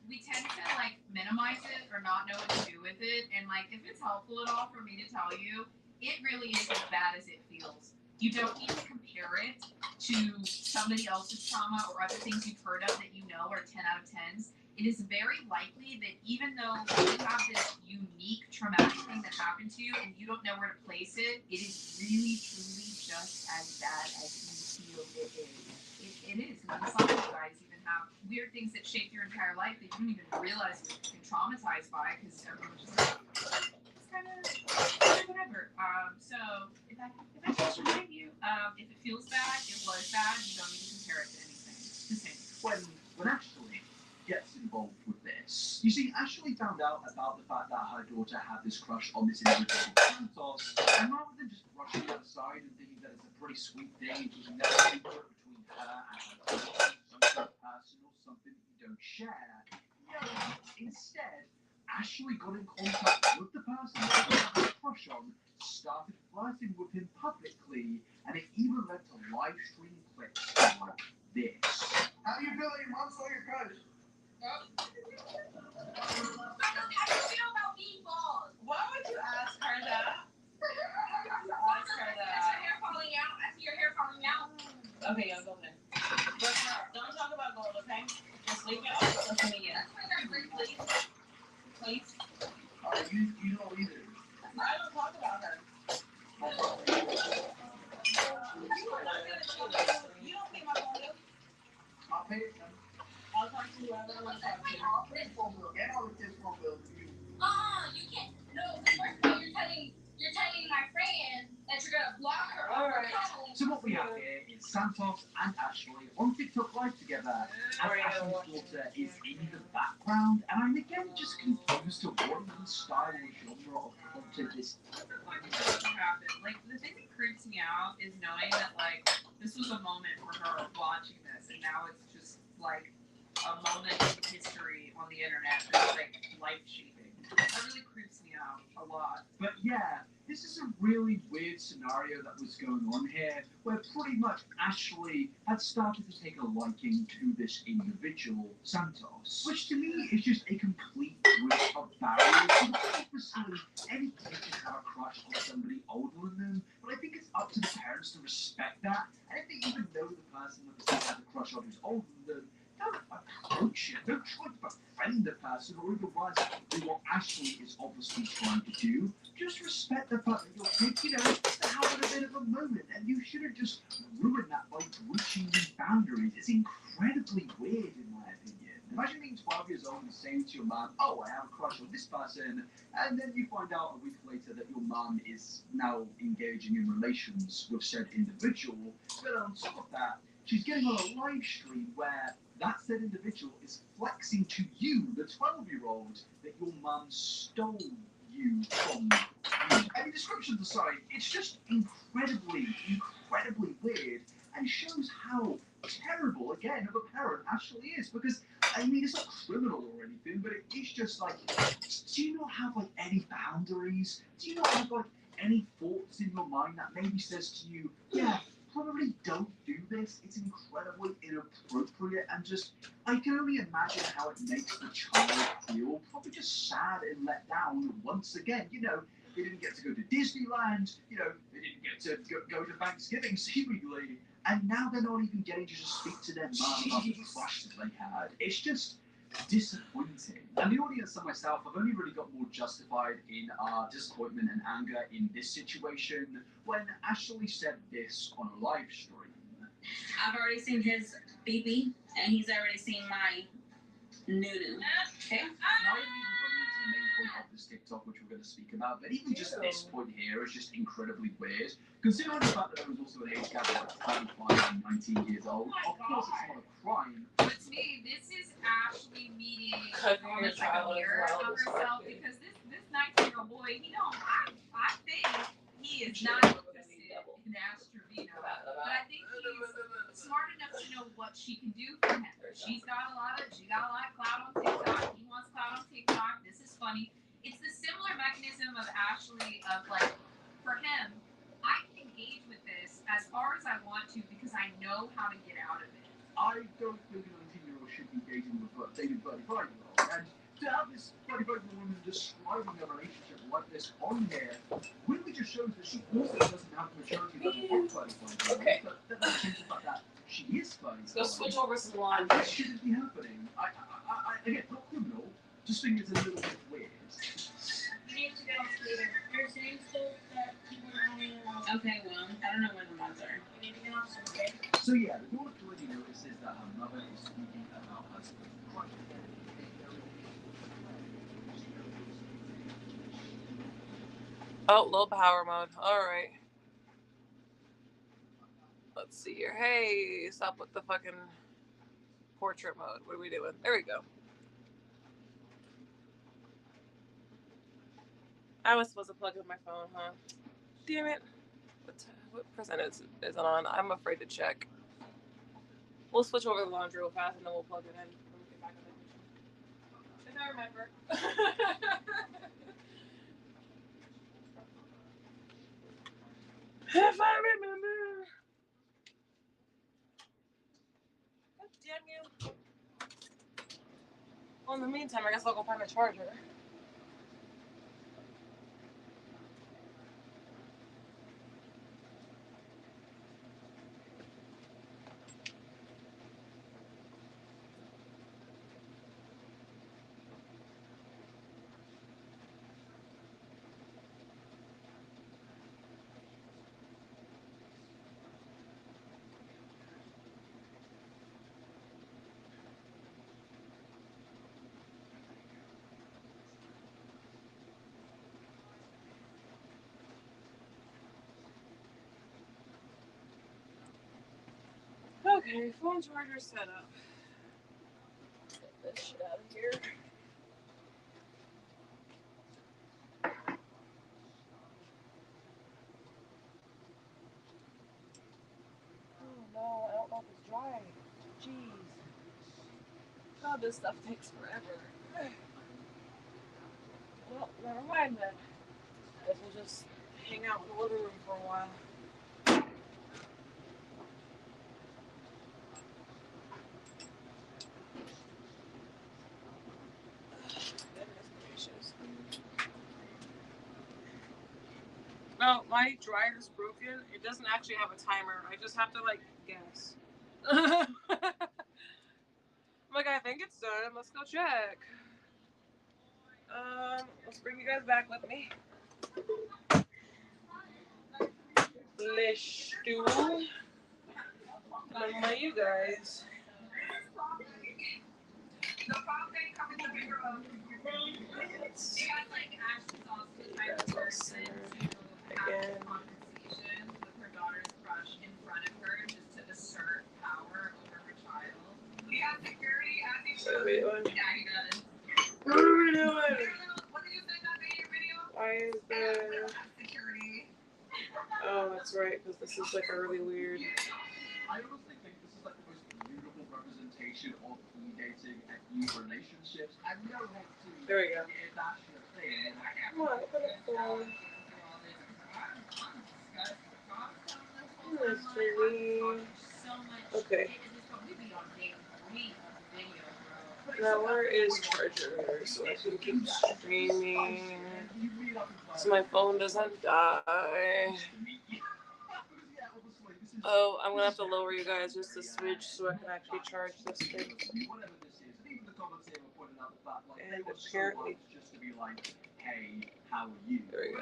We tend to like minimize it or not know what to do with it, and like if it's helpful at all for me to tell you, it really is as bad as it feels. You don't need to compare it to somebody else's trauma or other things you've heard of that you know are 10 out of 10s. It is very likely that even though you have this unique traumatic thing that happened to you and you don't know where to place it, it is really, truly just as bad as you feel it is. It is. And some of you guys even have weird things that shape your entire life that you don't even realize you've been traumatized by because everyone's just like, it's kind of whatever. So if I just remind you, if it feels bad, it was bad. You don't need to compare it to anything. The same. When Ashley gets involved with this, you see, Ashley found out about the fact that her daughter had this crush on this individual Santos, and rather than just brushing it aside and thinking that it's a pretty sweet thing, thinking that it's secret between her and her daughter, something personal, something that you don't share. No, instead, Ashley got in contact with the person that she had a crush on, started flirting with him publicly, and it even led to live stream clips like this. How you feeling? Mom saw your crush. How do you feel about meatballs? Why would you ask her that? Is your hair falling out? I see your hair falling out. Okay, y'all go there. But don't talk about gold, okay? Just leave it on social media. Please. Please. You don't either. I don't talk about her. You don't pay my phone bill. I'll pay it. I'll talk to whoever I want to talk to. Get all of this phone bill to you. You can't. No, first of all, you're telling my friend that you're gonna block her. All right. So what we have here is Santos and Ashley on TikTok Live together, as Ashley's daughter is in the background, and I'm again just confused to what even style or genre of content this Like the thing that creeps me out is knowing that, like, this was a moment for her watching this, and now it's just, like, a moment in history on the internet that's, like, life-shaping. That really creeps me out a lot. But yeah, this is a really weird scenario that was going on here, where pretty much Ashley had started to take a liking to this individual, Santos, which to me is just a complete breach of barriers. Obviously, any kid can have a crush on somebody older than them, but I think it's up to the parents to respect that, and if they even know the person that they have a crush on who's older than them, don't approach it. Don't try to befriend the person or even worse, do what Ashley is obviously trying to do. Just respect the fact that your kid, you know, they're having a bit of a moment, and you shouldn't just ruin that by breaching these boundaries. It's incredibly weird, in my opinion. Imagine being 12 years old and saying to your mum, "Oh, I have a crush on this person," and then you find out a week later that your mum is now engaging in relations with said individual. But on top of that, she's getting on a live stream where that said individual is flexing to you, the 12-year-old, that your mum stole you from you. Any descriptions aside, it's just incredibly weird and shows how terrible, again, of a parent Ashley is. Because, I mean, it's not criminal or anything, but it is just like, do you not have, like, any boundaries? Do you not have, like, any thoughts in your mind that maybe says to you, yeah, probably don't do this. It's incredibly inappropriate, and just, I can only imagine how it makes the child feel probably just sad and let down once again. You know, they didn't get to go to Disneyland, you know, they didn't get to go to Thanksgiving seemingly, and now they're not even getting to just speak to their mum about the crush that they had. It's just disappointing. And the audience and myself have only really got more justified in our disappointment and anger in this situation when Ashley said this on a live stream. I've already seen his BB, and he's already seen my nunu. Okay? Now I'm even going into the main point of this TikTok, which we're going to speak about, but even just this point here is just incredibly weird. Considering the fact that there was also an age gap of 25 and 19 years old, of course it's not a crime. But to me, this is Ashley meeting almost like a mirror of herself, because this 19-year-old boy, I think he is not interested in Ash Trevino, but I think he's smart enough to know what she can do for him. She got a lot of clout on TikTok. He wants clout on TikTok. This is funny. It's the similar mechanism of Ashley of, like, for him, I can engage with this as far as I want to because I know how to get out of it. I don't think a 19-year-old should be dating a 35-year-old. And to have this 35-year-old woman describing a relationship like this on here really just shows that she also doesn't have the maturity level of 35. Okay. But that doesn't change the fact that she is 35. Let's go switch over some And laundry. that shouldn't be happening. I again, not criminal, just think it's a little bit weird. You need to go later. You're saying still that people are only Okay, well, I don't know where the mods are. You need to get off some, okay? So yeah, the daughter clearly notices that her mother is speaking about her crush. Oh, low power mode. All right. Let's see here. Hey, stop with the fucking portrait mode. What are we doing? There we go. I was supposed to plug in my phone, huh? Damn it. What percentage is it on? I'm afraid to check. We'll switch over the laundry real fast and then we'll plug it in when we get back in the kitchen. If I remember. If I remember. God damn you. Well, in the meantime, I guess I'll go find my charger. Okay, phone charger set up. Get this shit out of here. Jeez. God, this stuff takes forever. Well, never mind then. Guess we'll just hang out in the living room for a while. Goodness gracious. No, my dryer's broken. It doesn't actually have a timer. I just have to, like, guess. I'm like, I think it's done. Let's go check. Let's bring you guys back with me. Let's do. Come on, you guys. Again. What are we doing? What are we doing? Why is the... Oh, that's right, because this is like a really weird... I honestly think this is like the most beautiful representation of e-dating and e-relationships. And no one to... There we go. That's your thing. Come on, open the phone. Okay. Now where is charger so I can keep streaming so my phone doesn't die. Oh, I'm gonna have to lower you guys just a switch so I can actually charge this thing. And apparently, there we go.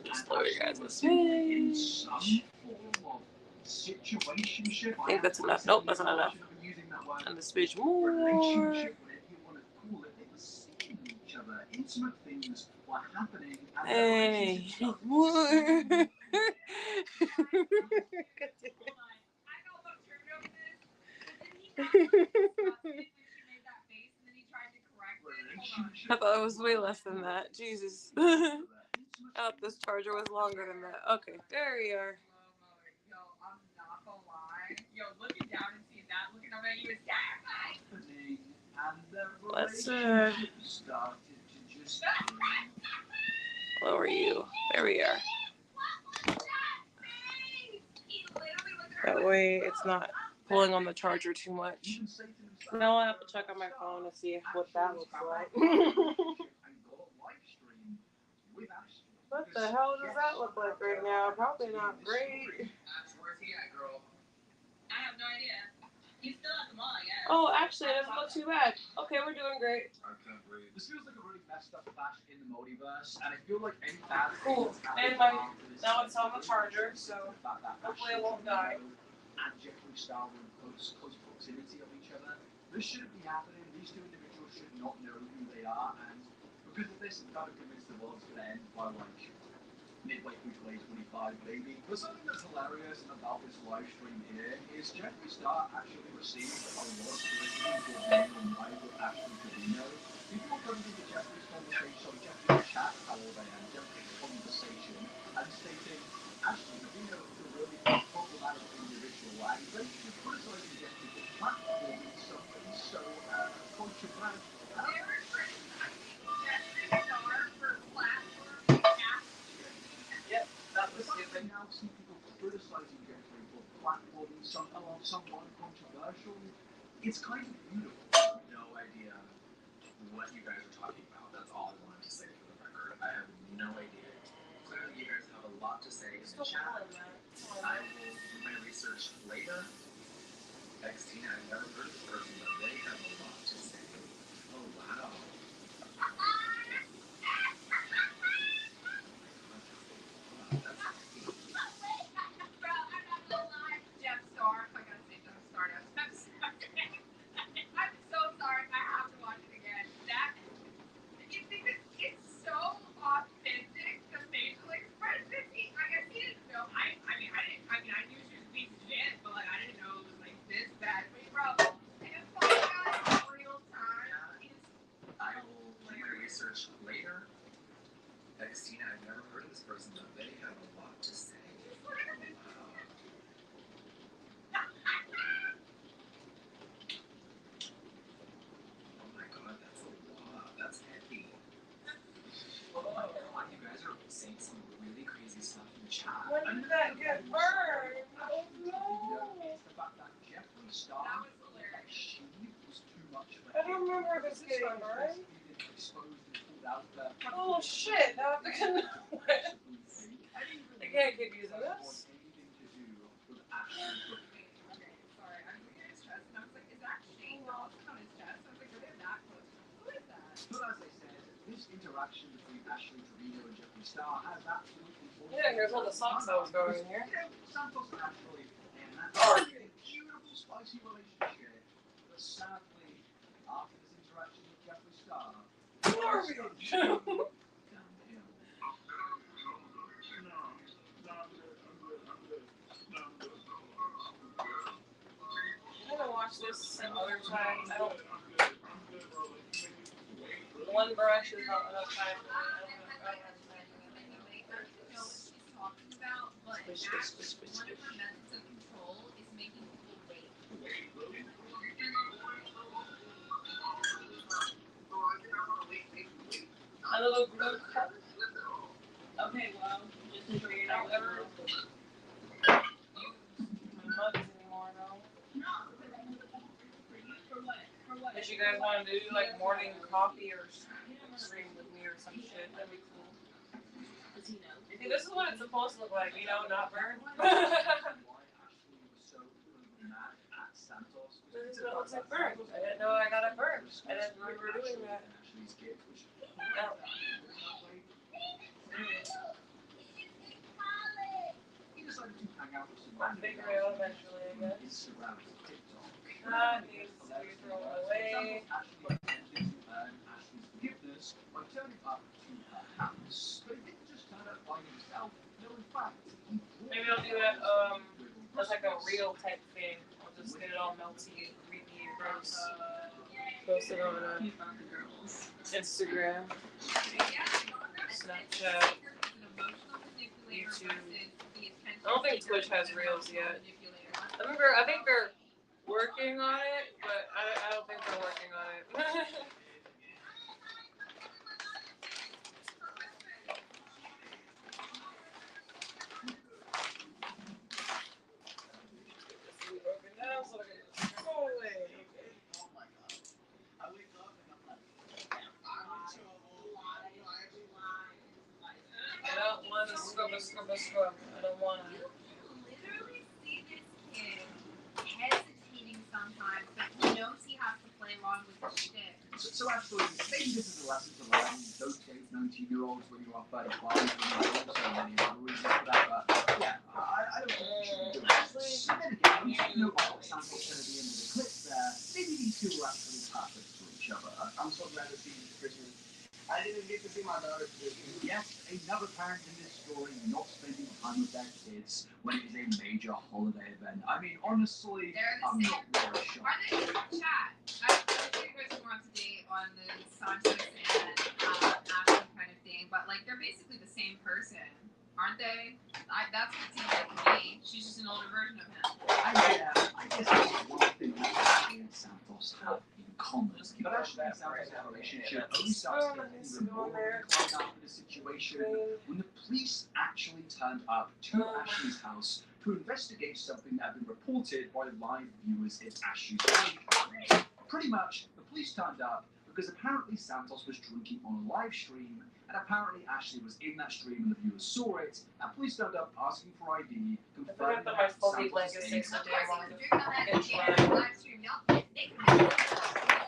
Just lower you guys a switch. I think that's enough. Nope, that's not enough. And the switch more. Hey, more. I thought it was way less than that. Jesus. I thought this charger was longer than that. Okay, there we are. Yo, I'm not gonna lie. Yo, looking down and seeing that, looking up at you is terrifying. Let's lower you. There we are. That way it's not pulling on the charger too much. Now I'll have to check on my phone to see what that looks like. What the hell does that look like right now? Probably not great. Where's he at, girl? I have no idea. He's still at the mall, I guess. Oh, actually, it doesn't look too bad. Okay, we're doing great. I can't breathe. This feels like a really messed up clash in the multiverse, and I feel like any bad cool. And now it's on the charger, so hopefully it won't die. And Jeffree Star were in close proximity of each other. This shouldn't be happening. These two individuals should not know who they are, and because of this, I'm kind of convinced the world's going to end by like midway through 2025, maybe. But something that's hilarious about this live stream here is Jeffree Star actually received a lot of criticism for being on live with Ashley Trevino. People were coming into Jeffree's conversation, on Jeffree's chat, however, and Jeffree's conversation, and stating Ashley Trevino is a really problematic individual, and he's basically criticizing Jeffree for platforming something so controversial. They were criticizing Jeffree Star for platforming Ashley. Yep, that was stupid. I now see people criticizing Jeffree for platforming someone controversial. It's kind of beautiful. No idea what you guys are talking about. That's all I wanted to say for the record. I have no idea. Clearly, you guys have a lot to say in the chat. I will do my research later. XT, I've never heard of this person, but they have a lot to say. Oh, wow. Jeff Star, I gotta say Jeff Stardust. I'm sorry. I'm so sorry. I have to watch it again. It's so authentic, the facial expressions. I guess he didn't know. I knew she was a piece of shit, but like I didn't know it was like this bad. Bro, and it's like real saying some really crazy stuff in the chat. When did that get burned? Oh no! It's the fact that Jeffree Star she was too much of a I don't remember this getting burned. exposed and pulled out the Oh shit! Now I have to get another one. I can't keep using this. anything to do with actual Okay, sorry. I was looking at his chest and I was like, is that Shane Dawson on his chest? I was like, they're that close. Who is that? But as I said, this interaction between Ashley Trevino and Jeffree Star has absolutely Yeah, here's all the socks I was going in here. Santos and Ashley, and that's a beautiful, spicy relationship. But sadly, after this interaction with Jeffree Star, Garbage! I'm gonna watch this some other time. I don't. One brush is not enough time for me. I don't have time for Know what she's talking about, but actually, one of her methods of control is making people wait. a little blue cup. Okay, well, just enjoy your I don't night. ever use mugs anymore, though. For what? For what? If you guys want to do like morning coffee or stream with me or some shit, that'd be cool. Does he know? See, this is what it's supposed to look like, you know, not burned. This is what it looks like burned. I didn't know I got it burned. I didn't remember doing that. No. I'll figure it out eventually, I guess. Needs to be thrown away. By turning up to her house, but he didn't just turn up by himself. No, in fact, he Maybe I'll do that, as like a real type thing. I'll just get it all melty, creepy, gross. Post it on Instagram, Snapchat, YouTube. I don't think Twitch has reels yet. I think they're working on it, but I don't think they're working on it. Broken down so I can just go away. I don't want to scrub. I don't want to. You can literally see this kid hesitating sometimes, but he knows he has to play along with the shit. So actually, maybe this is a lesson to learn. Don't date 19-year-olds when you are 35, when you have so many other reasons for that. But yeah, I don't think you should do it. But then again, you know what Santos going to be in the clip there. Maybe these two are actually perfect for each other. I'm so glad to see you, Christian. I didn't get to see my daughter today. Yes, another parent in this story not spending time with their kids when it is a major holiday event. I mean, honestly, They're the I'm same. not very shocked. Are they in the chat? I think you guys are more up to date on the Santos and Ashley kind of thing, but like they're basically the same person, aren't they? That's what it seems like to me. She's just an older version of him. I guess that's one thing that Ashley and Santos have in common. But Ashley and Santos' relationship only starts getting even more inclined after the situation when the police actually turned up to Ashley's house to investigate something that had been reported by live viewers in Ashley's home. Pretty much, the police turned up because apparently Santos was drinking on a live stream, and apparently Ashley was in that stream and the viewers saw it, and police turned up asking for ID, confirming that my that fuzzy Santos' blanket age. takes a damn long Live stream, y'all. They can have it.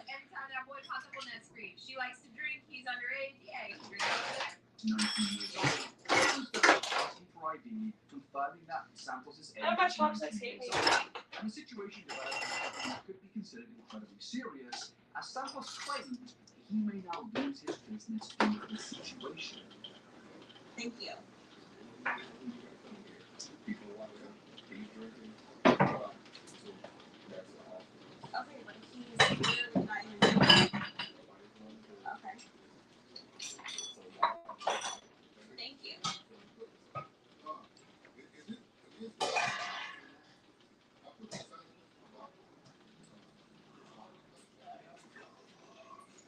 Every time that boy pops up on that screen, she likes to drink. He's underage. Yeah, he can drink over there. 19 years old. Police turned up asking for ID, confirming that Santos' age. How about is chopsticks 19 hate me? years old. And the situation developed into something that could be considered incredibly serious, as Santos claimed he may now lose his business due to this situation. Thank you. People want to be drinking. Okay, but he's literally not even doing it. Okay. Thank you.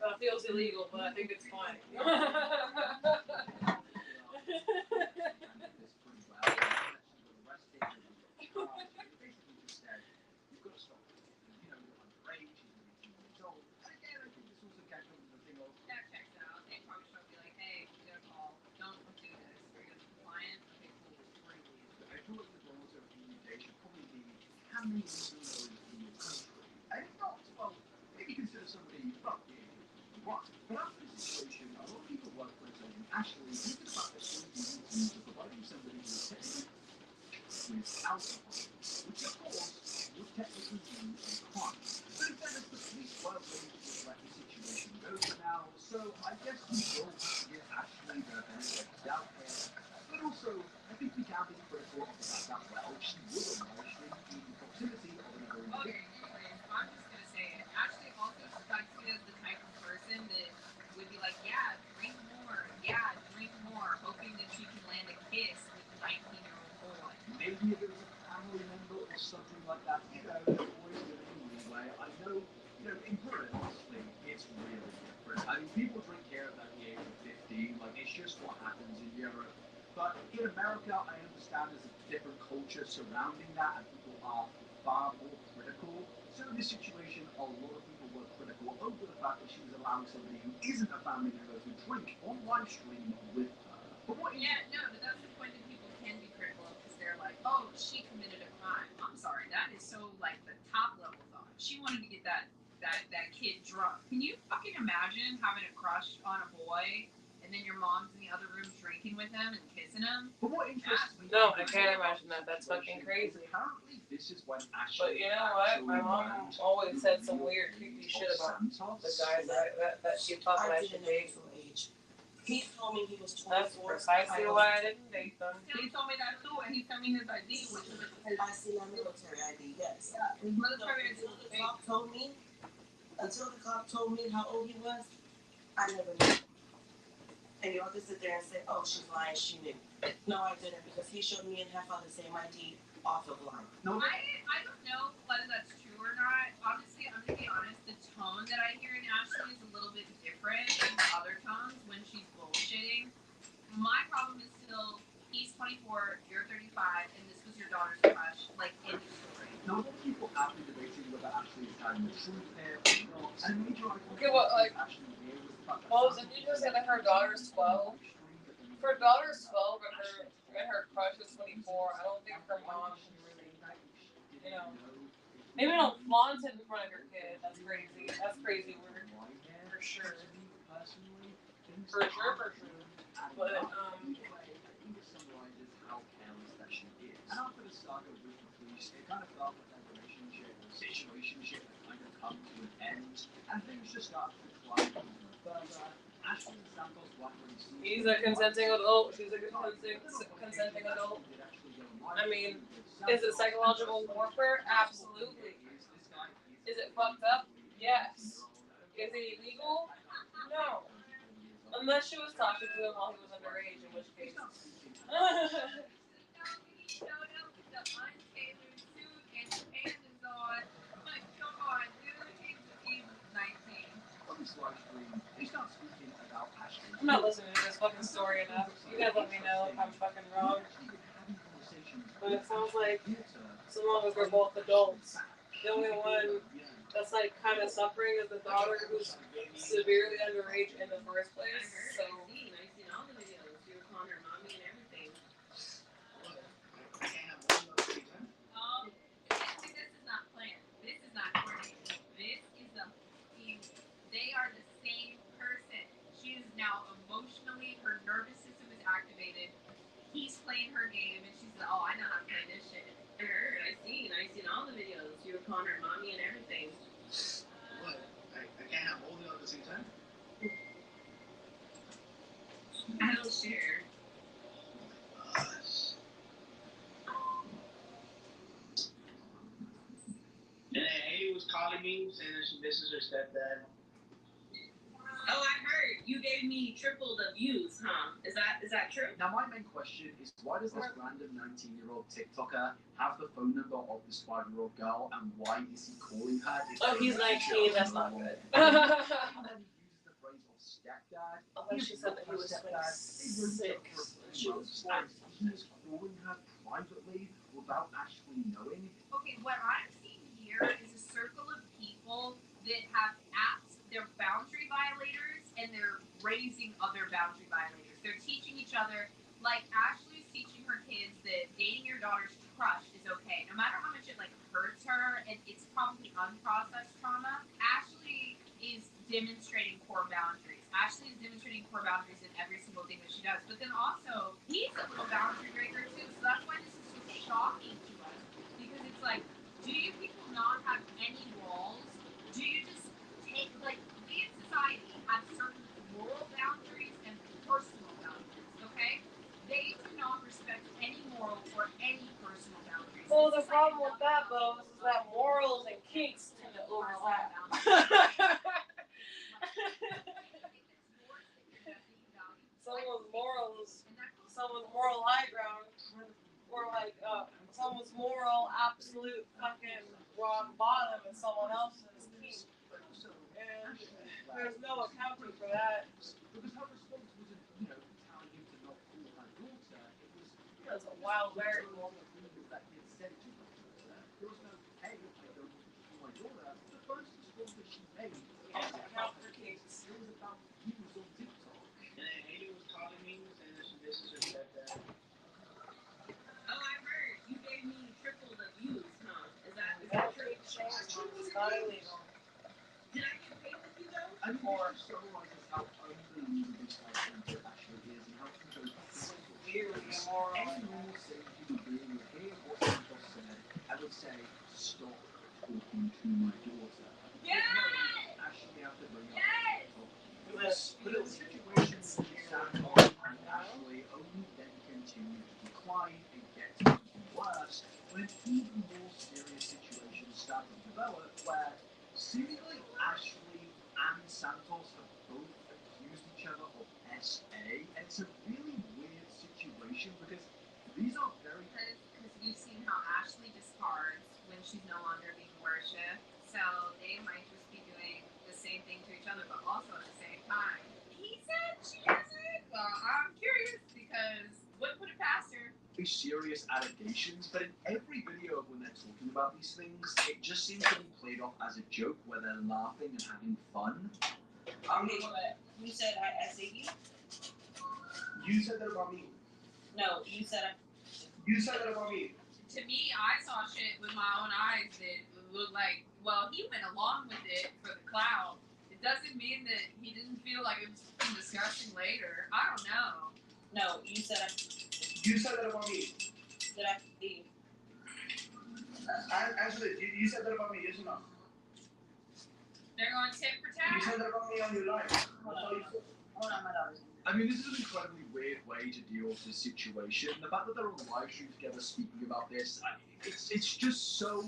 It feels illegal, but I think it's fine. this pretty well. And she got arrested and basically just said, you've got to stop it. You know, you're underage, she's 18 years old. And again, I think this also catches on to the thing of That checks out. They probably should be like, hey, we got a call. Don't do this. Are you compliant? Okay, cool. We're going to leave. I feel like the goals of the UK should probably be how many legal lawyers in your country? And if not, well, maybe consider somebody fuck you. What? But after the situation, a lot of people work for it and actually think about this to providing somebody who is technically with alcohol, which of course would technically be a crime. But in fairness, the police were willing to just let the situation go for now, so I guess we will give Ashley the benefit of the doubt here. But also, I think we can be critical of the fact that, well, she would have largely be in proximity of another individual. Okay, I'm just going to say it. Ashley also strikes me as the type of person that would be like, yeah, drink more, hoping that she can land a kiss with a 19-year-old boy. Maybe if it was a family member or something like that, you know, there's always going to be leeway. I know, in Britain, honestly, it's really different. I mean, people drink here at the age of 15, like, it's just what happens in Europe. But in America, I understand there's a different culture surrounding that, and people are far more critical. So in this situation, a lot of people were critical over the fact that she was allowing somebody who isn't a family member to drink on live stream with her. But what is Yeah, no, but that's the point that people can be critical of, because they're like, oh, she committed a crime. I'm sorry, that is so, like, the top level thought. She wanted to get that kid drunk. Can you fucking imagine having a crush on a boy, and then your mom's in the other room drinking with him and kissing him? But what interests me? No, I can't imagine that. That's fucking crazy. Apparently, this is when Ashley. But you know what? My mom always said some weird, creepy shit about the guys that she thought that I should date. He told me he was 24. That's precisely why I didn't date them. He told me that too, and he sent me his ID, which is And I see my military ID, yes. his military ID. Until the cop told me how old he was, I never knew. And y'all can sit there and say, oh, she's lying, she knew. No, I didn't, because he showed me and Heffa the same ID off of line. No. I don't know whether that's true or not. Obviously, I'm going to be honest, the tone that I hear in Ashley is a little bit different than the other tones when she's bullshitting. My problem is still, he's 24, you're 35, and this was your daughter's crush, like, end of story. Now, what people have been debating whether Ashley is telling the truth here or not. And a major argument Okay, what, like, Ashley here was the fact that well, didn't you just say that her daughter's 12? If her daughter's 12 and her crush is 24, I don't think her mom should really, you know, maybe don't flaunt it in front of your kid. That's crazy. That's crazy word. For sure. For sure. But, how careless that she is. And after the saga with the police, it kind of felt like that relationship or situationship had kind of come to an end, and things just started to climb further. Ashley and Santos Blackburn seemed he's a consenting adult. She's a consenting adult. I mean, is it psychological warfare? Absolutely. Is it fucked up? Yes. Is it illegal? No. Unless she was talking to him while he was underage, in which case. I'm not listening to this fucking story enough. You guys let me know if I'm fucking wrong. But it sounds like, so long as we're both adults, the only one that's like kind of suffering is the daughter who's severely underage in the first place. So. I've seen all the videos. You were calling her mommy and everything. This is not planned. This is not coordinated. This is they are the same person. She is now emotionally, her nervous system is activated. He's playing her game, and she's like, oh, I know how to play this shit. I heard. I've seen all the videos. You were calling her mommy and everything. What? I can't have both of them at the same time? I don't share. And then Haley was calling me saying that she misses her stepdad. Oh, I heard. You gave me triple the views, huh? Is that true? Now, my main question is, why does this random 19-year-old TikToker have the phone number of this 5-year-old girl, and why is he calling her? Oh, he's 19. That's not good. And then he uses the phrase of stepdad. I thought she said that he was 26. months, and he was calling her privately without actually knowing. Okay, what I'm seeing here is a circle of people that have apps. They're boundary violators, and they're raising other boundary violators. They're teaching each other. Like Ashley's teaching her kids that dating your daughter's crush is okay, no matter how much it like hurts her, and it's probably unprocessed trauma. Ashley is demonstrating core boundaries. Ashley is demonstrating core boundaries in every single thing that she does. But then also, he's a little boundary breaker too. So that's why this is so shocking to us, because it's like, do you people not have any walls? Do you just take like we in society have certain moral boundaries and personal boundaries? Okay. They do not respect any moral or any personal boundaries. Well, the problem with that, Bo, is that morals and kinks tend to overlap. Someone's moral high ground, or like someone's moral absolute fucking rock bottom, and someone else's kink. And there's no accounting for that. Because her response wasn't, telling him to not call her daughter. It was, That's a wild variable. That he had said to her daughter. There was no, hey, I don't want to call my daughter. The first response that she made Can't account for kinks. It was about views on TikTok. And then Haley was calling me saying that this is her stepdad. Oh, I heard. You gave me triple the views, huh? Is that true? It's not illegal. Did I get paid with you, though? I mean, it summarizes how unbelievably psychotic Ashley is and how Weirdly immoral. Any normal sane human being would hear what Santos said and would say, stop talking to my daughter. Yes! Ashley out the ring. Yes! But in the situation, Santos and Ashley only then continue to decline and get even worse when an even more serious situation started to develop where seemingly Ashley and Santos have both accused each other of SA, and it's a really weird situation because these are very... Because you've seen how Ashley discards when she's no longer being worshipped, so they might just be doing the same thing to each other, but also at the same time. He said she doesn't. Well, I'm curious because wouldn't put it past her. serious allegations, but in every video of when they're talking about these things, it just seems to be played off as a joke where they're laughing and having fun. You said I said you? You said that about me. No, you said You said that about me. To me, I saw shit with my own eyes that looked like, well, he went along with it for the clout. It doesn't mean that he didn't feel like it was disgusting later. I don't know. No, you said You said that about me. Did I leave? Actually, you said that about me, yes or no? They're going tit for tat. You said that about me on your live. Hold on, my daughter's. I mean, this is an incredibly weird way to deal with this situation. The fact that they're on live stream together speaking about this, it's just so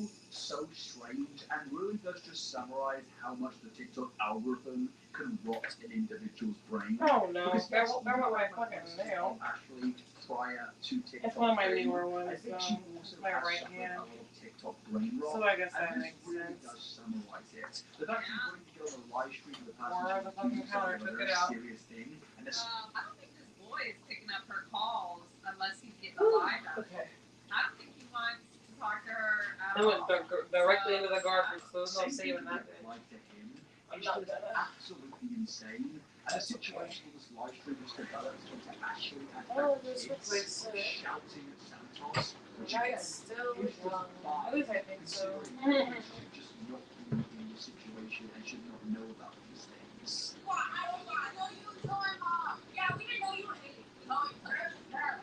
strange, and really does just summarize how much the TikTok algorithm can rot an individual's brain. Oh no, Because they're my fucking nail. Actually, prior to TikTok, It's one of my newer ones, I think she also my has right suffered hand. a lot of TikTok brain rot. So I guess And that this makes really sense. does summarize it. The fact that you're putting together a live stream with a person Or the fucking counter took it out. serious thing, and this I don't think this boy is picking up her calls unless he's getting a live out. Okay. I don't think he wants to talk to her at I went all. directly into the garbage, so there's no saving that bitch. like to him. I'm It's not just gonna. absolutely insane. And the situation with this live stream was developed into Ashley and Oh, her this kids looks like shouting at Santos, which Right, again still is just young. fine, At least I think so. considering he should just not be in the situation and should not know about these things. Well, I don't know. I know you told my mom. Yeah, we didn't know you were hating. No, you said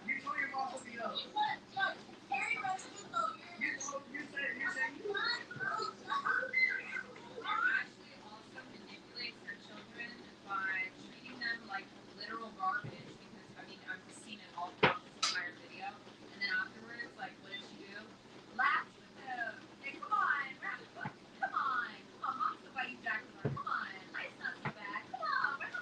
You told your mom to be up. Harry Resident though. You said Ashley also manipulates her children by treating them like literal garbage because, I mean, I've just seen it all throughout this entire video. And then afterwards, like, what does she do? Laughs with them. Hey, come on, come on. Mom's gonna buy you Jack. Come on, life's not so bad. Come on, we're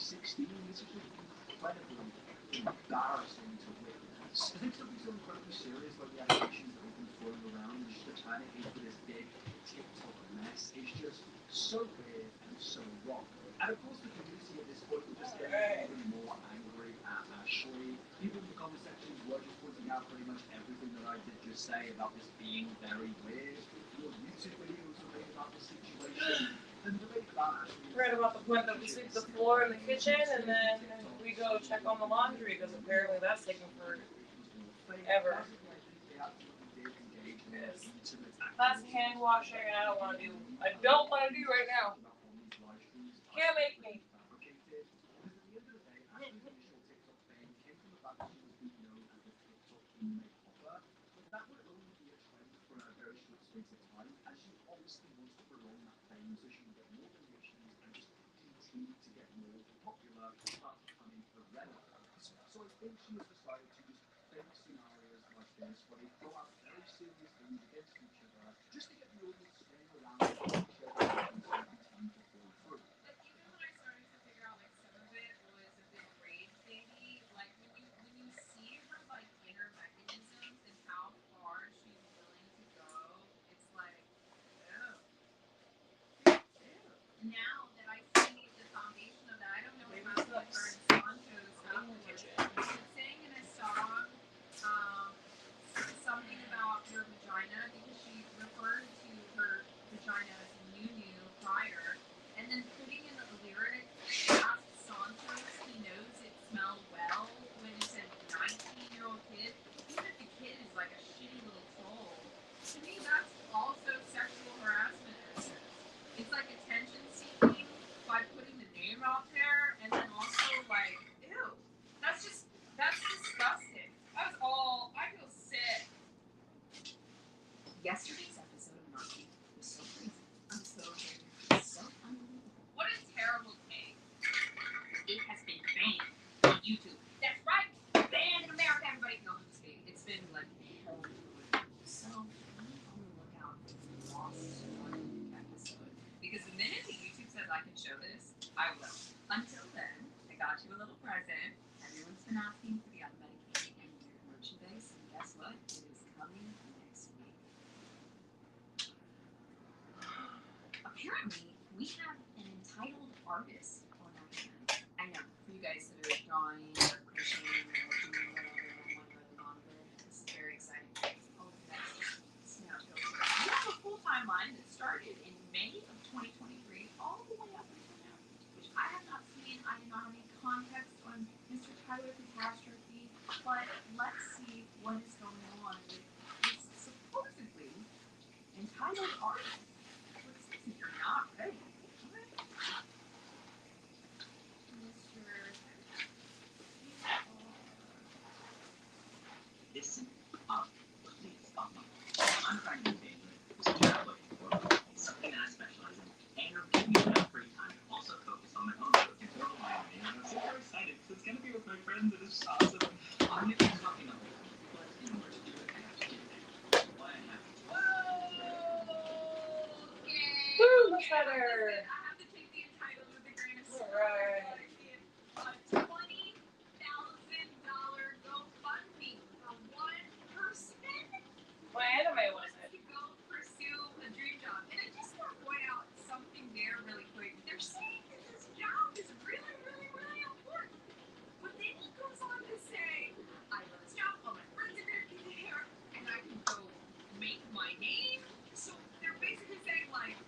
16. This is incredibly embarrassing to witness. I think something so incredibly serious about the allegations that have been floating around and just to turn it into this big TikTok mess is just so weird and so wrong. And of course, the community at this point was just getting even more angry at Ashley. People in the comment sections were just pointing out pretty much everything that I did just say about this being very weird. Your YouTube videos were made about this situation. And the debate about Ashley. Right about the point that we sweep the floor in the kitchen and then we go check on the laundry because apparently that's taking forever. That's hand washing and I don't want to do right now. Can't make me. That would only be a trend for a very short space of time, as she obviously wants to prolong that fame so she can get more donations and just continue to get more popular without becoming irrelevant. So I think she has decided to just fake scenarios like this, where they throw out very serious things against each other, just to get the audience spinning around each other and tend to fall through. But even when I started to figure out like some of it was a big rage baby, like when you see her like inner mechanisms and how far she's willing to go, it's like, oh. Now that I see the foundation of that, I don't know what happened with her and Sancho's afterwards. She was saying in a song something about your vagina because she referred to her vagina as new prior, and then putting in the lyric, ask Santos, he knows it smelled well when it's a 19-year-old kid, even if the kid is like a shitty little troll. To me, that's also sexual harassment. It's like attention seeking by putting the name out there, and then also like, ew, that's disgusting. That's all. I feel sick. Yesterday's episode of Narky was so crazy. I'm so unbelievable. What a terrible take. It has been banned on YouTube. That's right, banned in America. Everybody knows it's big. It's been like hell. So I'm on the lookout for the Lost episode. Because the minute that YouTube says I can show this, I will. Until then, I got you a little present. Everyone's been asking for the unmedicated and weird merchandise, and guess what? It is coming next week. Apparently, we have an entitled artist on our hand. I know, for you guys that are drawing or crocheting or doing whatever on one or the monitor, this is very exciting. Oh, that's just we have a full-time line that started in May of 2023 all the way up until now, which I have not seen. I do not have any context on Mr. Tyler Catastrophe, but let's see what is going on with this supposedly entitled artist. If you're not ready, listen up, please. I'm trying to be something that I specialize in, and it'll give me enough free time to also focus on my own growth and grow my name. And I'm super excited because it's gonna be with my friends and it's awesome. I'm gonna be talking about it, but in order to do it, I have to get there. What I have to do. Okay. Woo, much better. Listen, I have to take the entitled with a grain of salt. Right. A $20,000 GoFundMe for one person. What anime was it? To go pursue a dream job. And I just want to point out something there really quick. They're saying that this job is really, really, really important. But then he goes on to say, I love this job, all my friends are going to be there, and I can go make my name. So they're basically saying, like,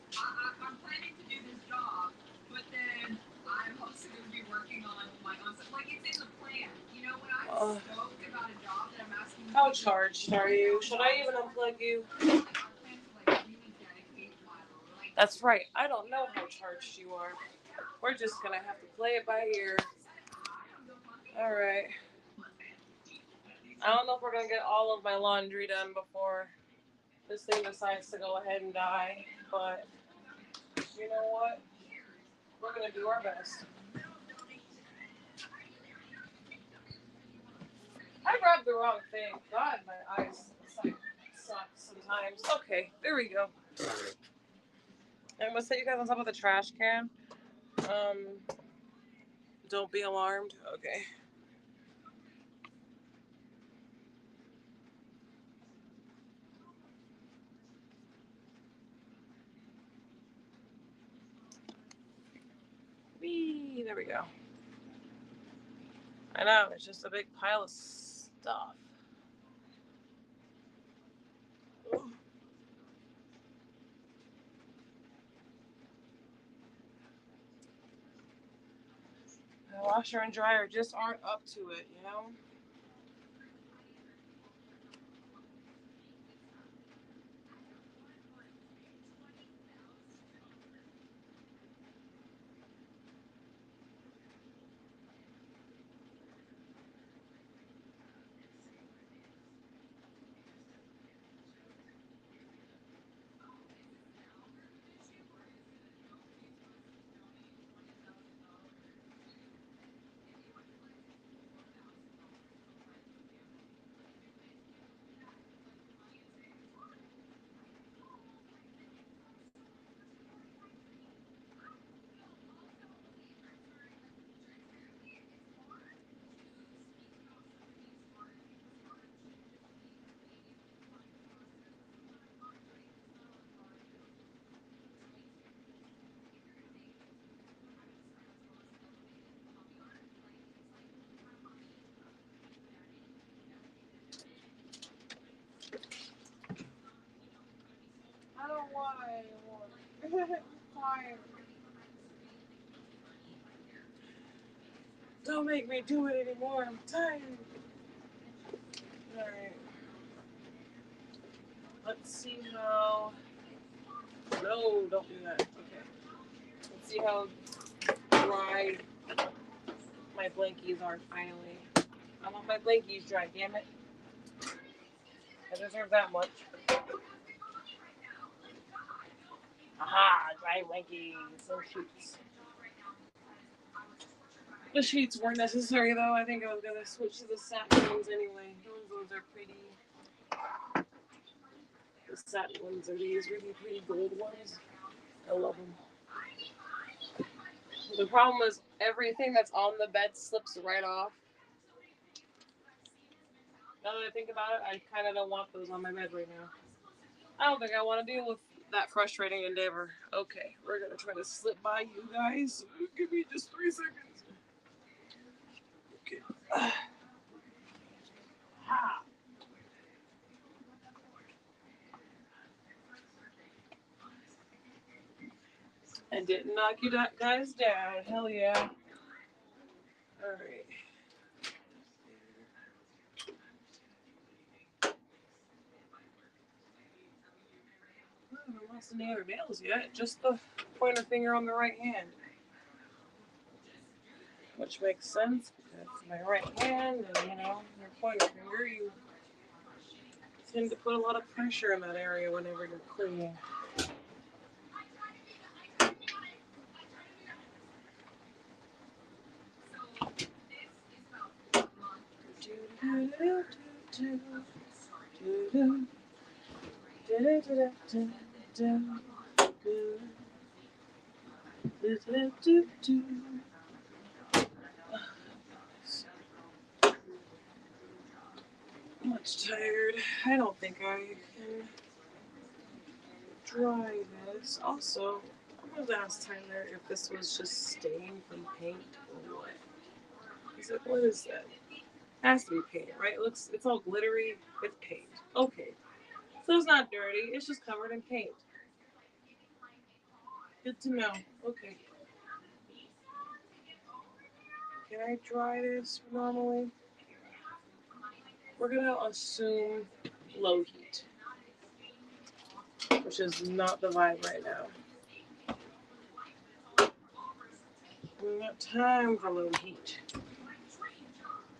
I'm planning to do this job, but then I'm also going to be working on my own stuff. Like, it's in the plan. You know, when I'm stoked about a job that I'm asking How charged are you? Should I even unplug you? That's right. I don't know how charged you are. We're just going to have to play it by ear. Alright. I don't know if we're going to get all of my laundry done before this thing decides to go ahead and die. But you know what? We're going to do our best. I grabbed the wrong thing. God, my eyes suck sometimes. Okay, there we go. I'm going to set you guys on top of the trash can. Don't be alarmed. Okay. Whee! There we go. I know, it's just a big pile of stuff. Ooh. The washer and dryer just aren't up to it, you know? I don't want it anymore. I'm tired. Don't make me do it anymore. I'm tired. Alright. Let's see how... No, don't do that. Okay. Let's see how dry my blankies are finally. I want my blankies dry, damn it. I deserve that much. Aha, dry blankies. So sheets. The sheets weren't necessary though. I think I was gonna switch to the satin ones anyway. Those are pretty. The satin ones are these really pretty gold ones. I love them. The problem is everything that's on the bed slips right off. Now that I think about it, I kind of don't want those on my bed right now. I don't think I want to deal with that frustrating endeavor. Okay, we're going to try to slip by you guys. Give me just 3 seconds. Okay. And didn't knock you guys down. Hell yeah. Alright. I haven't lost any other nails yet. Just the pointer finger on the right hand. Which makes sense because my right hand and, your pointer finger, you tend to put a lot of pressure in that area whenever you're cleaning. I'm much tired. I don't think I can dry this. Also, I wanted to ask Tyler if this was just stain from paint or what. What is that? It has to be paint, right? It's all glittery. It's paint. Okay. So it's not dirty. It's just covered in paint. Good to know. Okay. Can I dry this normally? We're gonna assume low heat, which is not the vibe right now. We got time for low heat.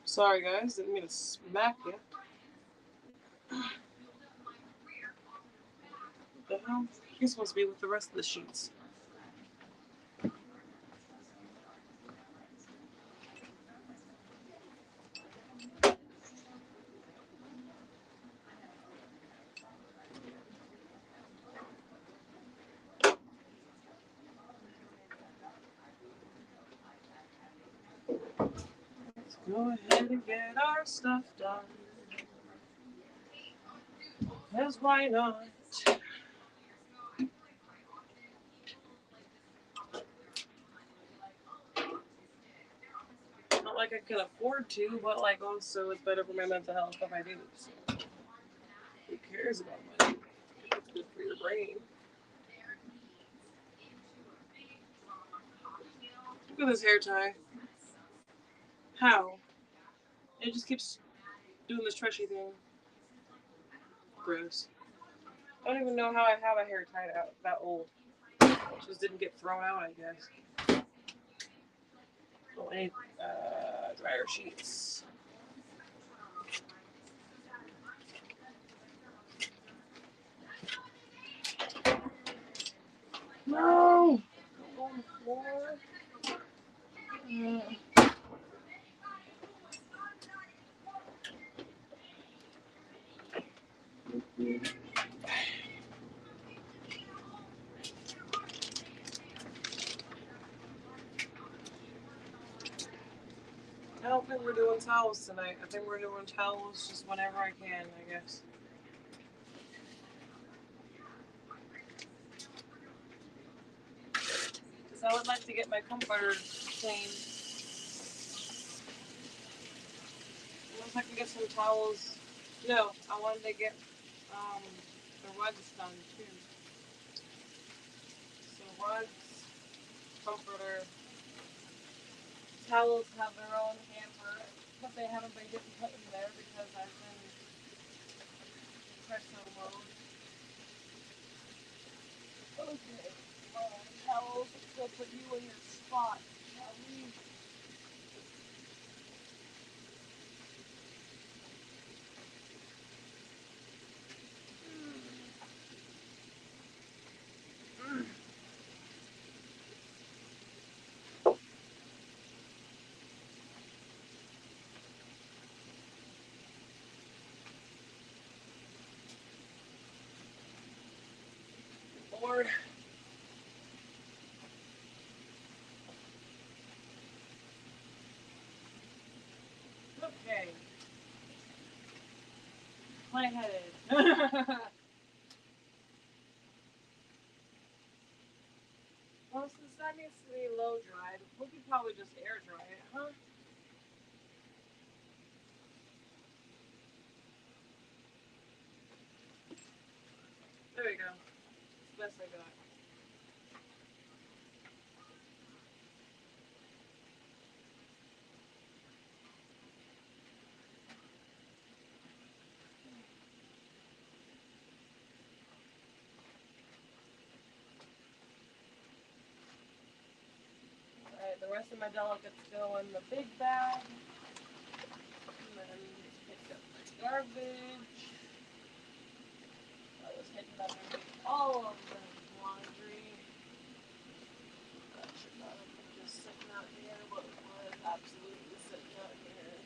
Sorry guys, didn't mean to smack you. What the hell? You're supposed to be with the rest of the sheets. Go ahead and get our stuff done. Cause why not? Not like I can afford to, but like also it's better for my mental health if I do. So who cares about money? It's good for your brain. Look at this hair tie. How? It just keeps doing this trashy thing. Gross. I don't even know how I have a hair tied out that old. It just didn't get thrown out, I guess. Oh, I need dryer sheets. No! On the floor. I don't think we're doing towels tonight. I think we're doing towels just whenever I can, I guess. Because I would like to get my comforter clean. Unless I can get some towels. No, I wanted to get the rugs done too. So rugs, comforter, towels have their own hamper, but they haven't been getting put in there because I've been presso mode. Okay, towels, let's go put you in your spot, shall we? Lord. Okay. Lightheaded. Well, since that needs to be low dried, we could probably just air dry it, huh? There we go. That's the best I got. Alright, the rest of my delicates go in the big bag. And then pick up my garbage. I was hitting up and make all of the laundry. That should not have been just sitting out here, but it was absolutely sitting out here.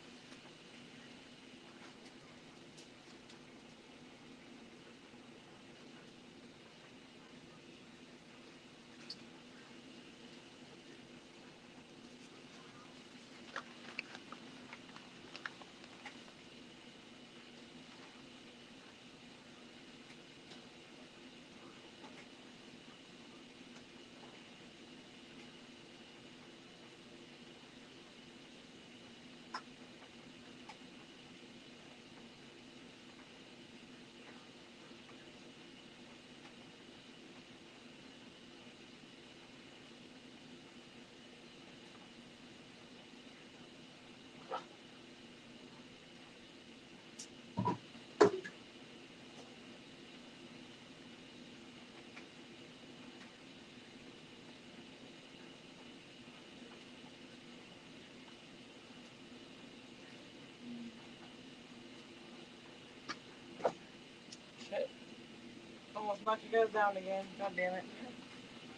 Shit. Almost knocked you guys down again. God damn it.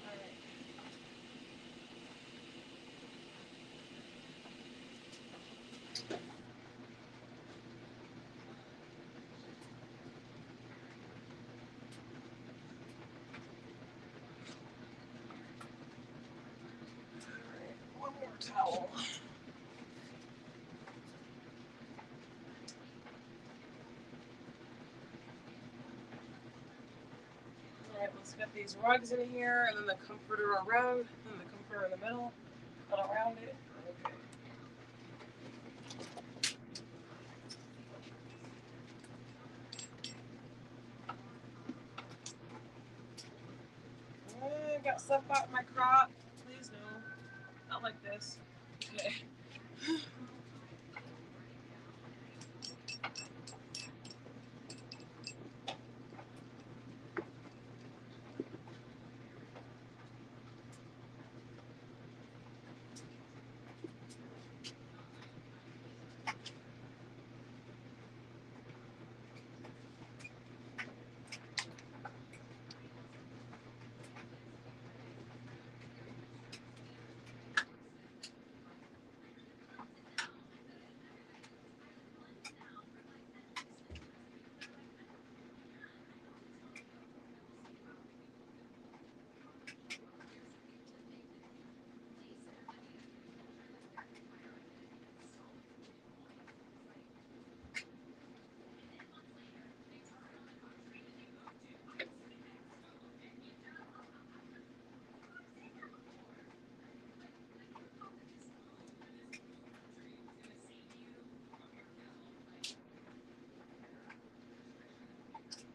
Alright. Alright, one more towel. these rugs in here, and then the comforter around, and the comforter in the middle, but around it. Okay. I got stuff out my crop. Please no. Not like this. Okay.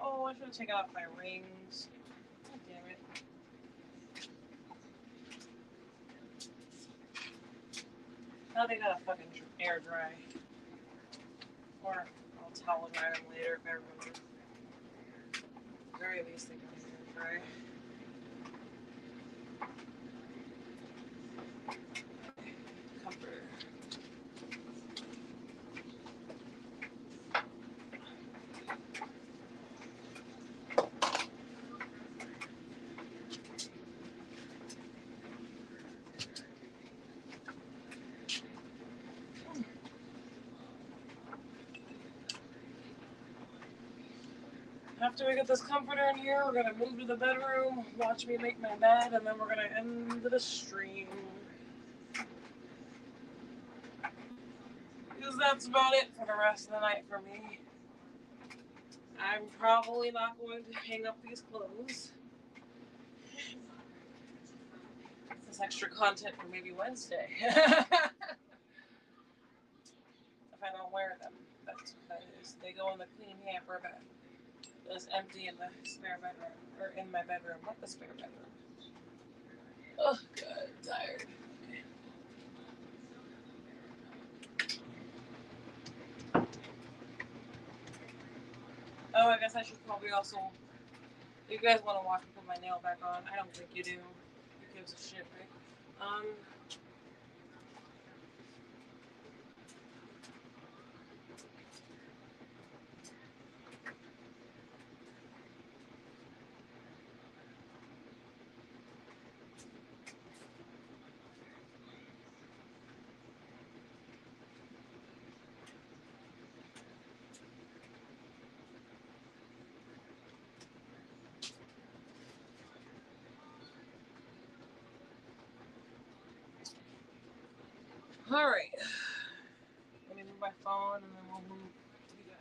Oh, I should have taken off my rings. God damn it. Now they gotta fucking air dry. Or I'll towel dry them later if I remember. At the very least, they gotta air dry. Comforter. After we get this comforter in here, we're gonna move to the bedroom, watch me make my bed, and then we're gonna end the stream. Because that's about it for the rest of the night for me. I'm probably not going to hang up these clothes. This extra content for maybe Wednesday. If I don't wear them. That's what that is. They go in the clean hamper bed. It's empty in the spare bedroom. Or in my bedroom, not the spare bedroom. Oh, God, I'm tired. Oh, I guess I should probably also... You guys want to watch me put my nail back on? I don't think you do. Who gives a shit, right? Alright. Let me move my phone and then we'll move to you guys.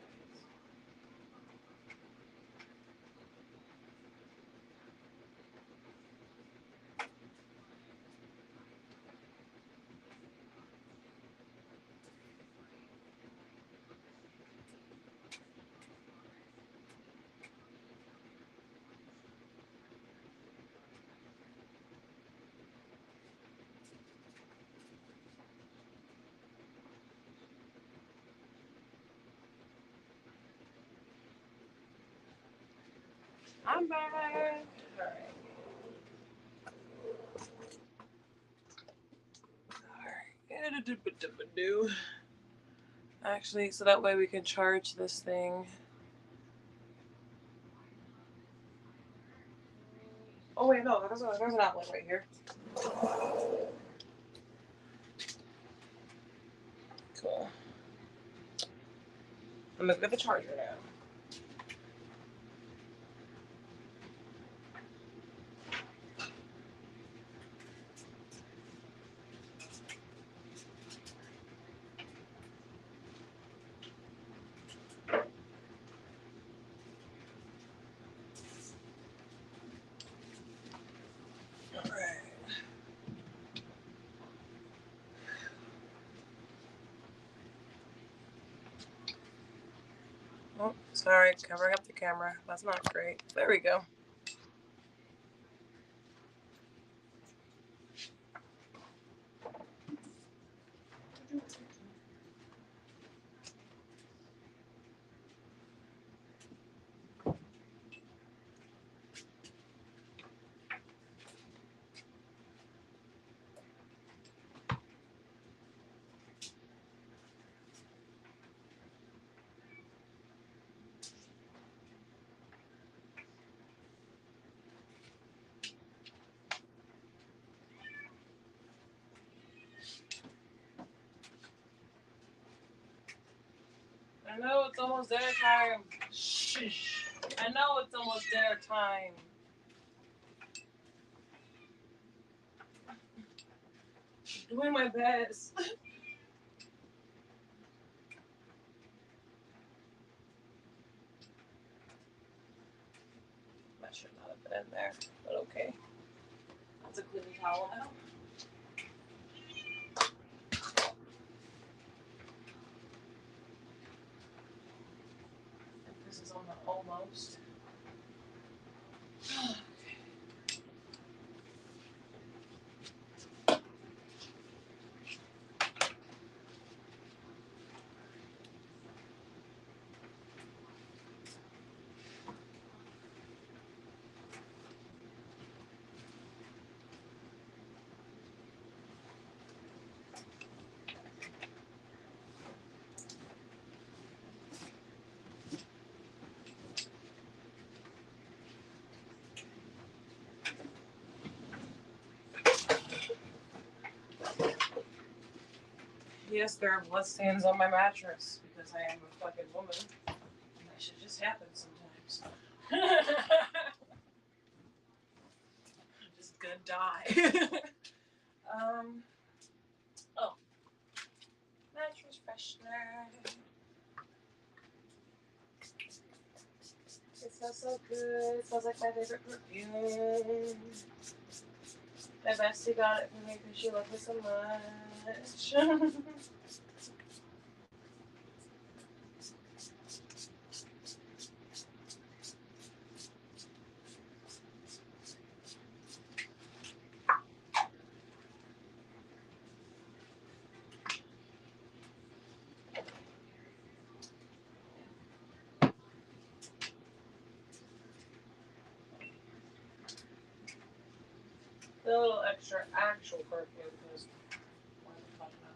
I'm back. Alright. Actually, so that way we can charge this thing. Oh wait, no, there's an outlet right here. Cool. I'm gonna get the charger now. Sorry, covering up the camera. That's not great. There we go. I know it's almost dinner time. Shh. I know it's almost dinner time. I'm doing my best. That should not have been in there, but okay. That's a clean towel now. This is on the almost. Yes, there are bloodstains on my mattress because I am a fucking woman. And that shit just happens sometimes. I'm just gonna die. Oh. Mattress freshener. It smells so good. It smells like my favorite perfume. My bestie got it for me because she loved me so much. A little extra actual perfume because why the fuck not?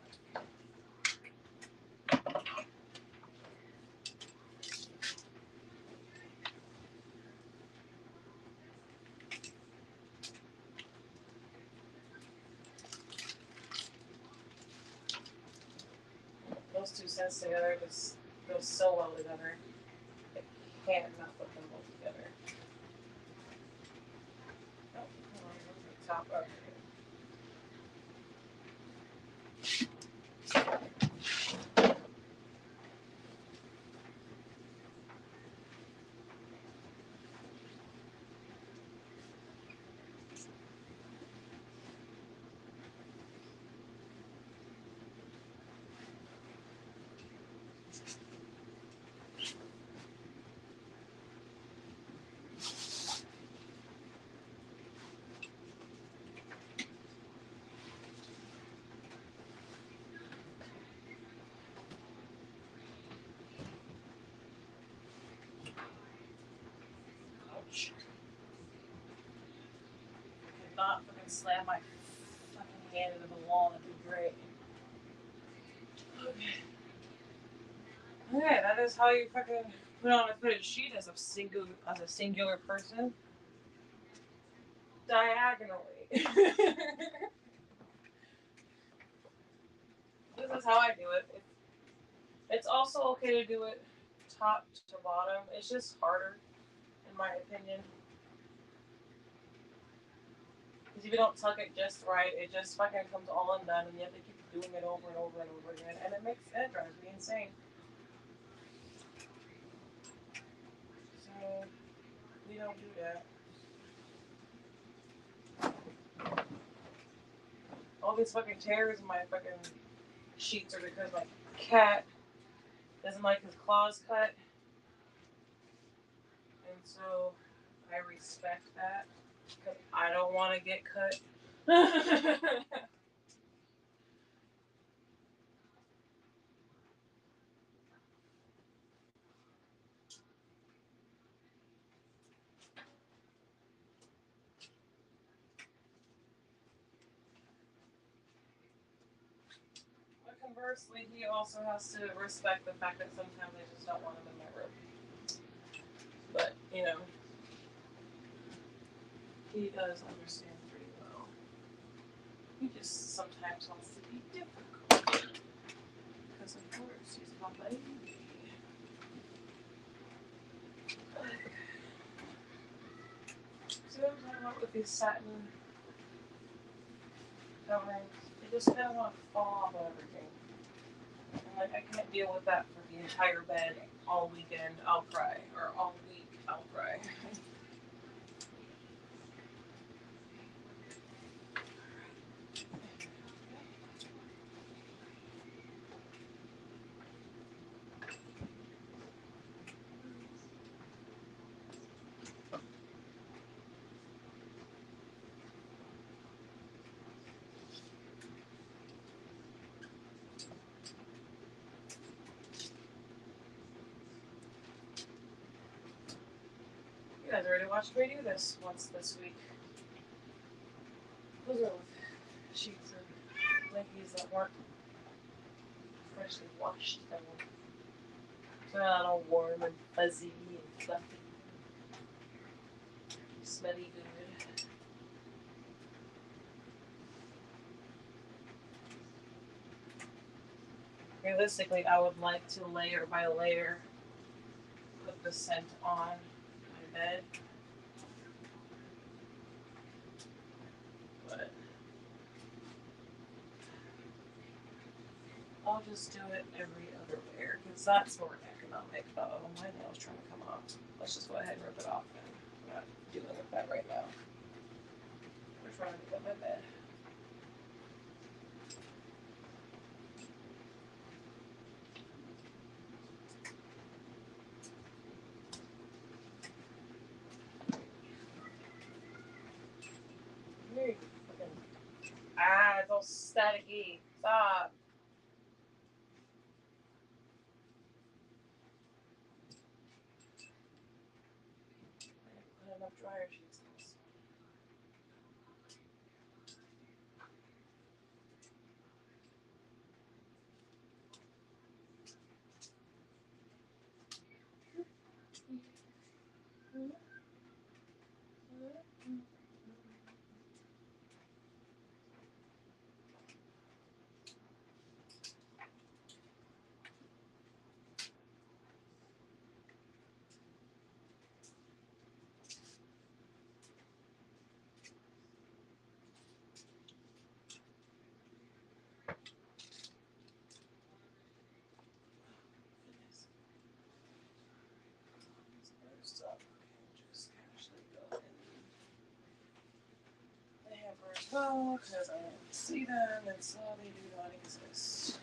Those two scents together just go so well together. I can't not put them both together. Oh, hold on, where's the top of it? Ouch. I could not fucking slam my fucking hand into the wall. That'd be great. Okay. Okay, that is how you fucking put on a fitted sheet as a singular person. Diagonally. This is how I do it. It's also okay to do it top to bottom. It's just harder, in my opinion. Because if you don't tuck it just right, it just fucking comes all undone, and you have to keep doing it over and over and over again, and it drives me insane. So we don't do that. All these fucking tears in my fucking sheets are because my cat doesn't like his claws cut. So I respect that because I don't want to get cut. But conversely, he also has to respect the fact that sometimes I just don't want him in my room. But, you know, he does understand pretty well. He just sometimes wants to be difficult. Because, of course, he's my baby. See what I'm talking about with these satin coverings? They just kind of want to fall off of everything. And, like, I can't deal with that for the entire bed all weekend. I'll cry. Or all week, I'll cry. You guys already watched me do this once this week. Those are with sheets and blankies that weren't freshly washed. So they're not all warm and fuzzy and fluffy. Smelly good. Realistically, I would like to layer by layer put the scent on my bed. But I'll just do it every other layer because that's more economic. Oh, my nail's trying to come off. Let's just go ahead and rip it off. I'm not dealing with that right now. We're trying to get my bed. It's all staticky. Stop. I didn't put enough dryer sheets in this. Stuff. Just actually go in the hamper as well because I didn't see them and so they do not exist.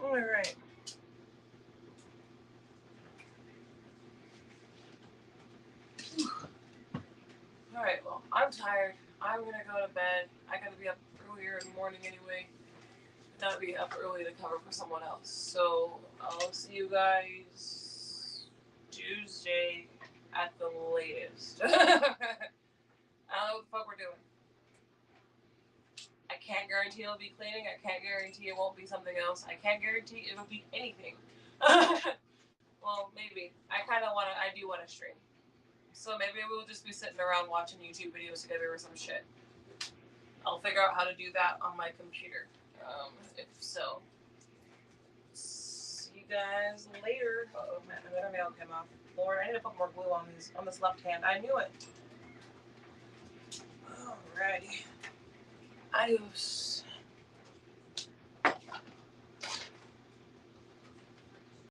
All right. All right. Well, I'm tired. I'm gonna go to bed. I gotta be up earlier in the morning anyway. Gotta be up early to cover for someone else. So I'll see you guys Tuesday at the latest. I don't know what the fuck we're doing. I can't guarantee it'll be cleaning. I can't guarantee it won't be something else. I can't guarantee it'll be anything. Well, maybe. I do want to stream. So maybe we'll just be sitting around watching YouTube videos together or some shit. I'll figure out how to do that on my computer. If so. See you guys later. Oh man, another nail came off. Lord, I need to put more glue on this left hand. I knew it. Alrighty. Adios.